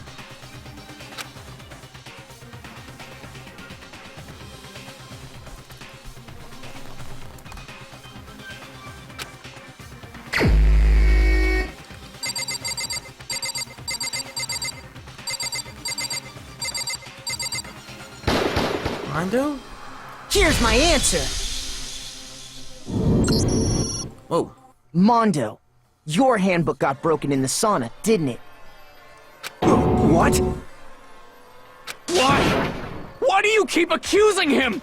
Mondo? Here's my answer! Whoa. Mondo, your handbook got broken in the sauna, didn't it? What? Why? Why do you keep accusing him?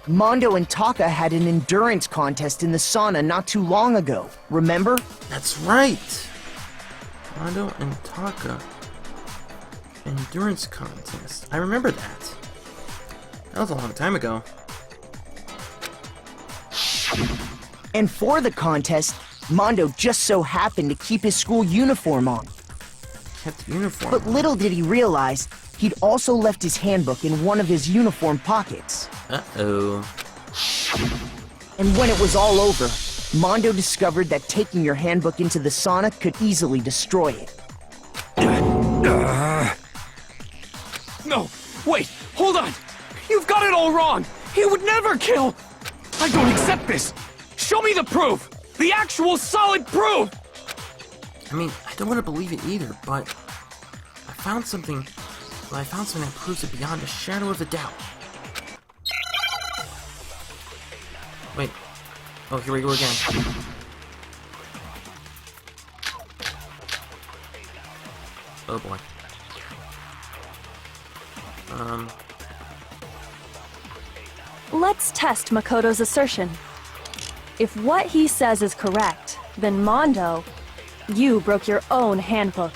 Mondo and Taka had an endurance contest in the sauna not too long ago, remember? That's right! Mondo and Taka. Endurance contest. I remember that. That was a long time ago. And for the contest, Mondo just so happened to keep his school uniform on. Kept uniform. But little did he realize, he'd also left his handbook in one of his uniform pockets. Uh-oh. And when it was all over, Mondo discovered that taking your handbook into the sauna could easily destroy it. No, wait, hold on. You've got it all wrong. He would never kill. I don't accept this. Show me the proof. The actual solid proof. I mean, I don't want to believe it either, but I found something that proves it beyond a shadow of a doubt. Wait. Oh, here we go again. Oh boy. Let's test Makoto's assertion. If what he says is correct, then Mondo, you broke your own handbook.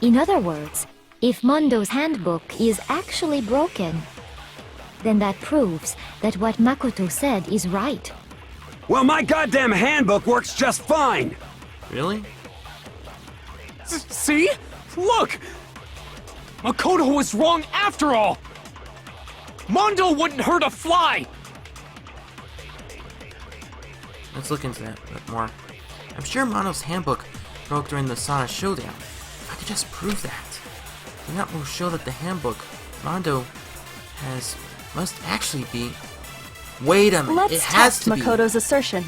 In other words, if Mondo's handbook is actually broken, then that proves that what Makoto said is right. Well, my goddamn handbook works just fine! Really? See? Look! Makoto was wrong after all! Mondo wouldn't hurt a fly! Let's look into that a bit more. I'm sure Mondo's handbook broke during the sauna showdown. If I could just prove that, then that will show that the handbook Mondo has must actually be. Wait a minute, Let's it has test to be. Makoto's assertion.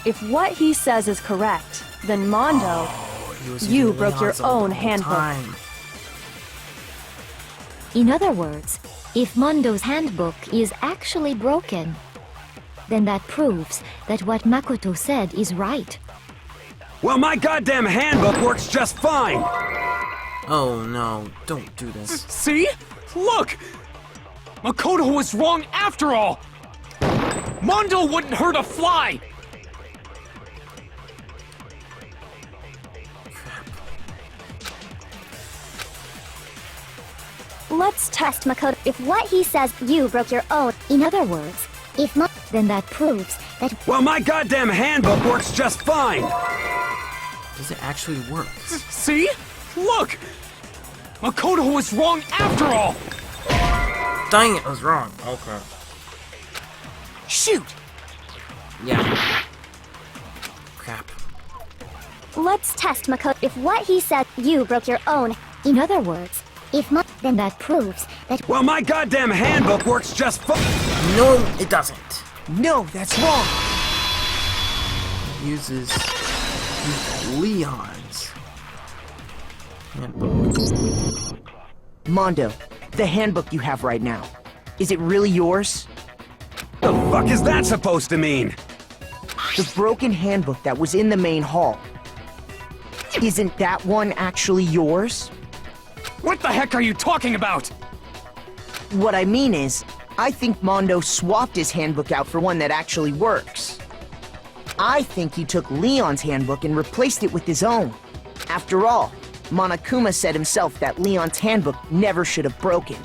If what he says is correct, then Mondo, you broke your own handbook. In other words, if Mondo's handbook is actually broken, then that proves that what Makoto said is right. Well, my goddamn handbook works just fine! Oh no, don't do this. See? Look! Makoto was wrong after all! Mondo wouldn't hurt a fly! Let's test Makoto. If what he says you broke your own. In other words, if not, then that proves that. Well, my goddamn handbook works just fine! Does it actually work? See? Look! Makoto was wrong after all! Dang it, I was wrong. Okay. Shoot! Yeah. Crap. Let's test Makoto. If what he said you broke your own. In other words, if not, then that proves that. Well, my goddamn handbook works just fine! No, it doesn't. No, that's wrong! Uses Leon's handbook. Mondo, the handbook you have right now, is it really yours? The fuck is that supposed to mean? The broken handbook that was in the main hall. Isn't that one actually yours? What the heck are you talking about? What I mean is, I think Mondo swapped his handbook out for one that actually works. I think he took Leon's handbook and replaced it with his own. After all, Monokuma said himself that Leon's handbook never should have broken.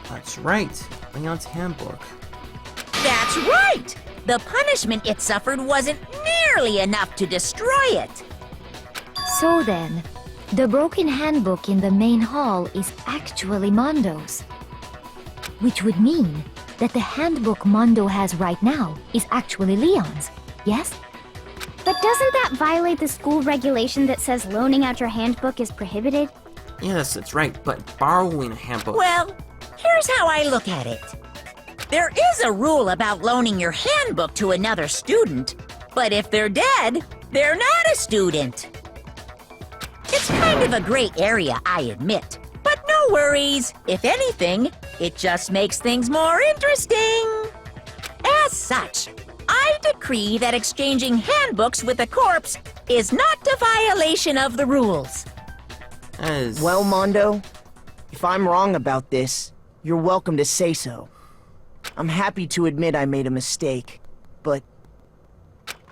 That's right. Leon's handbook. That's right! The punishment it suffered wasn't nearly enough to destroy it. So then, the broken handbook in the main hall is actually Mondo's. Which would mean that the handbook Mondo has right now is actually Leon's, yes? But doesn't that violate the school regulation that says loaning out your handbook is prohibited? Yes, that's right, but borrowing a handbook... Well, here's how I look at it. There is a rule about loaning your handbook to another student, but if they're dead, they're not a student. It's kind of a gray area, I admit. But no worries. If anything, it just makes things more interesting. As such, I decree that exchanging handbooks with a corpse is not a violation of the rules. Well, Mondo, if I'm wrong about this, you're welcome to say so. I'm happy to admit I made a mistake, but...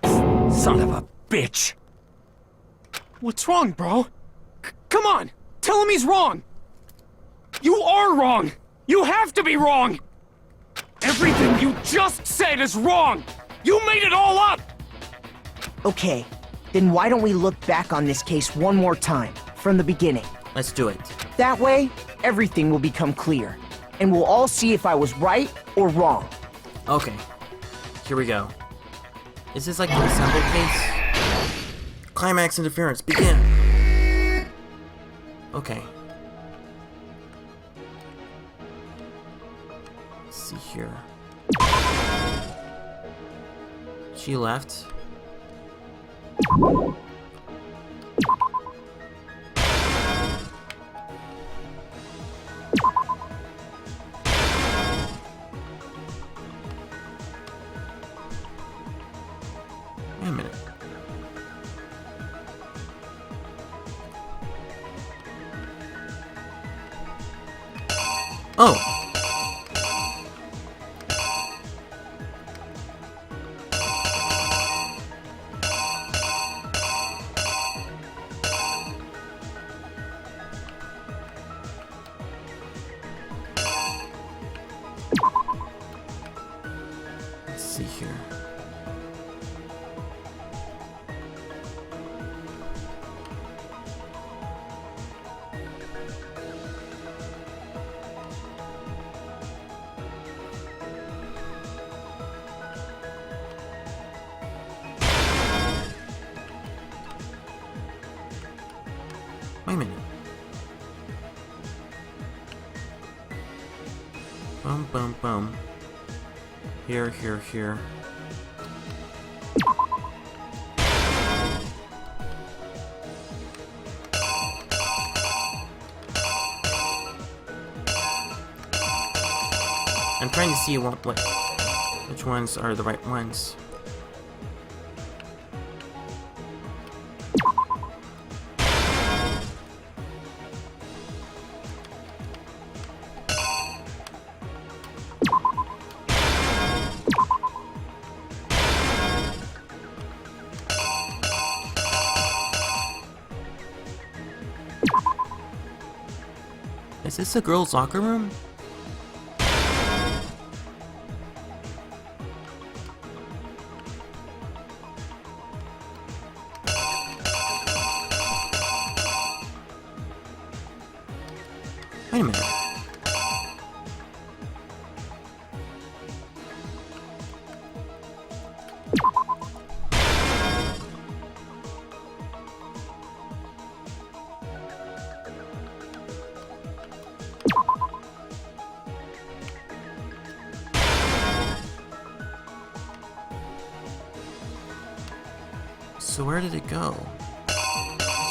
Son of a bitch! What's wrong, bro? Come on! Tell him he's wrong! You are wrong! You have to be wrong! Everything you just said is wrong! You made it all up! Okay, then why don't we look back on this case one more time, from the beginning? Let's do it. That way, everything will become clear, and we'll all see if I was right or wrong. Okay, here we go. Is this like an assembled case? Climax interference, begin! Okay. Let's see here. She left. Wait a minute. Oh! Let's see here. Wait a minute. Bum, bum, bum. Here, here, here. I'm trying to see which ones are the right ones. Is this the girls' locker room? Wait a minute. So where did it go?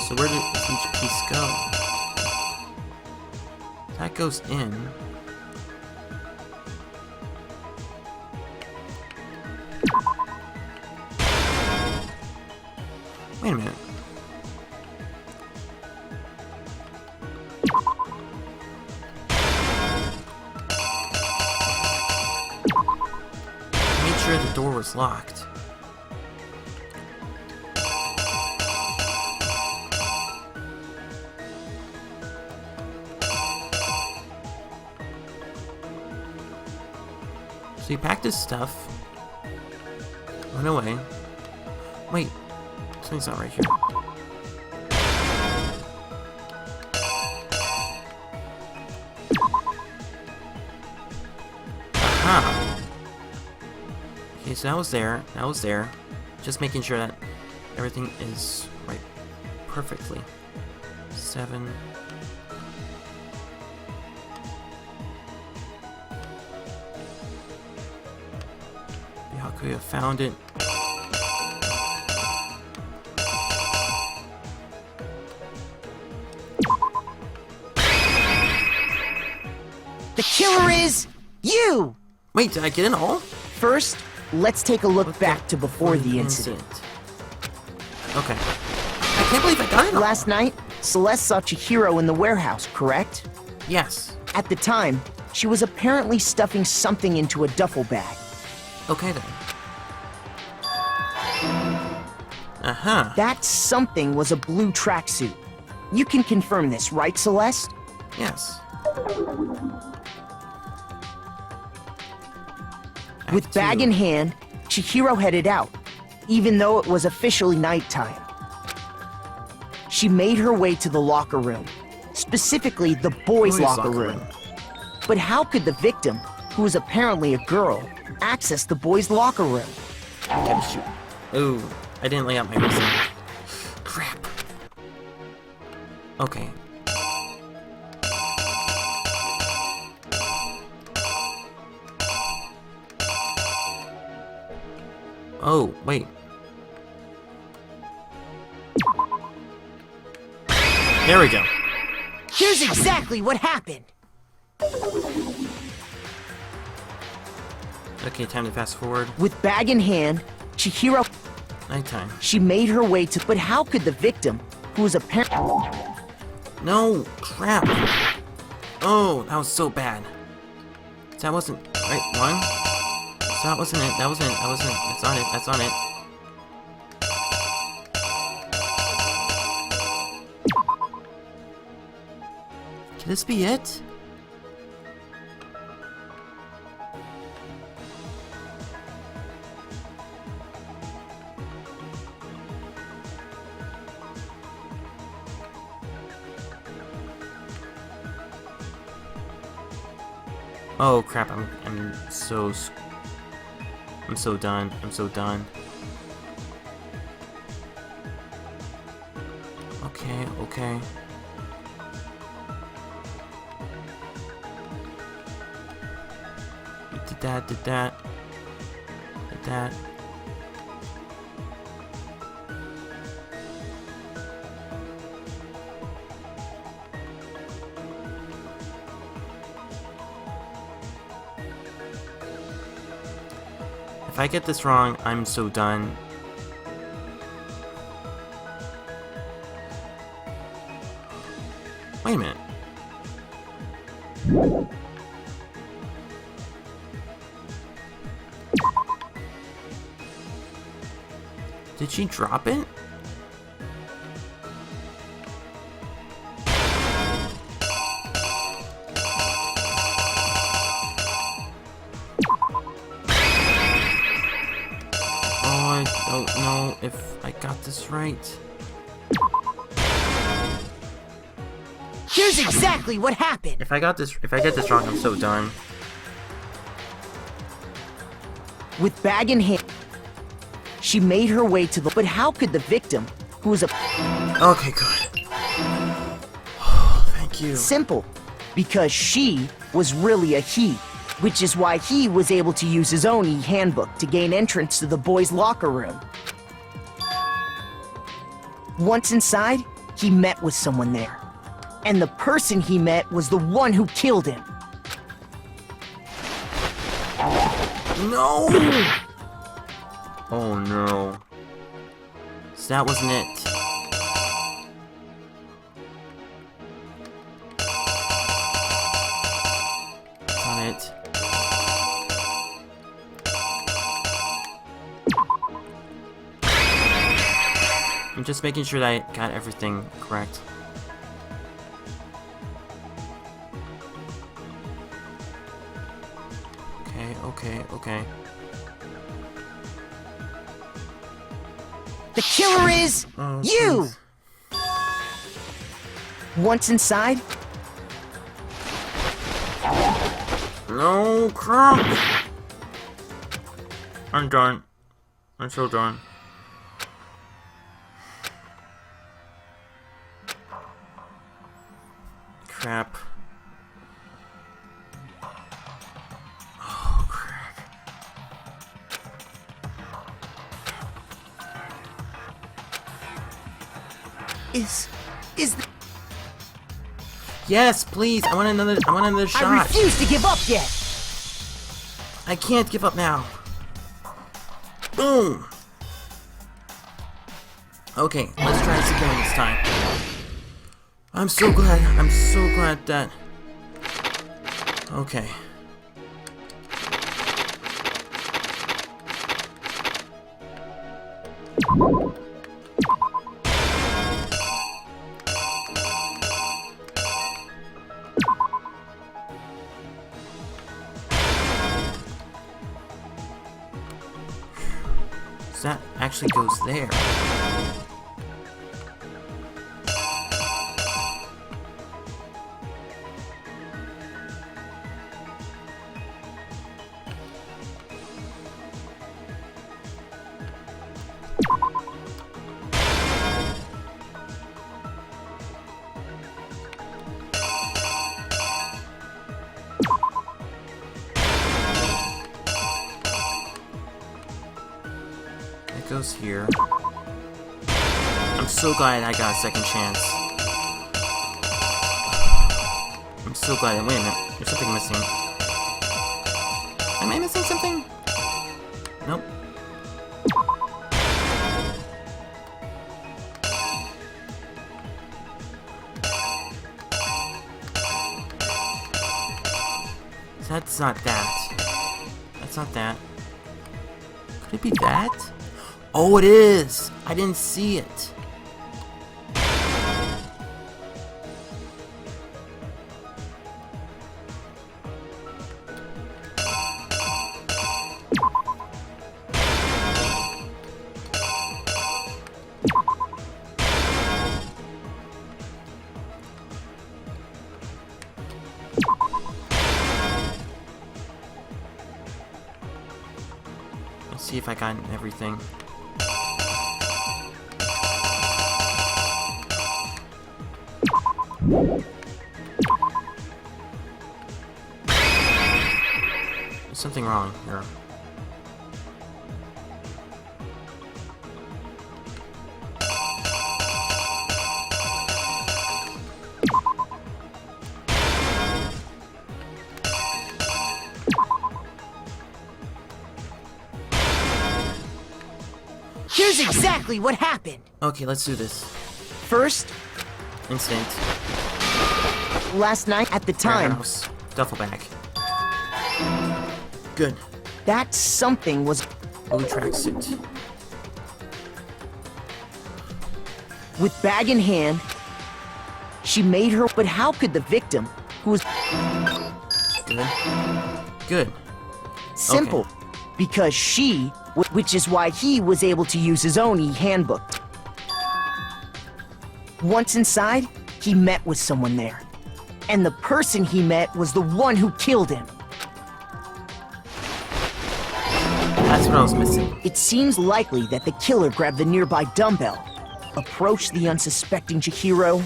So where did each piece go? That goes in. Wait a minute. I made sure the door was locked. So he packed his stuff, went away. Wait, something's not right here. Aha! Okay, so that was there, that was there. Just making sure that everything is right perfectly. 7. How could we have found it? The killer is you! Wait, did I get it all? First, let's take a look back to before the incident. Okay. I can't believe I got it all. Last night, Celeste saw Chihiro in the warehouse, correct? Yes. At the time, she was apparently stuffing something into a duffel bag. Okay then. Uh-huh. That something was a blue tracksuit. You can confirm this, right, Celeste? Yes. With bag in hand, Chihiro headed out, even though it was officially nighttime. She made her way to the locker room, specifically the boys' locker room. But how could the victim, who was apparently a girl, access the boys' locker room? Shoot. Ooh, I didn't lay out my reason. Crap. Okay. Oh, wait. There we go. Here's exactly what happened. Okay, time to fast forward. With bag in hand, Chihiro... Nighttime. She made her way to... But how could the victim, who was apparently... No! Crap! Oh, that was so bad. That wasn't... Right, one? So that wasn't it. That wasn't it. That wasn't it. That's on it. That's on it. Can this be it? Oh crap, I'm so done. I'm so done. Okay, okay. Did that, did that. Did that. If I get this wrong, I'm so done. Wait a minute. Did she drop it? don't know if I got this right. Here's exactly what happened. If I get this wrong, I'm so done. With bag in hand, she made her way to the... But how could the victim, who was a... Okay, good. Thank you. Simple. Because she was really a he, which is why he was able to use his own e-handbook to gain entrance to the boys' locker room. Once inside, he met with someone there. And the person he met was the one who killed him. No! Oh no. So that wasn't it. That's not it. I'm just making sure that I got everything correct. Okay. The killer is you! Please. Once inside... No, crap! I'm done. I'm so done. Crap. Oh, crap. Is the... Yes, please. I want another shot. I refuse to give up yet. I can't give up now. Boom. Okay, let's try this again this time. I'm so glad that... Okay. So that actually goes there. Goes here. I'm so glad I got a second chance. I'm so glad. Wait a minute. There's something missing. Am I missing something? Nope. That's not that. That's not that. Could it be that? Oh, it is! I didn't see it. Let's see if I got everything. There's something wrong here. Here's exactly what happened. Okay, let's do this. First, instinct. Last night at the time, warehouse. Duffel bag. Good. That something was blue tracksuit. With bag in hand, she made her. But how could the victim, who was good, good, simple, okay. Because which is why he was able to use his own e-handbook. Once inside, he met with someone there. And the person he met was the one who killed him. That's what I was missing. It seems likely that the killer grabbed the nearby dumbbell, approached the unsuspecting Chihiro,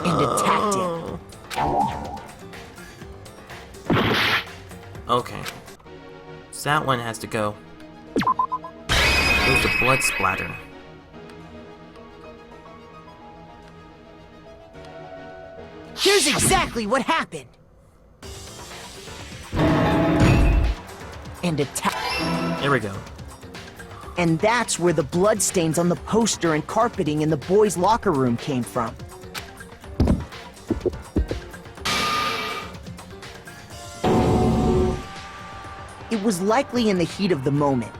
and attacked him. Okay. So that one has to go. There's the blood splatter. Here's exactly what happened. And attack. There we go. And that's where the bloodstains on the poster and carpeting in the boys' locker room came from. It was likely in the heat of the moment.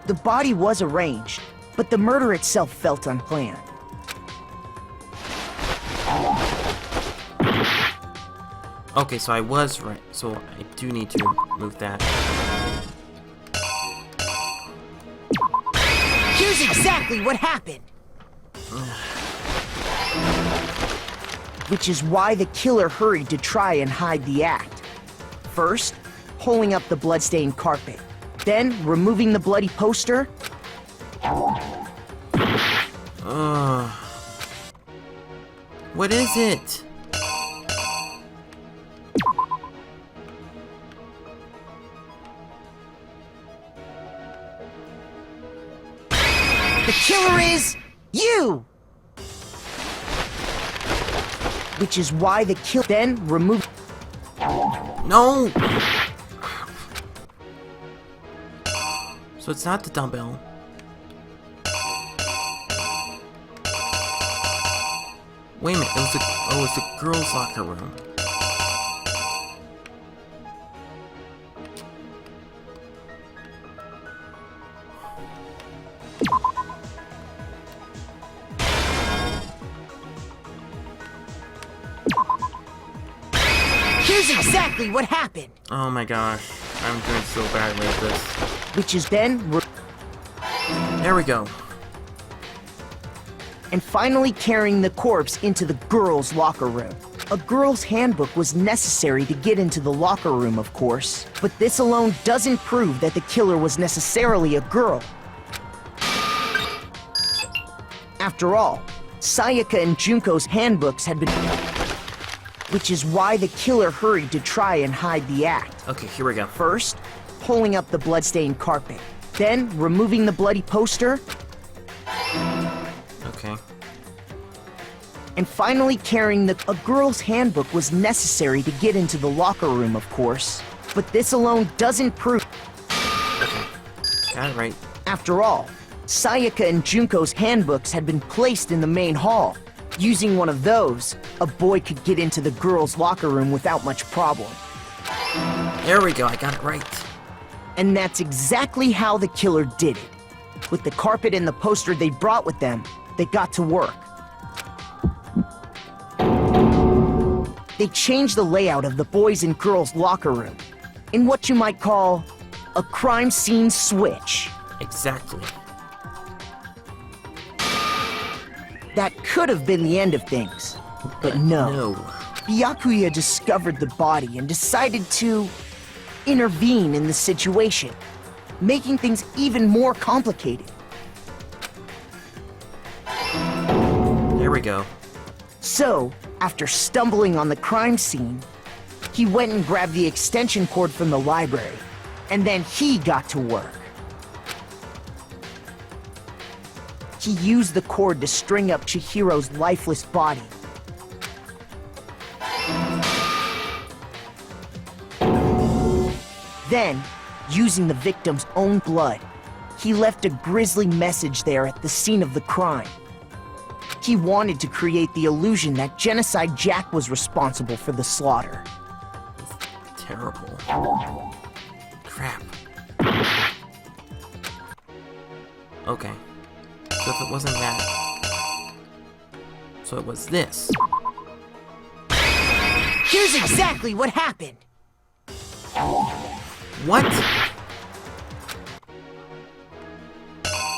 The body was arranged, but the murder itself felt unplanned. Okay, so I was right. So I do need to move that. Here's exactly what happened. Which is why the killer hurried to try and hide the act. First, pulling up the bloodstained carpet. Then, removing the bloody poster. What is it? The killer is you! Which is why the killer then removed. No! So it's not the dumbbell. Wait a minute, it was the girls' locker room. Here's exactly what happened. Oh my gosh, I'm doing so badly at this. Which is then there we go. And finally carrying the corpse into the girls' locker room. A girl's handbook was necessary to get into the locker room, of course, but this alone doesn't prove that the killer was necessarily a girl. After all, Sayaka and Junko's handbooks had been... Which is why the killer hurried to try and hide the act. Okay, here we go. First, pulling up the bloodstained carpet. Then, removing the bloody poster. Okay. And finally carrying a girl's handbook was necessary to get into the locker room, of course. But this alone doesn't prove... Okay. Got it right. After all, Sayaka and Junko's handbooks had been placed in the main hall. Using one of those, a boy could get into the girls' locker room without much problem. There we go, I got it right. And that's exactly how the killer did it. With the carpet and the poster they brought with them, they got to work. They changed the layout of the boys' and girls' locker room in what you might call a crime scene switch. Exactly. That could have been the end of things, but no. Byakuya discovered the body and decided to intervene in the situation, making things even more complicated. There we go. So, after stumbling on the crime scene, he went and grabbed the extension cord from the library, and then he got to work. He used the cord to string up Chihiro's lifeless body. Then, using the victim's own blood, he left a grisly message there at the scene of the crime. He wanted to create the illusion that Genocide Jack was responsible for the slaughter. Terrible. Crap. Okay. So if it wasn't that... So it was this. Here's exactly what happened. What?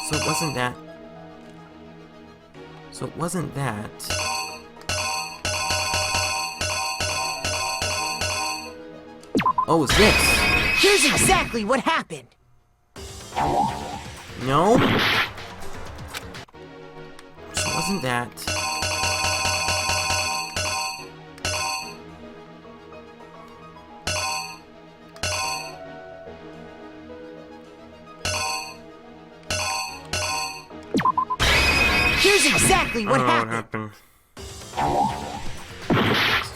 So it wasn't that. So it wasn't that. Oh, it's this. Here's exactly what happened. No. So it wasn't that. Here's exactly what happened.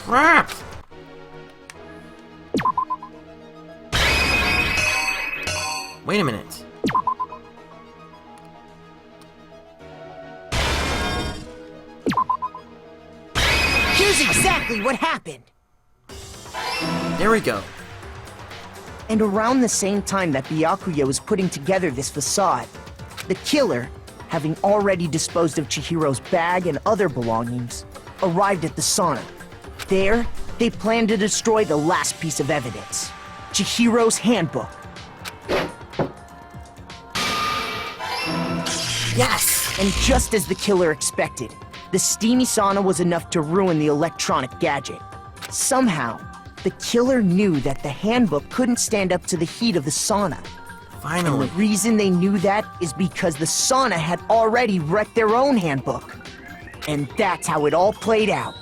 Crap! Wait a minute. Here's exactly what happened. There we go. And around the same time that Byakuya was putting together this facade, the killer, having already disposed of Chihiro's bag and other belongings, arrived at the sauna. There, they planned to destroy the last piece of evidence, Chihiro's handbook. Yes! And just as the killer expected, the steamy sauna was enough to ruin the electronic gadget. Somehow, the killer knew that the handbook couldn't stand up to the heat of the sauna. Finally. And the reason they knew that is because the sauna had already wrecked their own handbook. And that's how it all played out.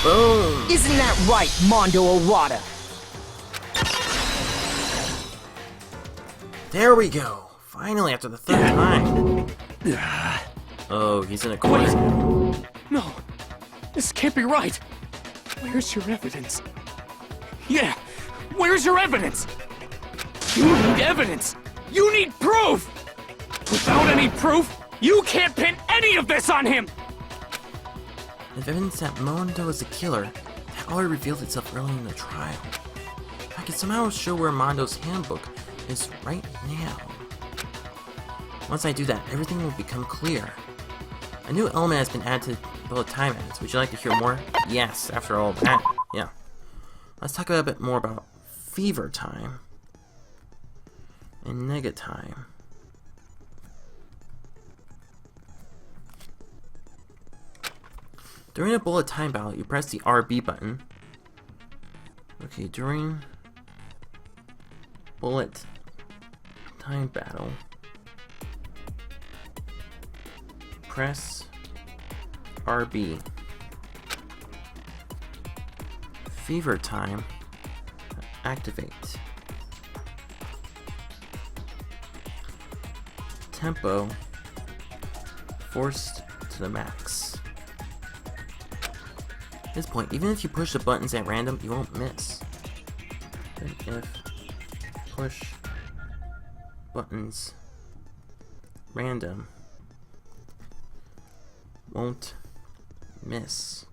Boom! Isn't that right, Mondo Arata? There we go. Finally, after the third time. Oh, he's in a corner. No, this can't be right. Where's your evidence? Yeah, where's your evidence? You need evidence. You need proof. Without any proof, you can't pin any of this on him. If evidence that Mondo is the killer, that already revealed itself early in the trial. I can somehow show where Mondo's handbook is right now. Once I do that, everything will become clear. A new element has been added to bullet time edits. Would you like to hear more? Yes, after all that. Yeah. Let's talk a bit more about fever time and nega time. During a bullet time battle, you press the RB button. Okay, during bullet time battle, press RB. Fever time, activate. Tempo, forced to the max. At this point, even if you push the buttons at random, you won't miss. And if push buttons random, won't miss.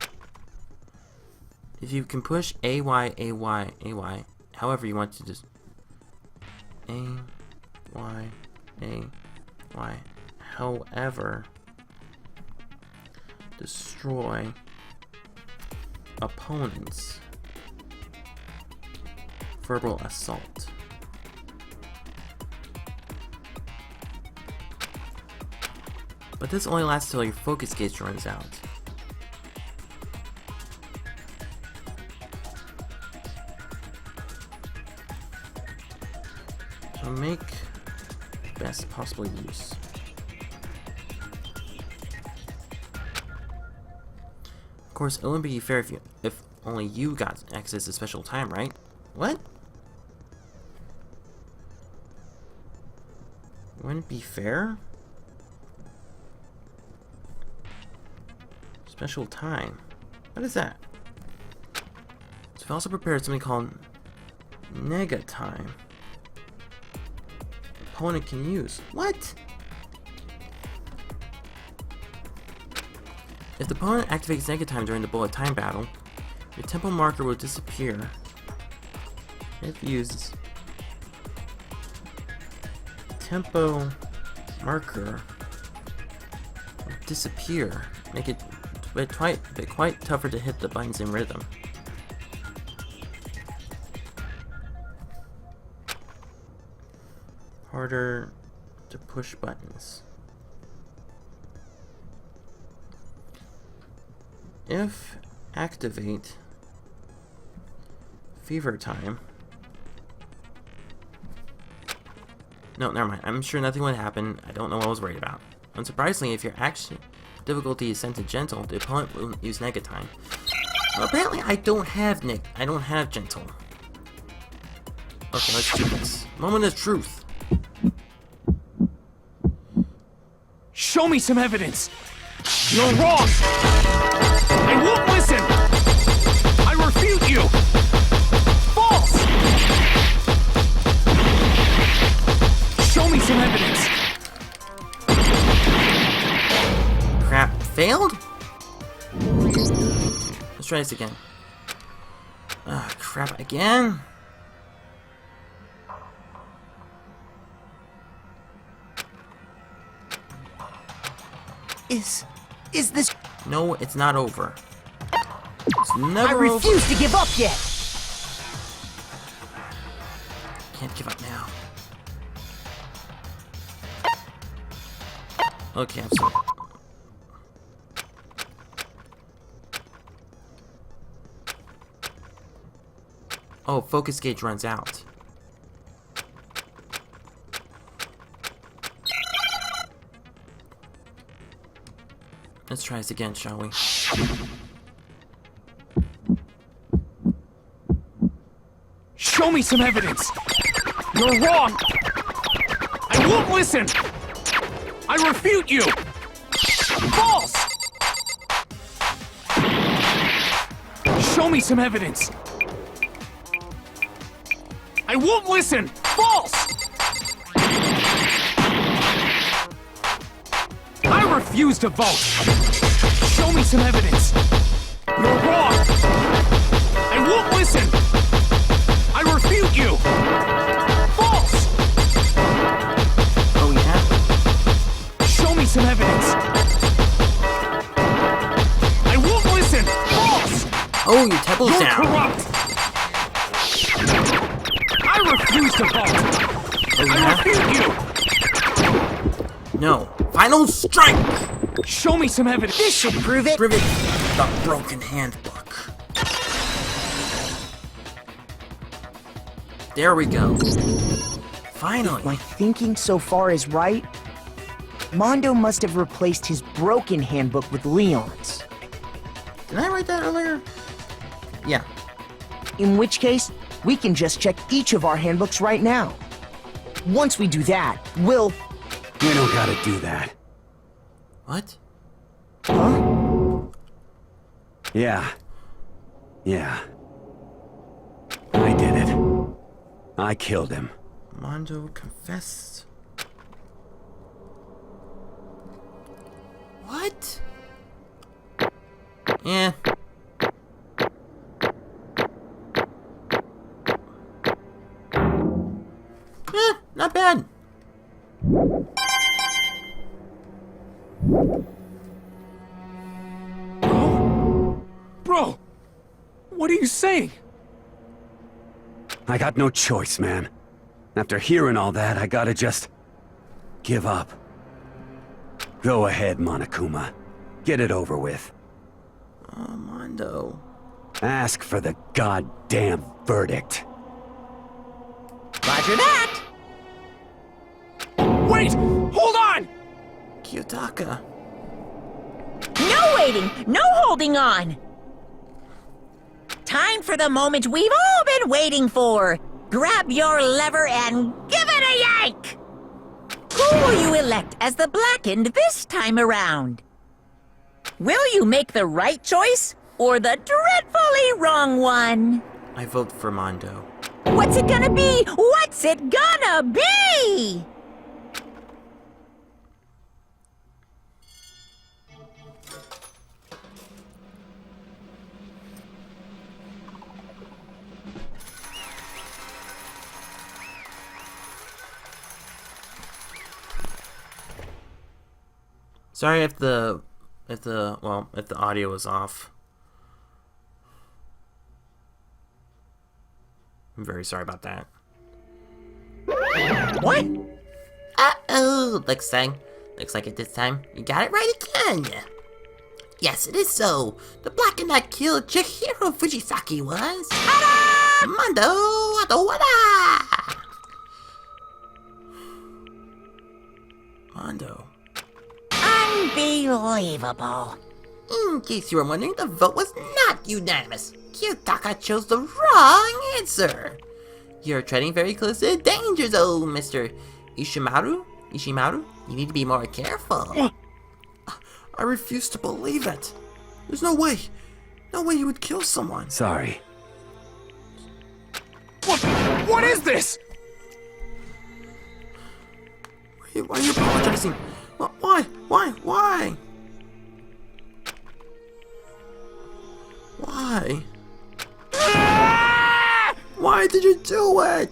If you can push AY, AY, AY, however you want to just AY, AY, however, destroy opponents. Verbal assault. But this only lasts till your focus gauge runs out. So make best possible use. Of course, it wouldn't be fair if only you got access to special time, right? What? Wouldn't be fair? Special time. What is that? So we also prepared something called nega time. Opponent can use. What? If the opponent activates nega time during the bullet time battle, your tempo marker will disappear. If used, tempo marker will disappear. Make it but quite tougher to hit the buttons in rhythm. Harder to push buttons. If activate fever time. No, never mind. I'm sure nothing would happen. I don't know what I was worried about. Unsurprisingly, if your action difficulty is set to gentle, the opponent will use nega time. Well, apparently I don't have gentle. Okay, let's do this. Moment of truth. Show me some evidence! You're wrong! I won't listen! I refute you! False! Show me some evidence! Crap, failed? Let's try this again. Ah, crap, again? Is this... No, it's not over. It's never I refuse over. to give up yet! Can't give up now. Okay, I'm sorry. Oh, focus gauge runs out. Let's try this again, shall we? Show me some evidence! You're wrong! I won't listen! I refute you! False! Show me some evidence! I won't listen! False! I refuse to vote! Show me some evidence! You're wrong! I won't listen! I refute you! False! Oh, yeah? Show me some evidence! I won't listen! False! Oh, your temple's You're down! corrupt! I refuse to vote! Oh, I yeah? refute you! No. Final strike! Show me some evidence! This should prove it! Rivet the broken handbook. There we go. Finally. If my thinking so far is right, Mondo must have replaced his broken handbook with Leon's. Did I write that earlier? Yeah. In which case, we can just check each of our handbooks right now. Once we do that, we'll... We don't gotta do that. What? Huh? Yeah. I did it. I killed him. Mondo confessed. What? Yeah. Not bad. Bro! What are you saying? I got no choice, man. After hearing all that, I gotta just... give up. Go ahead, Monokuma. Get it over with. Oh, Mondo. Ask for the goddamn verdict. Roger that! Wait! Hold on! Kiyotaka. No waiting! No holding on! Time for the moment we've all been waiting for! Grab your lever and give it a yank! Who will you elect as the Blackened this time around? Will you make the right choice or the dreadfully wrong one? I vote for Mondo. What's it gonna be? What's it gonna be? Sorry if the if the audio is off. I'm very sorry about that. What? Uh-oh, looks like it this time. You got it right again. Yes, it is so. The Blackened that killed Chihiro Fujisaki was... Mondo Adowada! Mondo. Unbelievable. In case you were wondering, the vote was not unanimous. Kyotaka chose the wrong answer. You're treading very close to the danger zone, Mr. Ishimaru. You need to be more careful. I refuse to believe it. There's no way. No way you would kill someone. Sorry. What is this? Why are you apologizing? Why? Why? Why did you do it?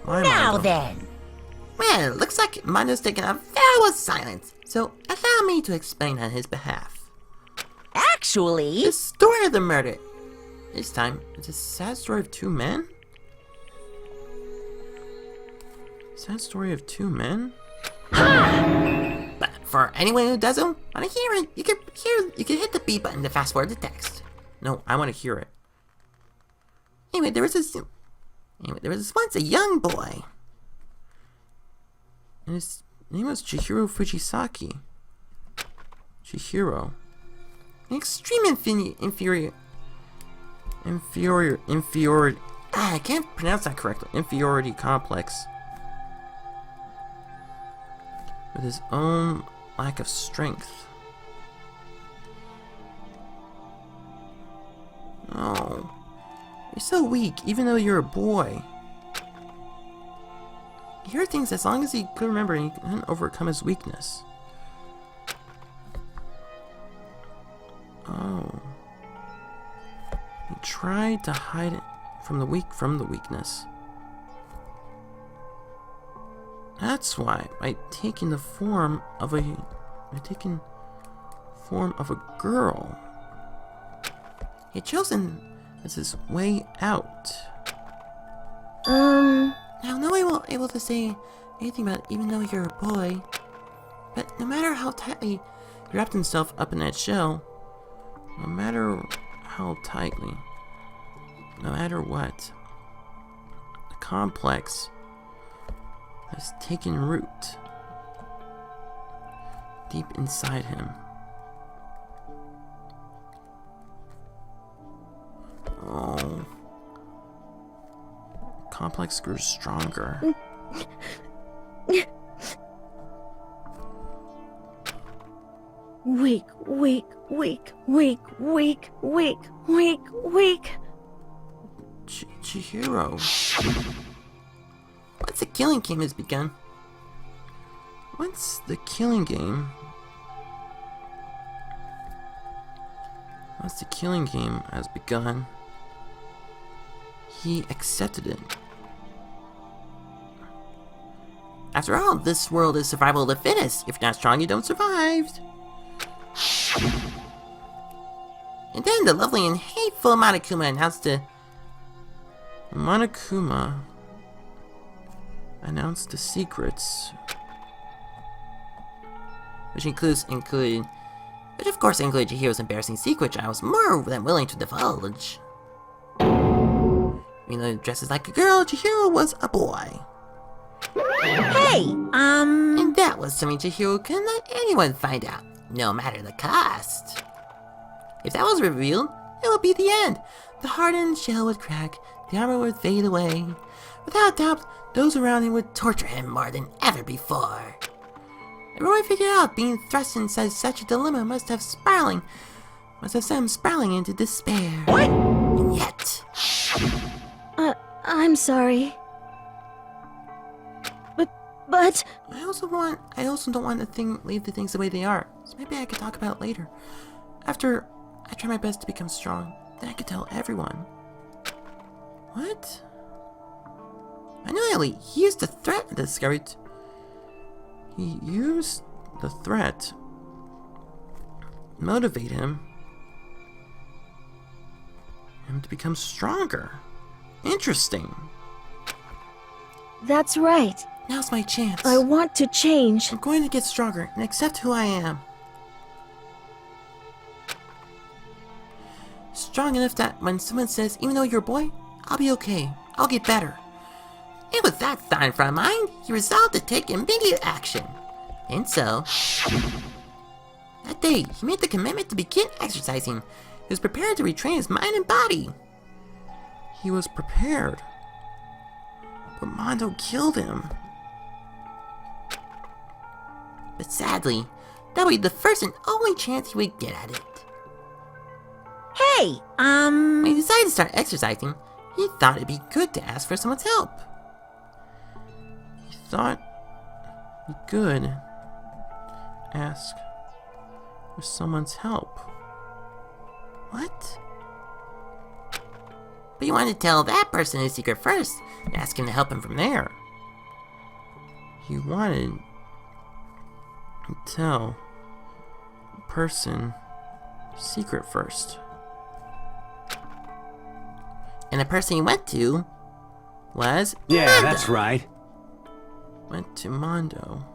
Now then. Well, looks like Mondo's taken a vow of silence, so allow me to explain on his behalf. Actually... The story of the murder. This time, it's a sad story of two men? Sad story of two men? But for anyone who doesn't want to hear it, you can hit the B button to fast forward the text. No, I want to hear it. Anyway, there was once a young boy. And his name was Chihiro Fujisaki. Chihiro. An extreme inferiority. I can't pronounce that correctly. Inferiority complex. With his own lack of strength. Oh. You're so weak, even though you're a boy. He heard things as long as he could remember and he couldn't overcome his weakness. Oh. He tried to hide it from the weakness. That's why, by taking the form of a girl, he had chosen as his way out. Now, no one will be able to say anything about it, even though you're a boy. But no matter how tightly he wrapped himself up in that shell, no matter how tightly, no matter what, the complex has taken root deep inside him. Oh. Complex grew stronger. Wake. Chihiro. Once the killing game has begun. Once the killing game has begun, he accepted it. After all, this world is survival of the fittest. If you're not strong, you don't survive. And then the lovely and hateful Monokuma announced the secrets, which of course include Chihiro's embarrassing secret, which I was more than willing to divulge. Even though he dresses like a girl, Chihiro was a boy. Hey, And that was something Chihiro couldn't let anyone find out, no matter the cost. If that was revealed, it would be the end. The hardened shell would crack, the armor would fade away. Without doubt, those around him would torture him more than ever before. Everyone figured out being thrust inside such a dilemma must have sent him spiraling into despair. What? And yet... I'm sorry. But... I also don't want to leave the things the way they are. So maybe I could talk about it later. After I try my best to become strong, then I could tell everyone. What? Manueli, he used to threaten the discovery. He used the threat motivate him to become stronger. Interesting. That's right. Now's my chance. I want to change. I'm going to get stronger and accept who I am. Strong enough that when someone says, even though you're a boy, I'll be okay. I'll get better. And with that thought in front of mind, he resolved to take immediate action. And so, that day, he made the commitment to begin exercising. He was prepared to retrain his mind and body. He was prepared. But Mondo killed him. But sadly, that would be the first and only chance he would get at it. Hey, When he decided to start exercising, he thought it'd be good to ask for someone's help. He thought he could ask for someone's help. What? But he wanted to tell that person his secret first and ask him to help him from there. He wanted to tell the person secret first. And the person he went to was Yeah, Mondo. that's right. Went to Mondo.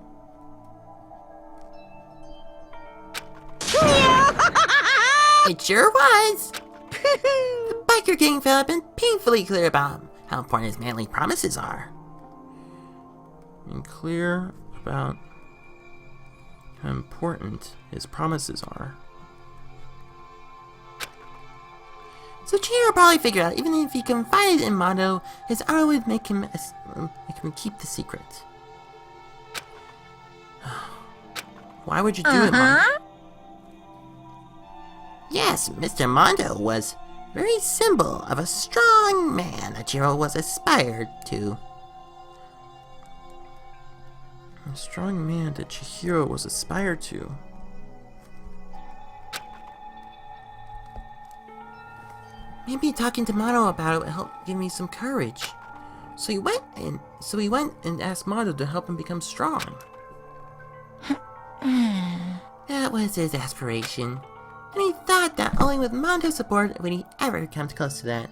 It sure was! The biker gang fella had been painfully clear about how important his manly promises are. And clear about how important his promises are. So Chihiro probably figured out even if he confided in Mondo, his honor would make him keep the secret. Why would you do it, Mondo? Yes, Mr. Mondo was very symbol of a strong man that Chihiro was aspired to. A strong man that Chihiro was aspired to. Maybe talking to Mondo about it would help give me some courage. So he went and asked Mondo to help him become strong. That was his aspiration. And he thought that only with Mondo's support would he ever come close to that.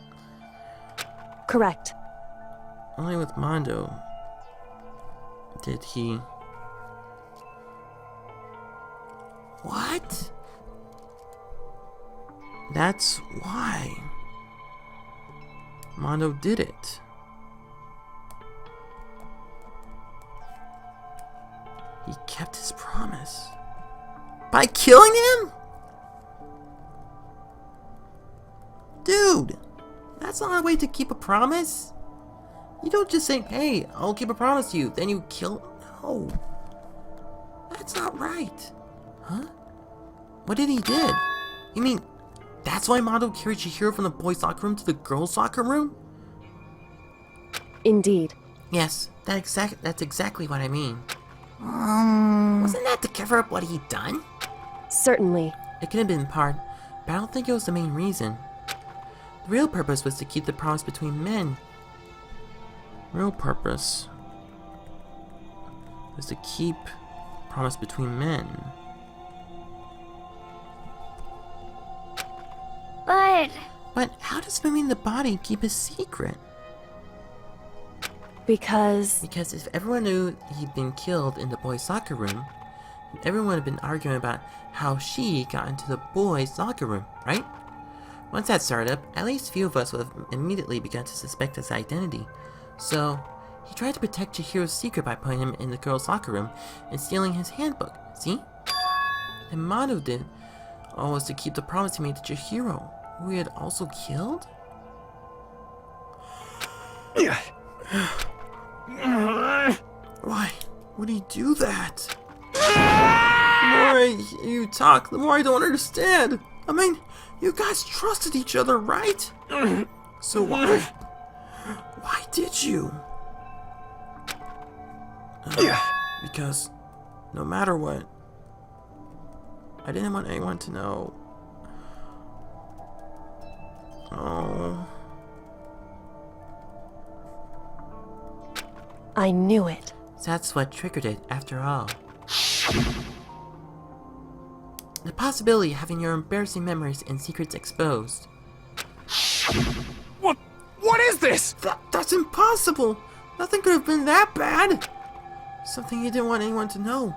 Correct. Only with Mondo did he... What? That's why Mondo did it. He kept his promise. By killing him? Dude, that's not a way to keep a promise. You don't just say, hey, I'll keep a promise to you, then you kill... No. That's not right. Huh? What did he did? You mean, that's why Mondo carried Chihiro from the boys' locker room to the girls' locker room? Indeed. Yes, that's exactly what I mean. Wasn't that to cover up what he'd done? Certainly. It could have been part, but I don't think it was the main reason. The real purpose was to keep the promise between men. Real purpose was to keep promise between men. But how does moving the body keep a secret? Because if everyone knew he'd been killed in the boys' locker room, everyone would have been arguing about how she got into the boys' locker room, right? Once that started up, at least a few of us would have immediately begun to suspect his identity. So, he tried to protect Chihiro's secret by putting him in the girls' locker room and stealing his handbook, see? And Mondo did all was to keep the promise he made to Chihiro, who he had also killed? Why would he do that? The more I hear you talk, the more I don't understand. I mean, you guys trusted each other, right? So why did you? Because no matter what, I didn't want anyone to know. Oh. I knew it. That's what triggered it, after all. The possibility of having your embarrassing memories and secrets exposed. What is this? That's impossible! Nothing could have been that bad! Something you didn't want anyone to know,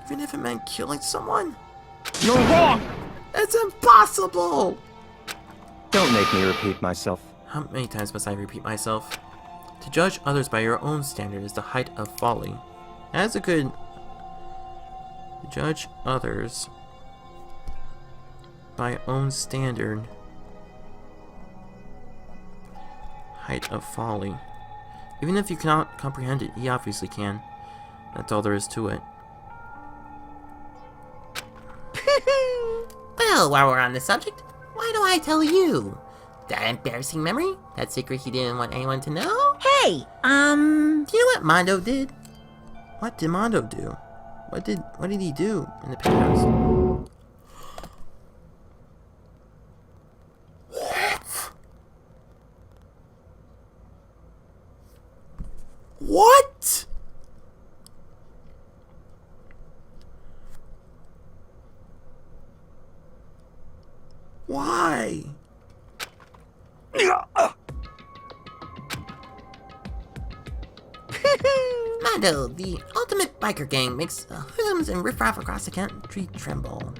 even if it meant killing someone? You're wrong! It's impossible! Don't make me repeat myself. How many times must I repeat myself? To judge others by your own standard is the height of folly. That's a good... To judge others by own standard. Height of folly. Even if you cannot comprehend it, he obviously can. That's all there is to it. Well, while we're on the subject, why don't I tell you? That embarrassing memory? That secret he didn't want anyone to know? Hey, Do you know what Mondo did? What did Mondo do? What did he do in the penthouse? What? Why? Mondo, the ultimate biker gang, makes hoodlums and riffraff across the country tremble.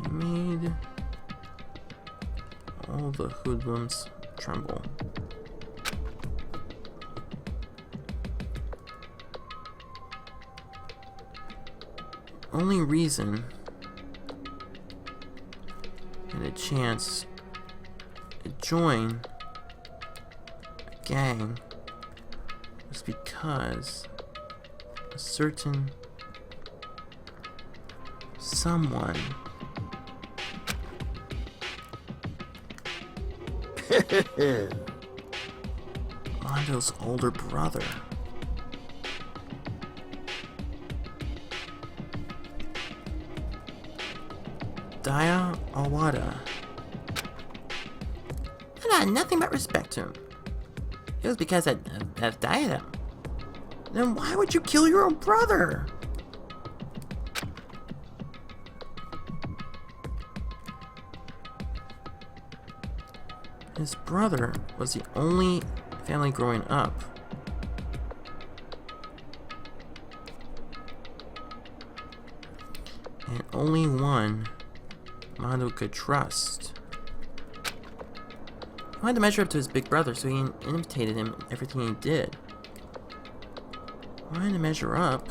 You made all the hoodlums tremble. Only reason and a chance to join a gang was because a certain someone Mondo's older brother. Daya Awada. And I had nothing but respect to him. It was because I'd died him. Then why would you kill your own brother? His brother was the only family growing up. And only one Mondo could trust. He wanted to measure up to his big brother, so he imitated him in everything he did. Wanted to measure up.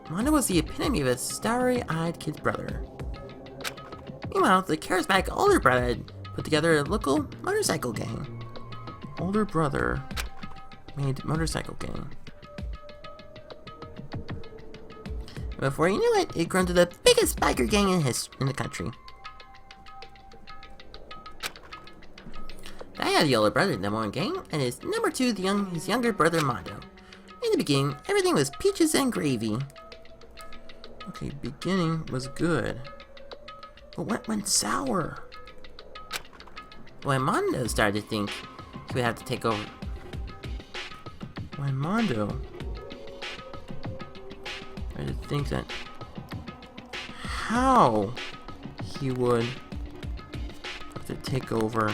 Mondo was the epitome of a starry-eyed kid brother. Meanwhile, the charismatic older brother had put together a local motorcycle gang. Older brother made motorcycle gang. Before you knew it, it grew into the biggest biker gang in the country. I had the older brother, number one gang, and his number two, his younger brother Mondo. In the beginning, everything was peaches and gravy. Okay, beginning was good. But what went sour? When Mondo started to think he would have to take over. When Mondo started to think that how he would have to take over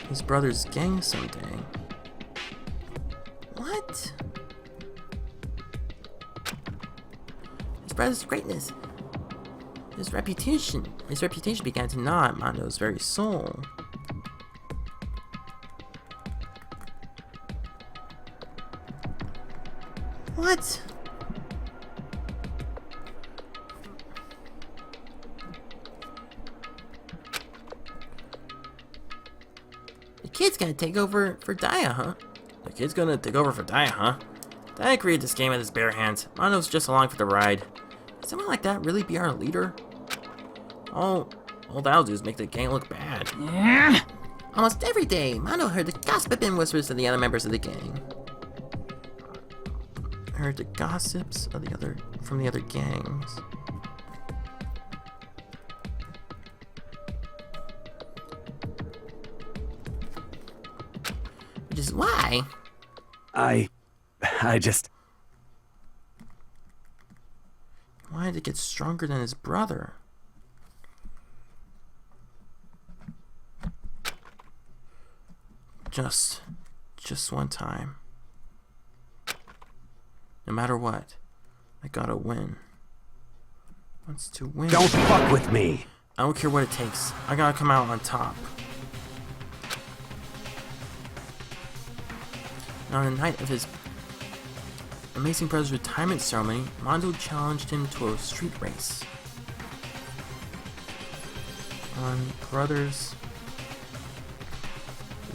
his brother's gang someday. What? His brother's greatness. His reputation began to gnaw at Mondo's very soul. What? The kid's gonna take over for Daya, huh? The kid's gonna take over for Daya, huh? Daya created this game with his bare hands. Mondo's just along for the ride. Could someone like that really be our leader? All that'll do is make the gang look bad. Almost every day, Mondo heard the gossip and whispers of the other members of the gang. Heard the gossips of from the other gangs. Which is why I I just... Wanted to get stronger than his brother. Just one time. No matter what, I gotta win. Wants to win. Don't fuck with me! I don't care what it takes. I gotta come out on top. Now, on the night of his amazing brother's retirement ceremony, Mondo challenged him to a street race. On brother's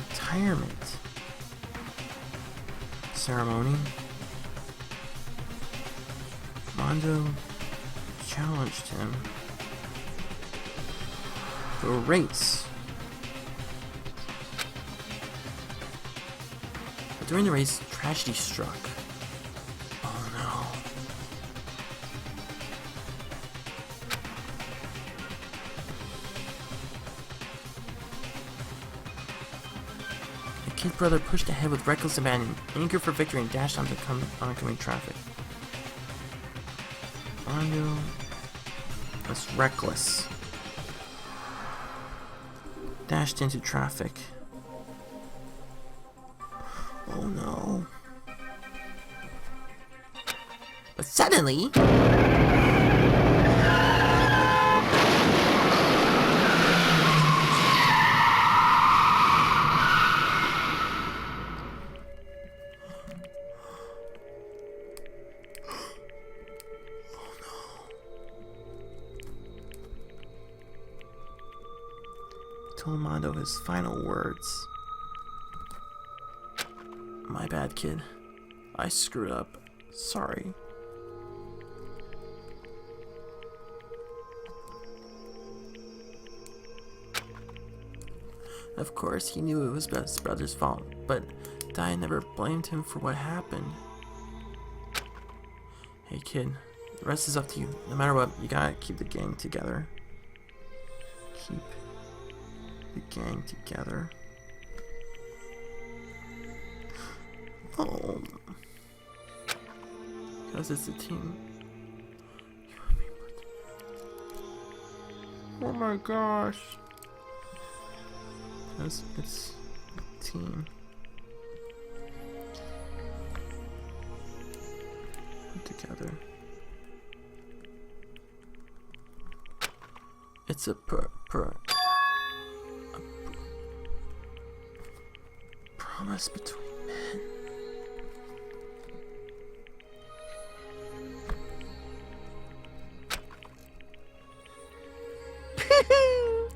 retirement ceremony, Mondo challenged him to a race. But during the race, tragedy struck. Oh no. The kid brother pushed ahead with reckless abandon, eager for victory, and dashed onto oncoming traffic. Mondo was reckless. Dashed into traffic. Oh no. But suddenly... told Mondo his final words. My bad, kid. I screwed up. Sorry. Of course, he knew it was his brother's fault, but Dai never blamed him for what happened. Hey kid, the rest is up to you. No matter what, you gotta keep the gang together. Keep the gang together. Oh. Because it's a team. Oh my gosh. Because it's a team. Together. It's a promise between men.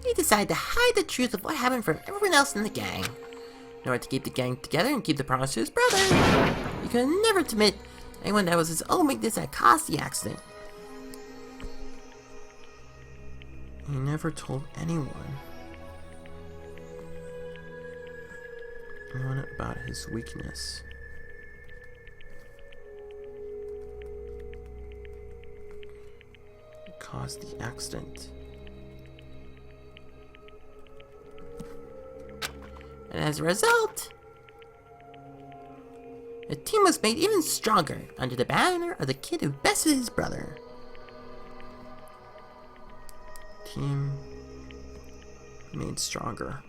He decided to hide the truth of what happened from everyone else in the gang. In order to keep the gang together and keep the promise to his brother, he could never admit anyone that was his own weakness that caused the accident. He never told anyone about his weakness. It caused the accident. And as a result, the team was made even stronger under the banner of the kid who bested his brother. Team made stronger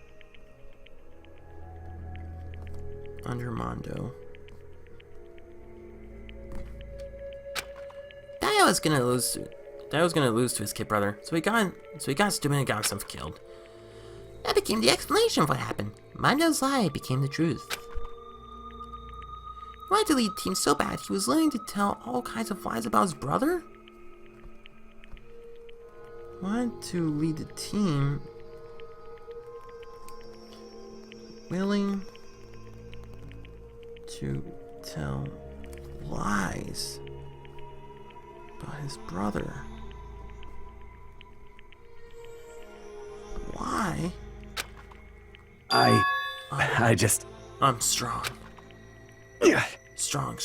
under Mondo. Dai was gonna lose to his kid brother, so he got stupid and got himself killed. That became the explanation of what happened. Mondo's lie became the truth. He wanted to lead the team so bad he was willing to tell all kinds of lies about his brother? Wanted to lead the team, willing to tell lies about his brother. Why? I just... I'm strong. Strong.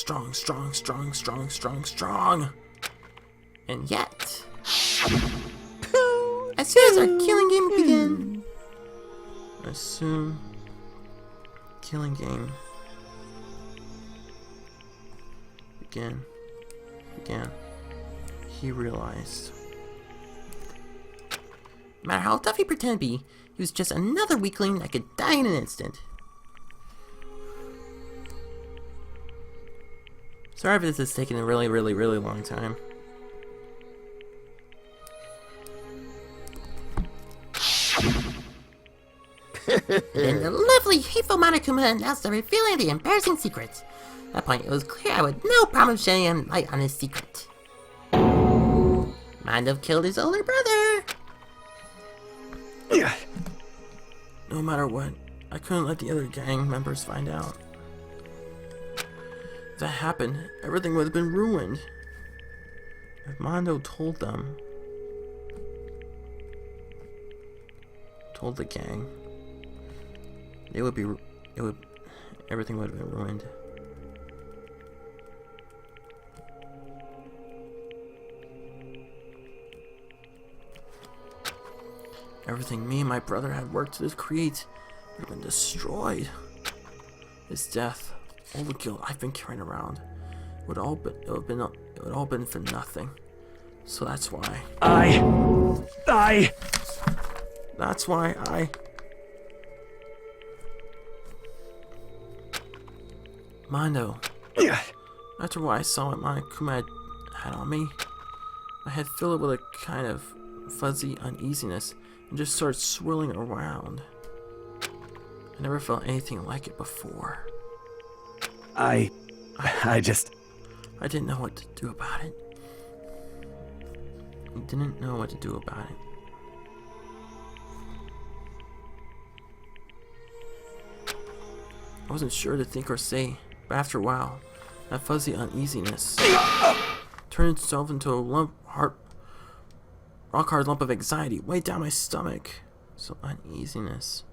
And yet... as soon as our killing game began... Killing game began, he realized. No matter how tough he pretended to be, he was just another weakling that could die in an instant. Sorry if this is taking a really long time. Then the lovely, hateful Monokuma announced the revealing of the embarrassing secret. At that point, it was clear I would no problem shedding him light on his secret. Mondo killed his older brother. No matter what, I couldn't let the other gang members find out. If that happened, everything would have been ruined. If Mondo told them, told the gang, everything would have been ruined. Everything me and my brother had worked to create would have been destroyed. His death, all the guilt I've been carrying around, it would all been for nothing. So that's why That's why Mondo. After what I saw what Monokuma had on me, my head filled with a kind of fuzzy uneasiness and just started swirling around. I never felt anything like it before. I didn't know what to do about it. I didn't know what to do about it. I wasn't sure to think or say, but after a while, that fuzzy uneasiness turned itself into a rock hard lump of anxiety way down my stomach. So uneasiness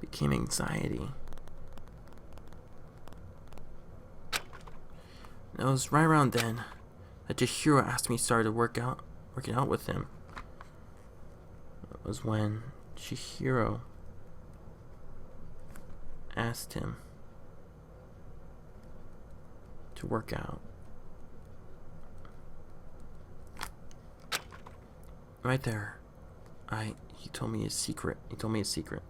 became anxiety. And it was right around then that Chihiro asked me to start working out with him. It was when Chihiro asked him to work out. Right there, he told me his secret. He told me his secret.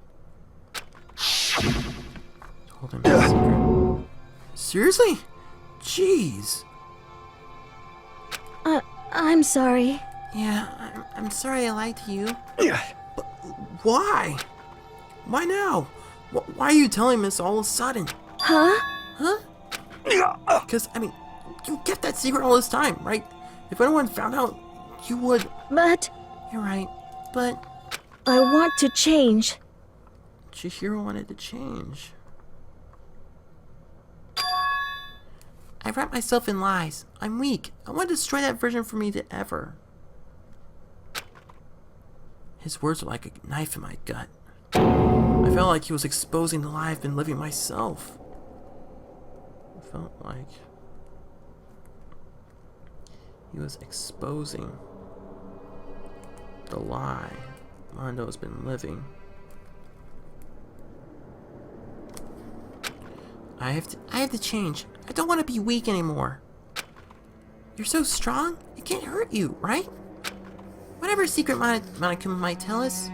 Told him his secret. Seriously? Jeez. I'm sorry. Yeah, I'm sorry I lied to you. But why? Why now? Why are you telling me this all of a sudden? Huh? Because, I mean, you kept that secret all this time, right? If anyone found out, you would... But... You're right, but... I want to change. Chihiro wanted to change. I wrap myself in lies. I'm weak. I want to destroy that version for me to ever. His words were like a knife in my gut. I felt like he was exposing the lie I've been living myself. I felt like he was exposing the lie Mondo has been living. I have to change. I don't want to be weak anymore. You're so strong, it can't hurt you, right? Whatever secret Monokuma might tell us.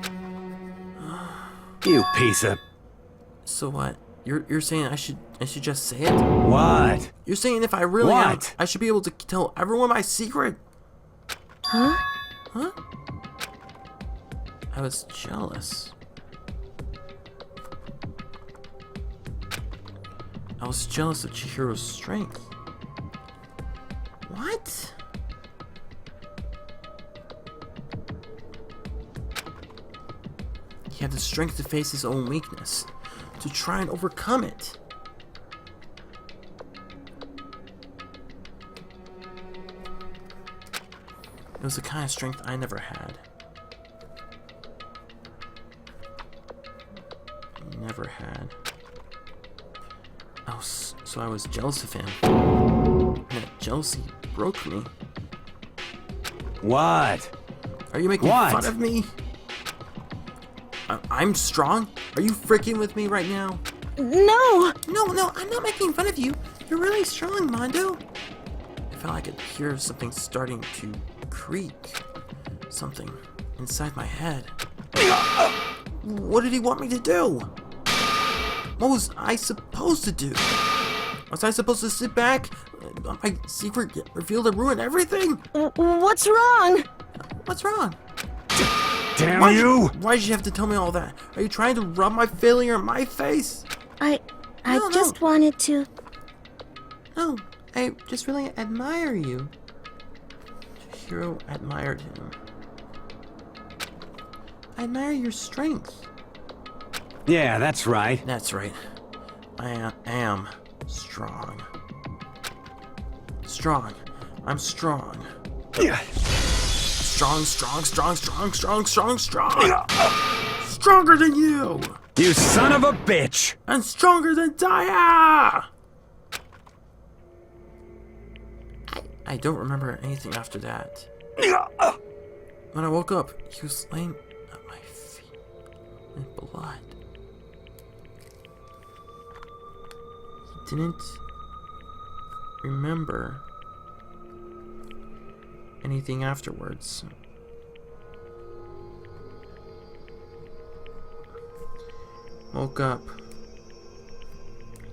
You piece of... So what? You're saying I should just say it? What? You're saying if I really am, I should be able to tell everyone my secret? Huh? Huh? I was jealous. I was jealous of Chihiro's strength. What? He had the strength to face his own weakness, to try and overcome it. It was the kind of strength I never had. Never had. So I was jealous of him. And that jealousy broke me. What? Are you making fun of me? I'm strong? Are you freaking with me right now? No! No, I'm not making fun of you. You're really strong, Mondo. I felt I could hear something starting to creak. Something inside my head. What did he want me to do? What was I supposed to do? Was I supposed to sit back, let my secret get revealed and ruin everything? What's wrong? What's wrong? Damn you! Why did you have to tell me all that? Are you trying to rub my failure in my face? I No, just wanted to... No, I just really admire you. Chihiro admired him. I admire your strength. Yeah, that's right. That's right. I am strong. Strong. I'm strong. Yeah. Strong. Stronger than you! You son of a bitch! And stronger than Daya! I don't remember anything after that. When I woke up, he was laying at my feet in blood. He didn't remember anything afterwards. Woke up.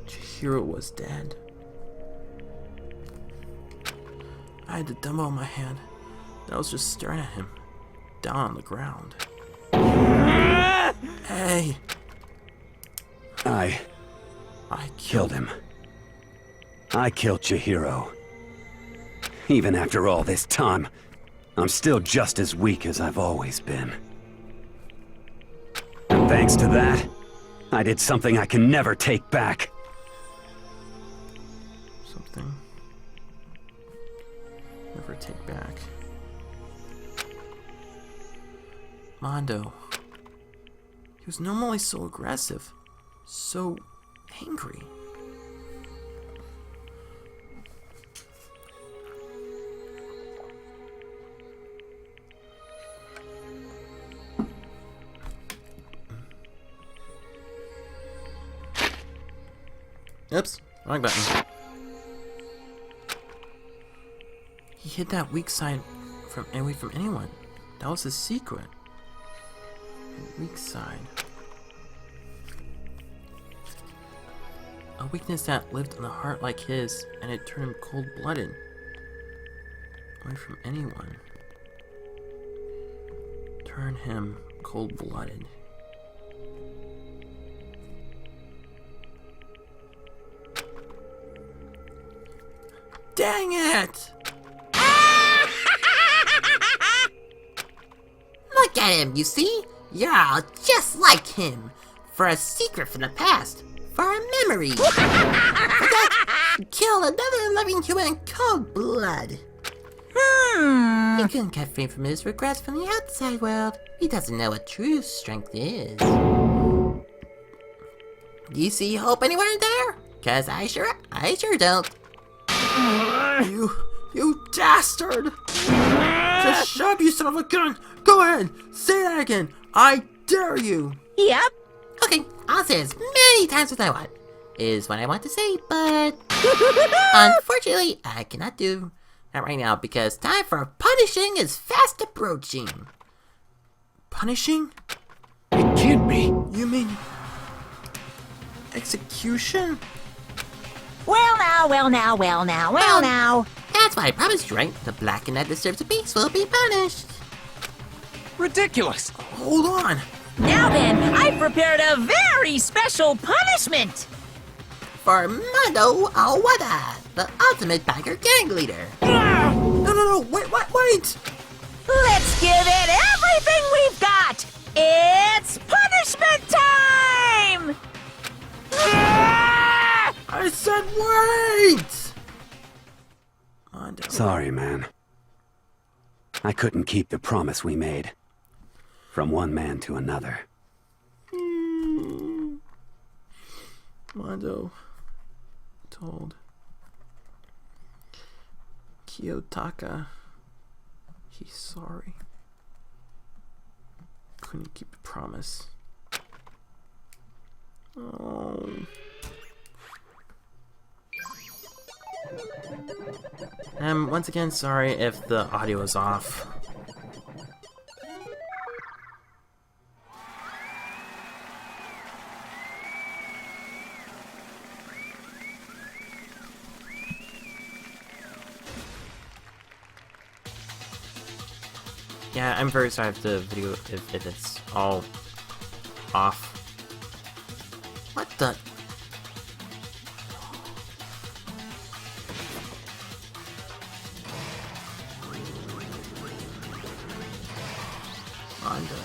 Chihiro was dead. I had the dumbbell in my hand. I was just staring at him, down on the ground. Hey! I killed him. I killed Chihiro. Even after all this time, I'm still just as weak as I've always been. And thanks to that, I did something I can never take back. Something never take back. Mondo. He was normally so aggressive, so angry. Oops, wrong button. He hid that weak side away from anyone. That was his secret. A weak side. A weakness that lived in a heart like his, and it turned him cold-blooded. Away from anyone. Turn him cold-blooded. Dang it! Look at him, you see? You're all just like him. For a secret from the past. For a memory. For that, you killed another living human in cold blood. He couldn't get free from his regrets from the outside world. He doesn't know what true strength is. Do you see hope anywhere in there? Cause I sure don't. You dastard! Just shut up, you son of a gun! Go ahead, say that again! I dare you! Yep. Okay, I'll say as many times as I want. Is what I want to say, but unfortunately, I cannot do that right now because time for punishing is fast approaching. Punishing? It can't be. You mean execution? Well now. That's why I promised you, right? The Blackened that deserves a piece will be punished. Ridiculous. Hold on. Now then, I've prepared a very special punishment. For Mondo Awada, the ultimate biker gang leader. No, wait. Let's give it everything we've got. It's punishment time! I said wait! Mondo. Sorry, man. I couldn't keep the promise we made. From one man to another. Mondo told Kiyotaka he's sorry. Couldn't keep the promise. Oh. Once again, sorry if the audio is off. Yeah, I'm very sorry if the video, if it's all off. What the? I'm done.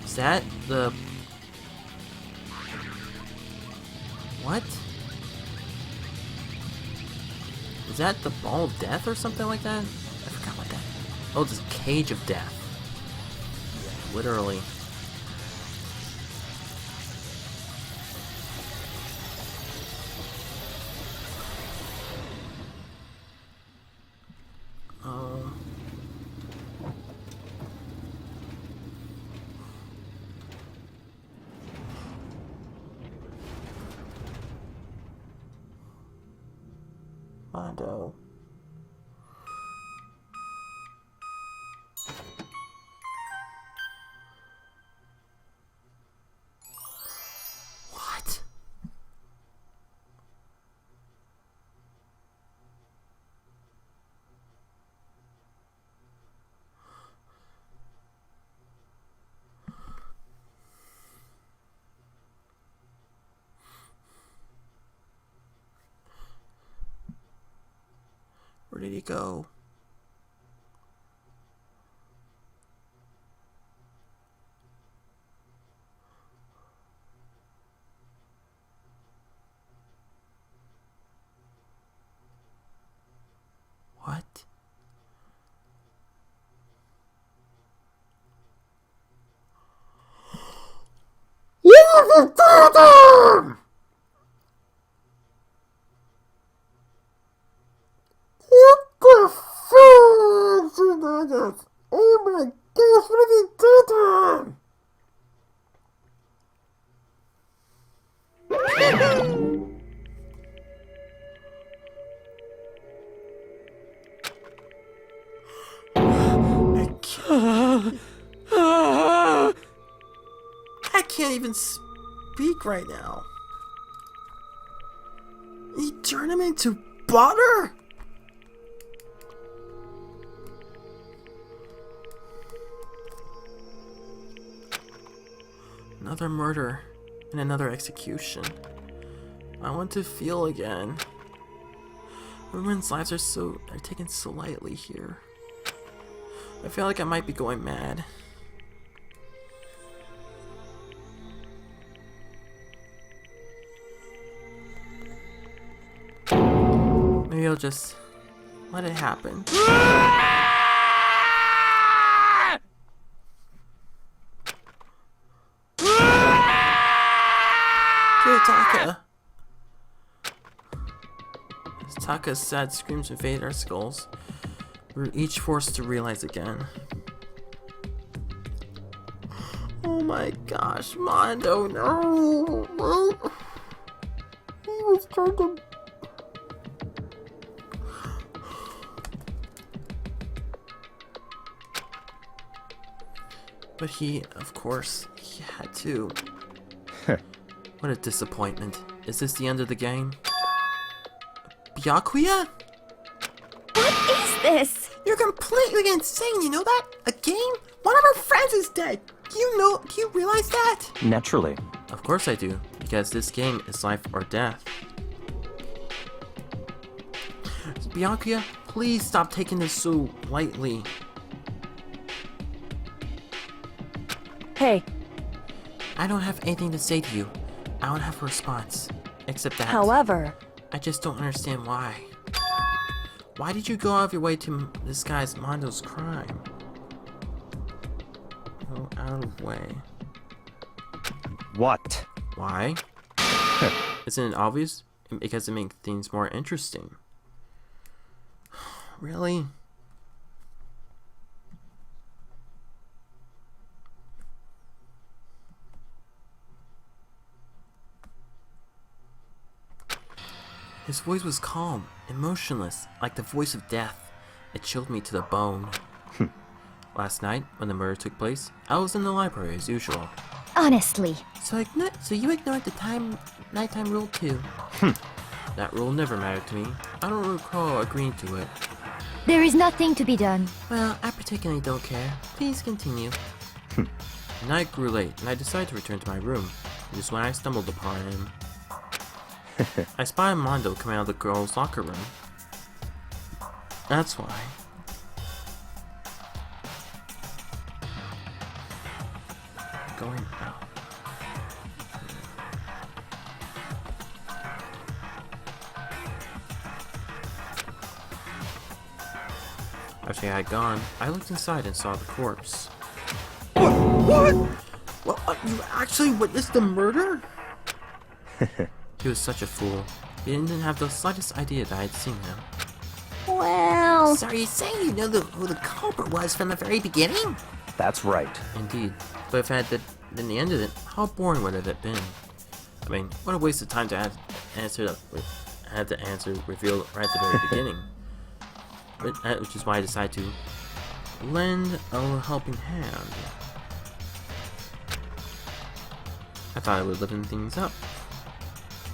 Is that the... What? Is that the ball of death or something like that? I forgot what that... Oh, it's a cage of death. Literally. Oh. Mondo. What? Where did he go? What? Oh my gosh, what have you done to him? I can't even speak right now. You turn him into butter? Another murder and another execution. I want to feel again. Women's lives are taken so lightly here. I feel like I might be going mad. Maybe I'll just let it happen. Taka. As Taka's sad screams invade our skulls, we're each forced to realize again. Oh my gosh, Mondo, no! He was trying to... But he, of course, he had to. What a disappointment. Is this the end of the game? Byakuya? What is this? You're completely insane, you know that? A game? One of our friends is dead. Do you realize that? Naturally. Of course I do, because this game is life or death. Byakuya, please stop taking this so lightly. Hey. I don't have anything to say to you. I don't have a response. Except that... However... I just don't understand why. Why did you go out of your way to disguise Mondo's crime? Go out of the way. What? Why? Isn't it obvious? Because it makes things more interesting. Really? His voice was calm, emotionless, like the voice of death. It chilled me to the bone. Last night, when the murder took place, I was in the library as usual. Honestly. So you ignored the nighttime rule too? That rule never mattered to me. I don't recall agreeing to it. There is nothing to be done. Well, I particularly don't care. Please continue. The night grew late, and I decided to return to my room. It is when I stumbled upon him. I spied Mondo coming out of the girls' locker room. That's why. Going out. After I had gone, I looked inside and saw the corpse. What? Well, you actually witnessed the murder? He was such a fool. He didn't have the slightest idea that I had seen him. Well... So are you saying you know who the culprit was from the very beginning? That's right. Indeed. But if I had been the end of it, how boring would it have been? I mean, what a waste of time to have the answer revealed right at the very beginning. Which is why I decided to lend a helping hand. I thought I would liven things up.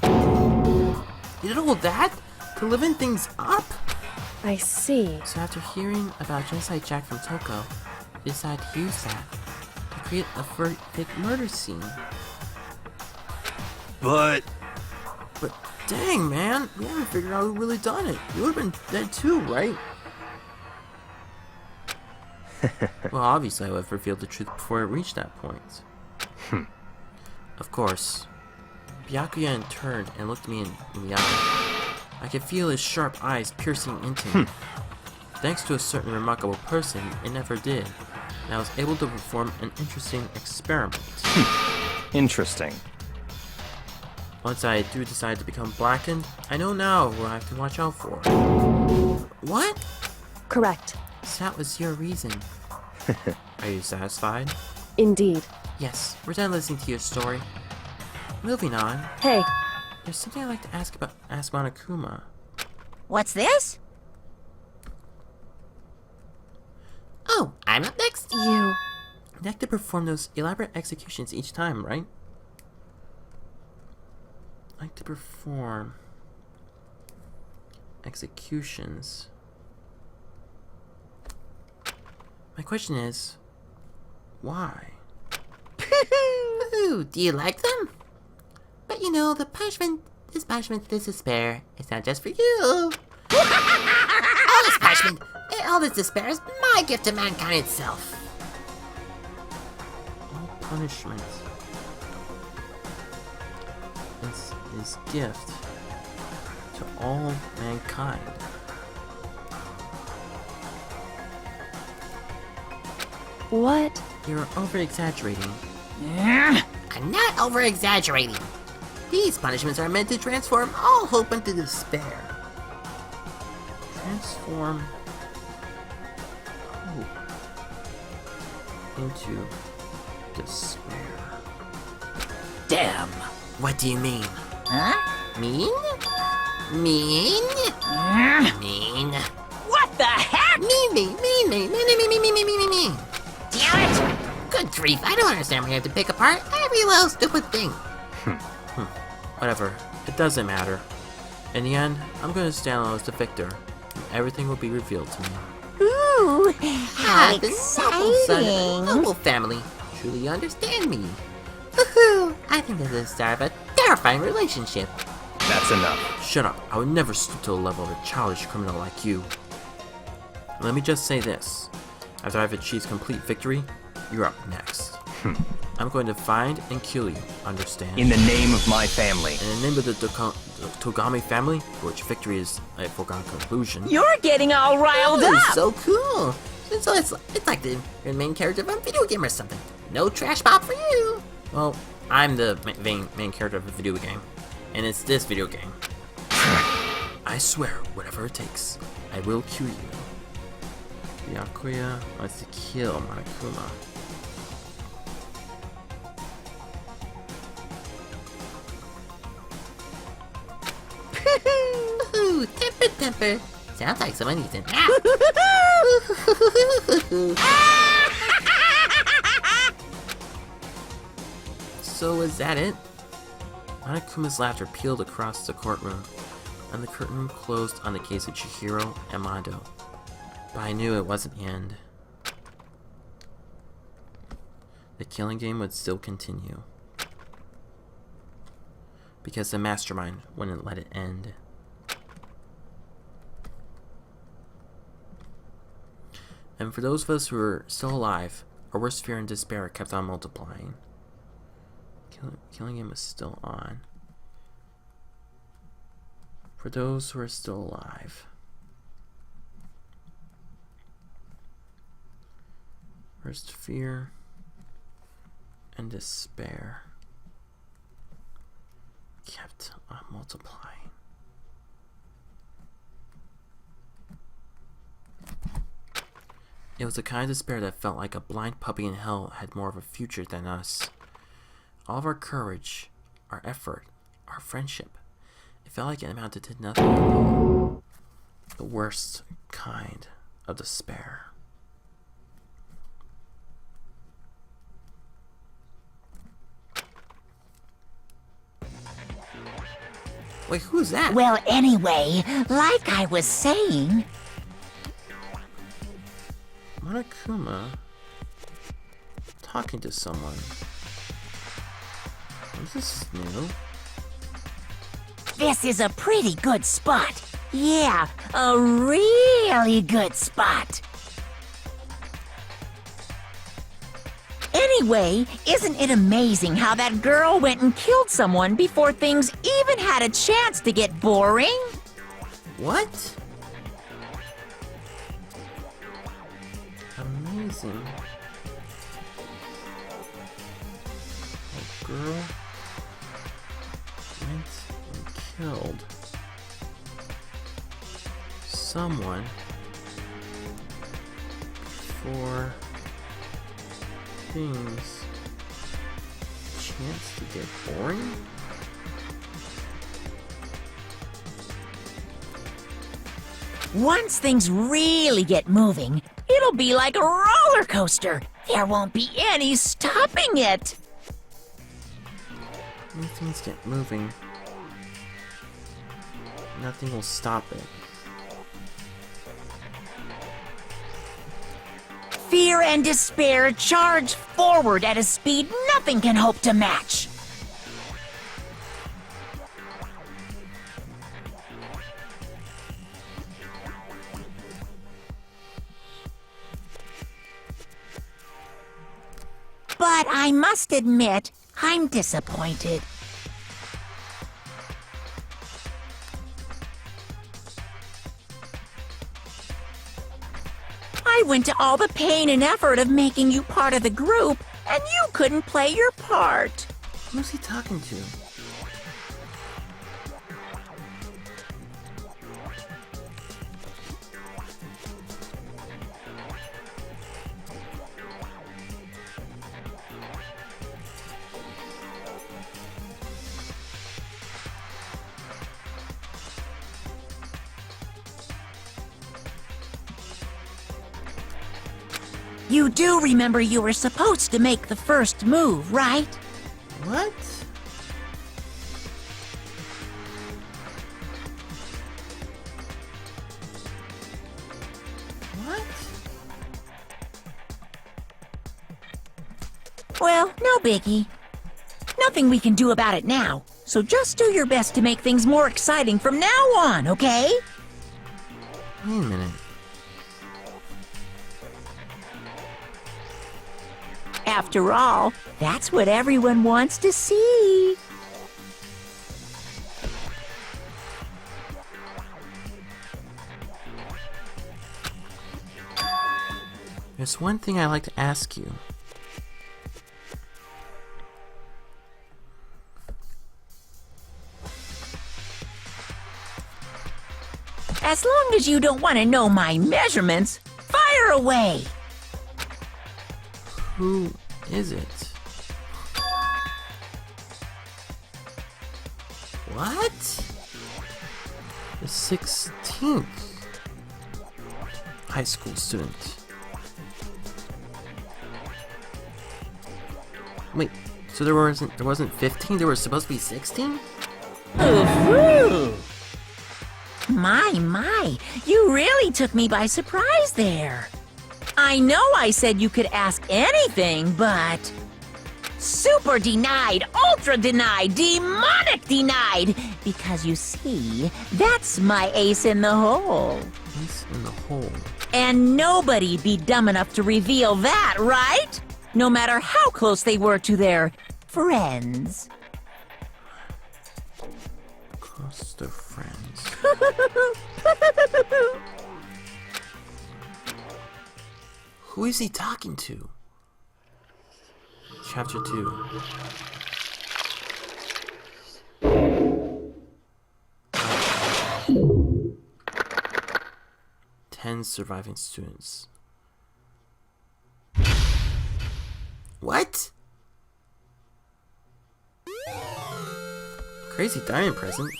You did all that? To liven things up? I see. So after hearing about Genocide Jack from Toko, they decided to use that to create a fake murder scene. But dang, man, we haven't figured out who really done it. You would have been dead too, right? Well, obviously I would have revealed the truth before it reached that point. Of course. Byakuya turned and looked me in the eye. I could feel his sharp eyes piercing into me. Thanks to a certain remarkable person, it never did, and I was able to perform an interesting experiment. Interesting. Once I do decide to become Blackened, I know now who I have to watch out for. What? Correct. So that was your reason. Are you satisfied? Indeed. Yes, we're done listening to your story. Moving on. Hey. There's something I'd like to ask about Akuma. What's this? Oh, I'm up next. You You have to perform those elaborate executions each time, right? I like to perform executions. My question is, why? Ooh, do you like them? But you know, this punishment, this despair, it's not just for you. All this punishment, all this despair is my gift to mankind itself. All punishment is his gift to all mankind. What? You're over-exaggerating. I'm not over-exaggerating. These punishments are meant to transform all hope into despair. Transform hope into despair. Damn. What do you mean? Huh? Mean? Mean? Mean? What the heck? Mean. Damn it! Good grief, I don't understand why you have to pick apart every little stupid thing. Whatever, it doesn't matter. In the end, I'm going to stand alone as the victor, and everything will be revealed to me. Ooh, how The noble son of a noble family. Truly understand me. Woohoo! I think this is the start of a terrifying relationship. That's enough. Shut up, I would never stoop to the level of a childish criminal like you. Let me just say this. After I've achieved complete victory, you're up next. I'm going to find and kill you, understand? In the name of my family. In the name of the Togami family, for which victory is a foregone conclusion. You're getting all riled Ooh, up! so cool. So it's like you're the main character of a video game or something. No trash pop for you. Well, I'm the main character of a video game, and it's this video game. I swear, whatever it takes. I will kill you. Byakuya wants to kill Monokuma. Ooh, temper. Sounds like someone needs a nap. So is that it? Monokuma's laughter peeled across the courtroom, and the curtain closed on the case of Chihiro and Mando. But I knew it wasn't the end. The killing game would still continue. Because the mastermind wouldn't let it end. And for those of us who are still alive, our worst fear and despair kept on multiplying. Killing game was still on. For those who are still alive. Worst fear and despair kept on multiplying. It was a kind of despair that felt like a blind puppy in hell had more of a future than us. All of our courage, our effort, our friendship, it felt like it amounted to nothing at all. The worst kind of despair. Wait, who's that? Well, anyway, like I was saying... Monokuma talking to someone. This is new. This is a pretty good spot. Yeah, a really good spot. Anyway, isn't it amazing how that girl went and killed someone before things even had a chance to get boring? What? Amazing. A girl went and killed someone before things chance to get boring? Once things really get moving, it'll be like a roller coaster. There won't be any stopping it. When things get moving, nothing will stop it. Fear and despair charge forward at a speed nothing can hope to match. But I must admit, I'm disappointed. I went to all the pain and effort of making you part of the group, and you couldn't play your part. Who's he talking to? You do remember you were supposed to make the first move, right? What? What? Well, no biggie. Nothing we can do about it now, so just do your best to make things more exciting from now on, okay? Wait a minute. After all, that's what everyone wants to see. There's one thing I'd like to ask you. As long as you don't want to know my measurements, fire away! Who is it? What? The 16th high school student. Wait, so there wasn't 15, there was supposed to be 16? Ooh. My, you really took me by surprise there. I know I said you could ask anything, but... Super denied, ultra denied, demonic denied! Because you see, that's my ace in the hole. Ace in the hole. And nobody be dumb enough to reveal that, right? No matter how close they were to their friends. Close to friends. Who is he talking to? Chapter 2. Ten surviving students. What? Crazy diamond present.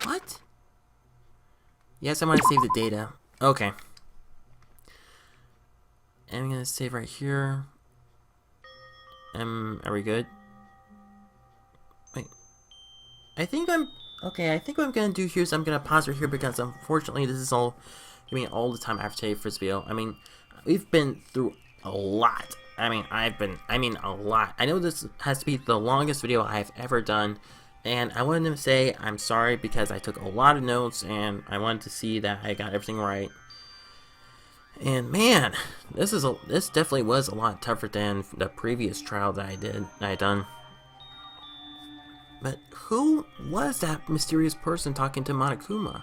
What? Yes, I want to save the data. Okay. And I'm gonna save right here. Are we good? Wait. I think what I'm gonna do here is I'm gonna pause right here because unfortunately this is all all the time I have to take for this video. I mean, we've been through a lot. I mean a lot. I know this has to be the longest video I've ever done, and I wanted to say I'm sorry because I took a lot of notes and I wanted to see that I got everything right. And man, this definitely was a lot tougher than the previous trial that I done. But who was that mysterious person talking to Monokuma?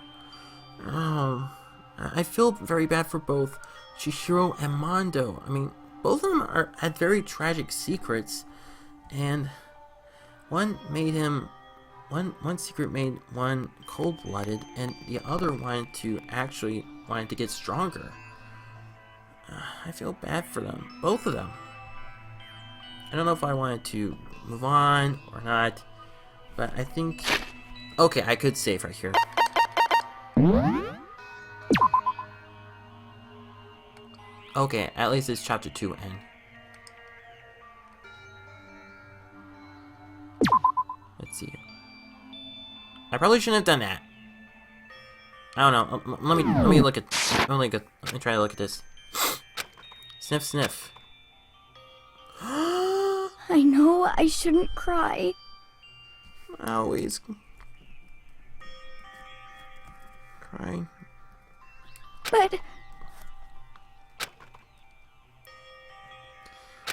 I feel very bad for both Chihiro and Mondo. I mean, both of them had very tragic secrets, and one secret made one cold-blooded, and the other wanted to get stronger. I feel bad for them, both of them. I don't know if I wanted to move on or not, but I think... Okay, I could save right here. Okay, at least it's chapter 2 end. Let's see. I probably shouldn't have done that. I don't know. Let me try to look at this. Sniff, sniff. I know I shouldn't cry. Always crying. But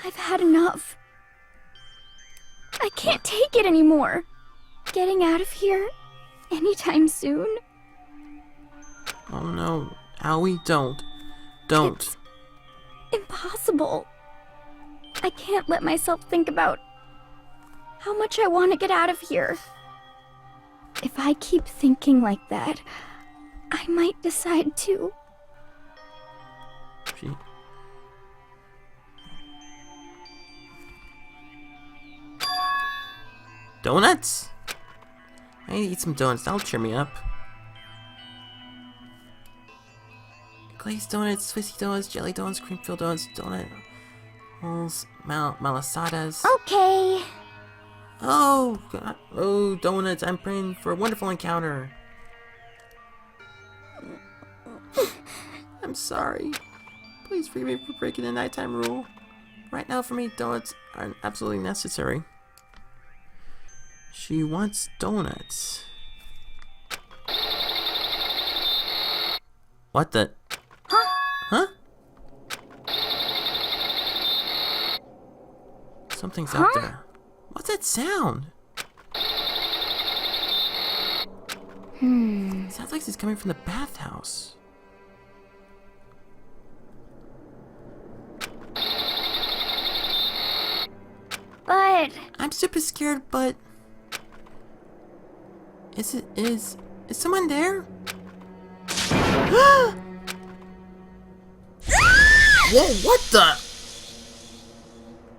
I've had enough. I can't take it anymore. Getting out of here anytime soon. Oh no, Aoi, don't. It's impossible. I can't let myself think about how much I want to get out of here. If I keep thinking like that, I might decide to. Donuts? I need to eat some donuts. That'll cheer me up. Glazed donuts, Swissy donuts, jelly donuts, cream-filled donuts, donut rolls, malasadas. Okay. Oh, God. Oh, donuts. I'm praying for a wonderful encounter. I'm sorry. Please forgive me for breaking the nighttime rule. Right now, for me, donuts are absolutely necessary. She wants donuts. What the? Huh? Something's up there. What's that sound? Sounds like it's coming from the bathhouse. But I'm super scared, but is someone there? Whoa, what the?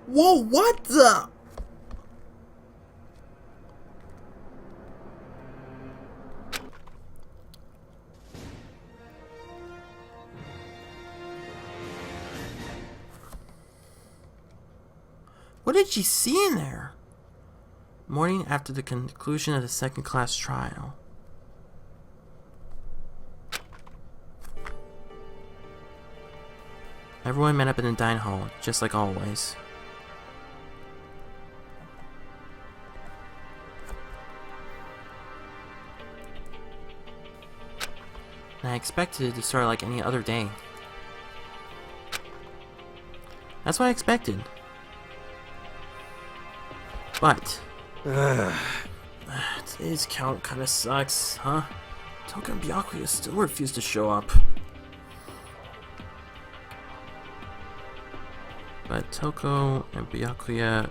Whoa, what the? What did she see in there? Morning after the conclusion of the second class trial. Everyone met up in the dining hall, just like always. And I expected it to start like any other day. That's what I expected. But today's count kinda sucks, huh? Toka and Byakuya still refuse to show up. But Toko and Byakuya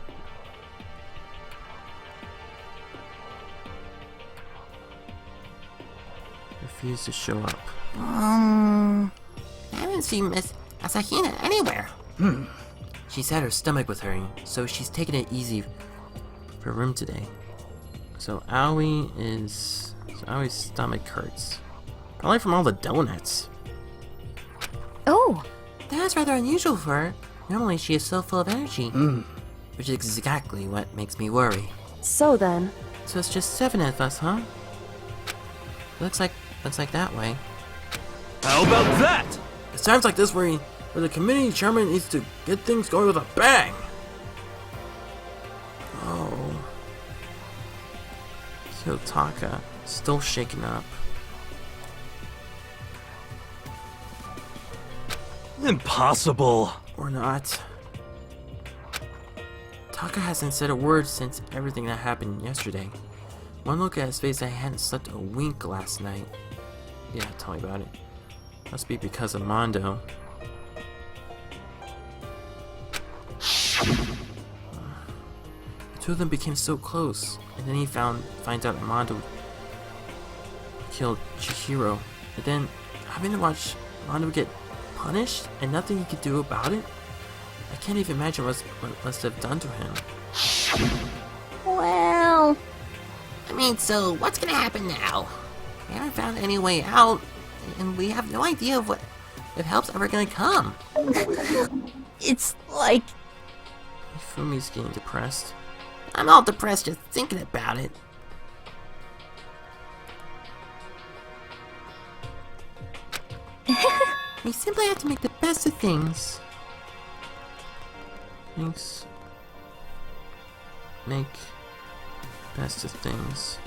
refuse to show up. I haven't seen Miss Asahina anywhere. She said her stomach was hurting, so she's taking it easy for room today. So Aoi's stomach hurts. Probably from all the donuts. Oh! That's rather unusual for her. Normally she is so full of energy. Which is exactly what makes me worry. So then... So it's just 7 of us, huh? Looks like that way. How about that? It's times like this where the committee chairman needs to get things going with a bang. Oh. Kyotaka still shaken up. Impossible. Or not. Taka hasn't said a word since everything that happened yesterday. One look at his face, I hadn't slept a wink last night. Yeah, tell me about it. Must be because of Mondo. The two of them became so close, and then he finds out Mondo killed Chihiro, and then having to watch Mondo get punished and nothing he could do about it. I can't even imagine what must have done to him. Well, I mean, so what's gonna happen now? We haven't found any way out, and we have no idea if help's ever gonna come. It's like... Fumi's getting depressed. I'm all depressed just thinking about it. We simply have to make the best of things. Thanks. Make best of things.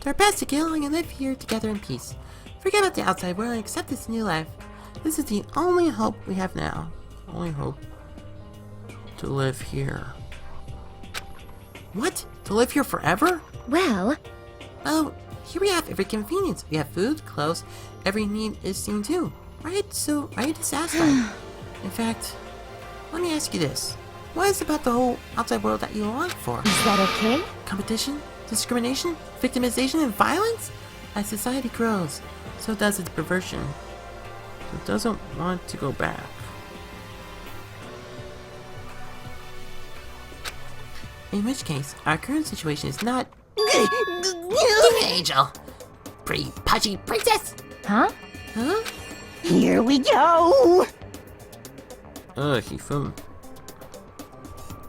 Do our best to get along and live here together in peace. Forget about the outside world and accept this new life. This is the only hope we have now. Only hope to live here. What? To live here forever? Well... Oh, here we have every convenience. We have food, clothes, every need is seen too. Right? So, are you dissatisfied? In fact, let me ask you this. What is it about the whole outside world that you long for? Is that okay? Competition? Discrimination? Victimization and violence? As society grows, so does its perversion. It doesn't want to go back. In which case, our current situation is not... Angel! Pretty pudgy princess! Huh? Huh? Here we go! Ugh,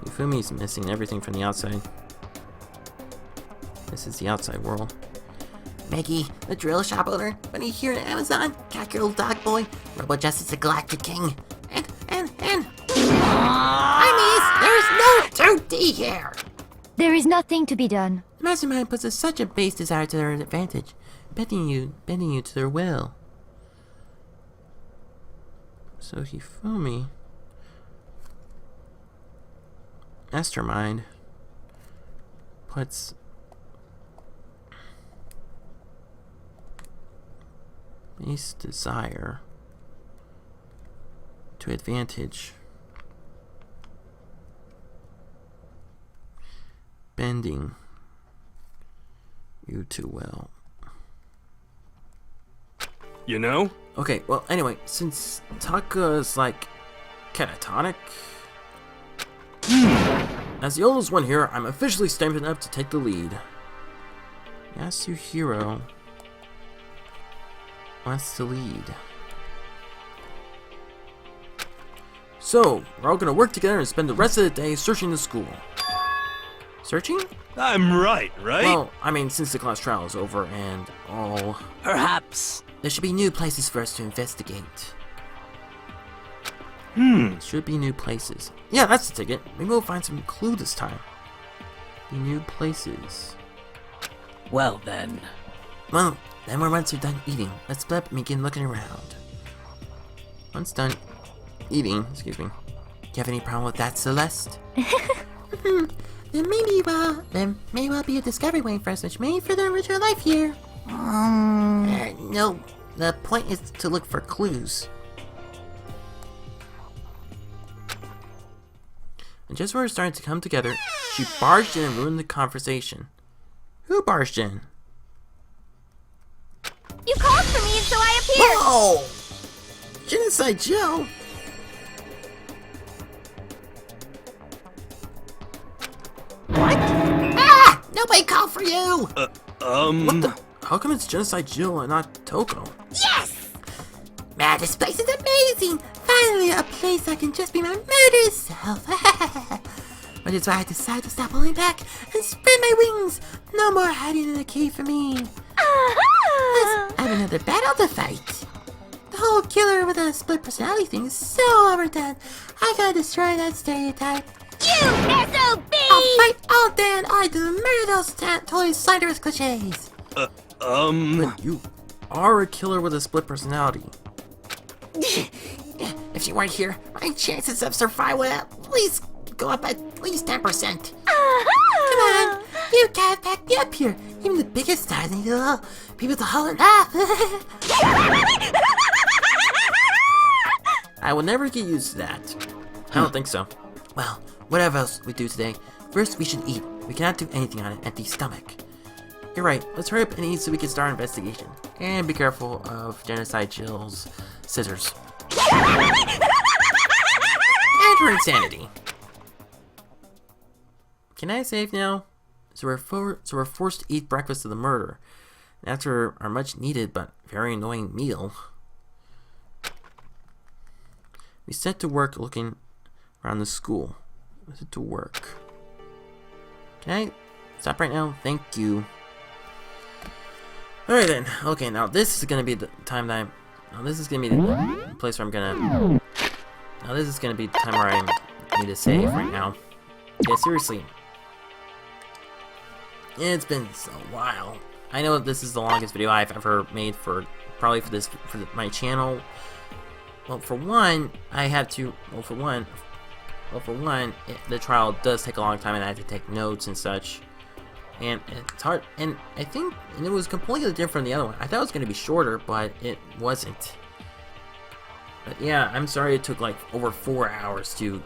Hifumi's missing everything from the outside. This is the outside world. Maggie, the drill shop owner, Bunny here in Amazon, Cat Girl Dog Boy, Robo Justice the Galactic King, and... I mean, there's no 2D here! There is nothing to be done. The mastermind possesses such a base desire to their advantage, bending you to their will. So Hifumi... Mastermind puts base desire to advantage, bending you to will. you know? Okay, well, anyway, since Taka's, like, catatonic... As the oldest one here, I'm officially stamping up to take the lead. Yasuhiro wants to lead. So, we're all gonna work together and spend the rest of the day searching the school. Searching? I'm right? Well, I mean, since the class trial is over and all... Perhaps. There should be new places for us to investigate. Should be new places. Yeah, that's the ticket. Maybe we'll find some clue this time. Be new places. Well then. Well, then once we're done eating, let's split up and begin looking around. Once done eating, excuse me. Do you have any problem with that, Celeste? Then maybe well be a discovery waiting for us, which may further enrich our life here. No, the point is to look for clues. And just when we're starting to come together, she barged in and ruined the conversation. Who barged in? You called for me and so I appeared! Whoa! Genocide Joe! What? Ah! Nobody called for you! What the? How come it's Genocide Jill and not Toko? Yes! Man, this place is amazing! Finally, a place I can just be my murderous self. Which is why I decided to stop holding back and spread my wings. No more hiding in the cave for me. I have another battle to fight. The whole killer with a split personality thing is so overdone. I gotta destroy that stereotype. You SOB! I'll fight all day and I to murder those totally slanderous cliches. But you are a killer with a split personality. If you weren't here, my chances of survival at least go up at least 10%. Come on, you can't back me up here. Even the biggest stars need people to holler and laugh. I will never get used to that. I don't think so. Well, whatever else we do today, first we should eat. We cannot do anything on an empty stomach. You're right. Let's hurry up and eat so we can start our investigation. And be careful of Genocide Jill's scissors. And her insanity. Can I save now? So we're forced to eat breakfast of the murder. And after our much needed but very annoying meal, we set to work looking around the school. We set to work. Can I stop right now? Thank you. Alright then. Okay, now this is gonna be the time that now this is gonna be the place where I'm gonna... Now this is gonna be the time where I need to save right now. Yeah, seriously. It's been so while. I know this is the longest video I've ever made for my channel. Well, for one, I have to. Well, for one, the trial does take a long time, and I have to take notes and such. And it's hard. And I think it was completely different from the other one. I thought it was going to be shorter, but it wasn't. But yeah, I'm sorry it took like over 4 hours to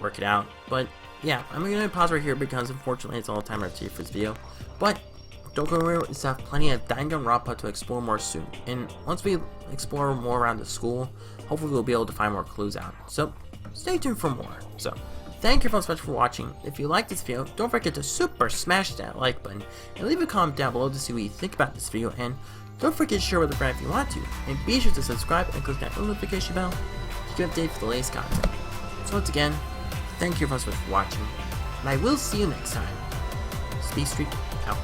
work it out. But yeah, I'm going to pause right here because unfortunately it's all the time I have to for this video. But don't go anywhere, we still have plenty of Danganronpa to explore more soon. And once we explore more around the school, hopefully we'll be able to find more clues out. So stay tuned for more. So thank you so much for watching. If you liked this video, don't forget to super smash that like button and leave a comment down below to see what you think about this video. And don't forget to share with a friend if you want to. And be sure to subscribe and click that notification bell to get updated for the latest content. So once again, thank you so much for watching, and I will see you next time. Speedstreak out.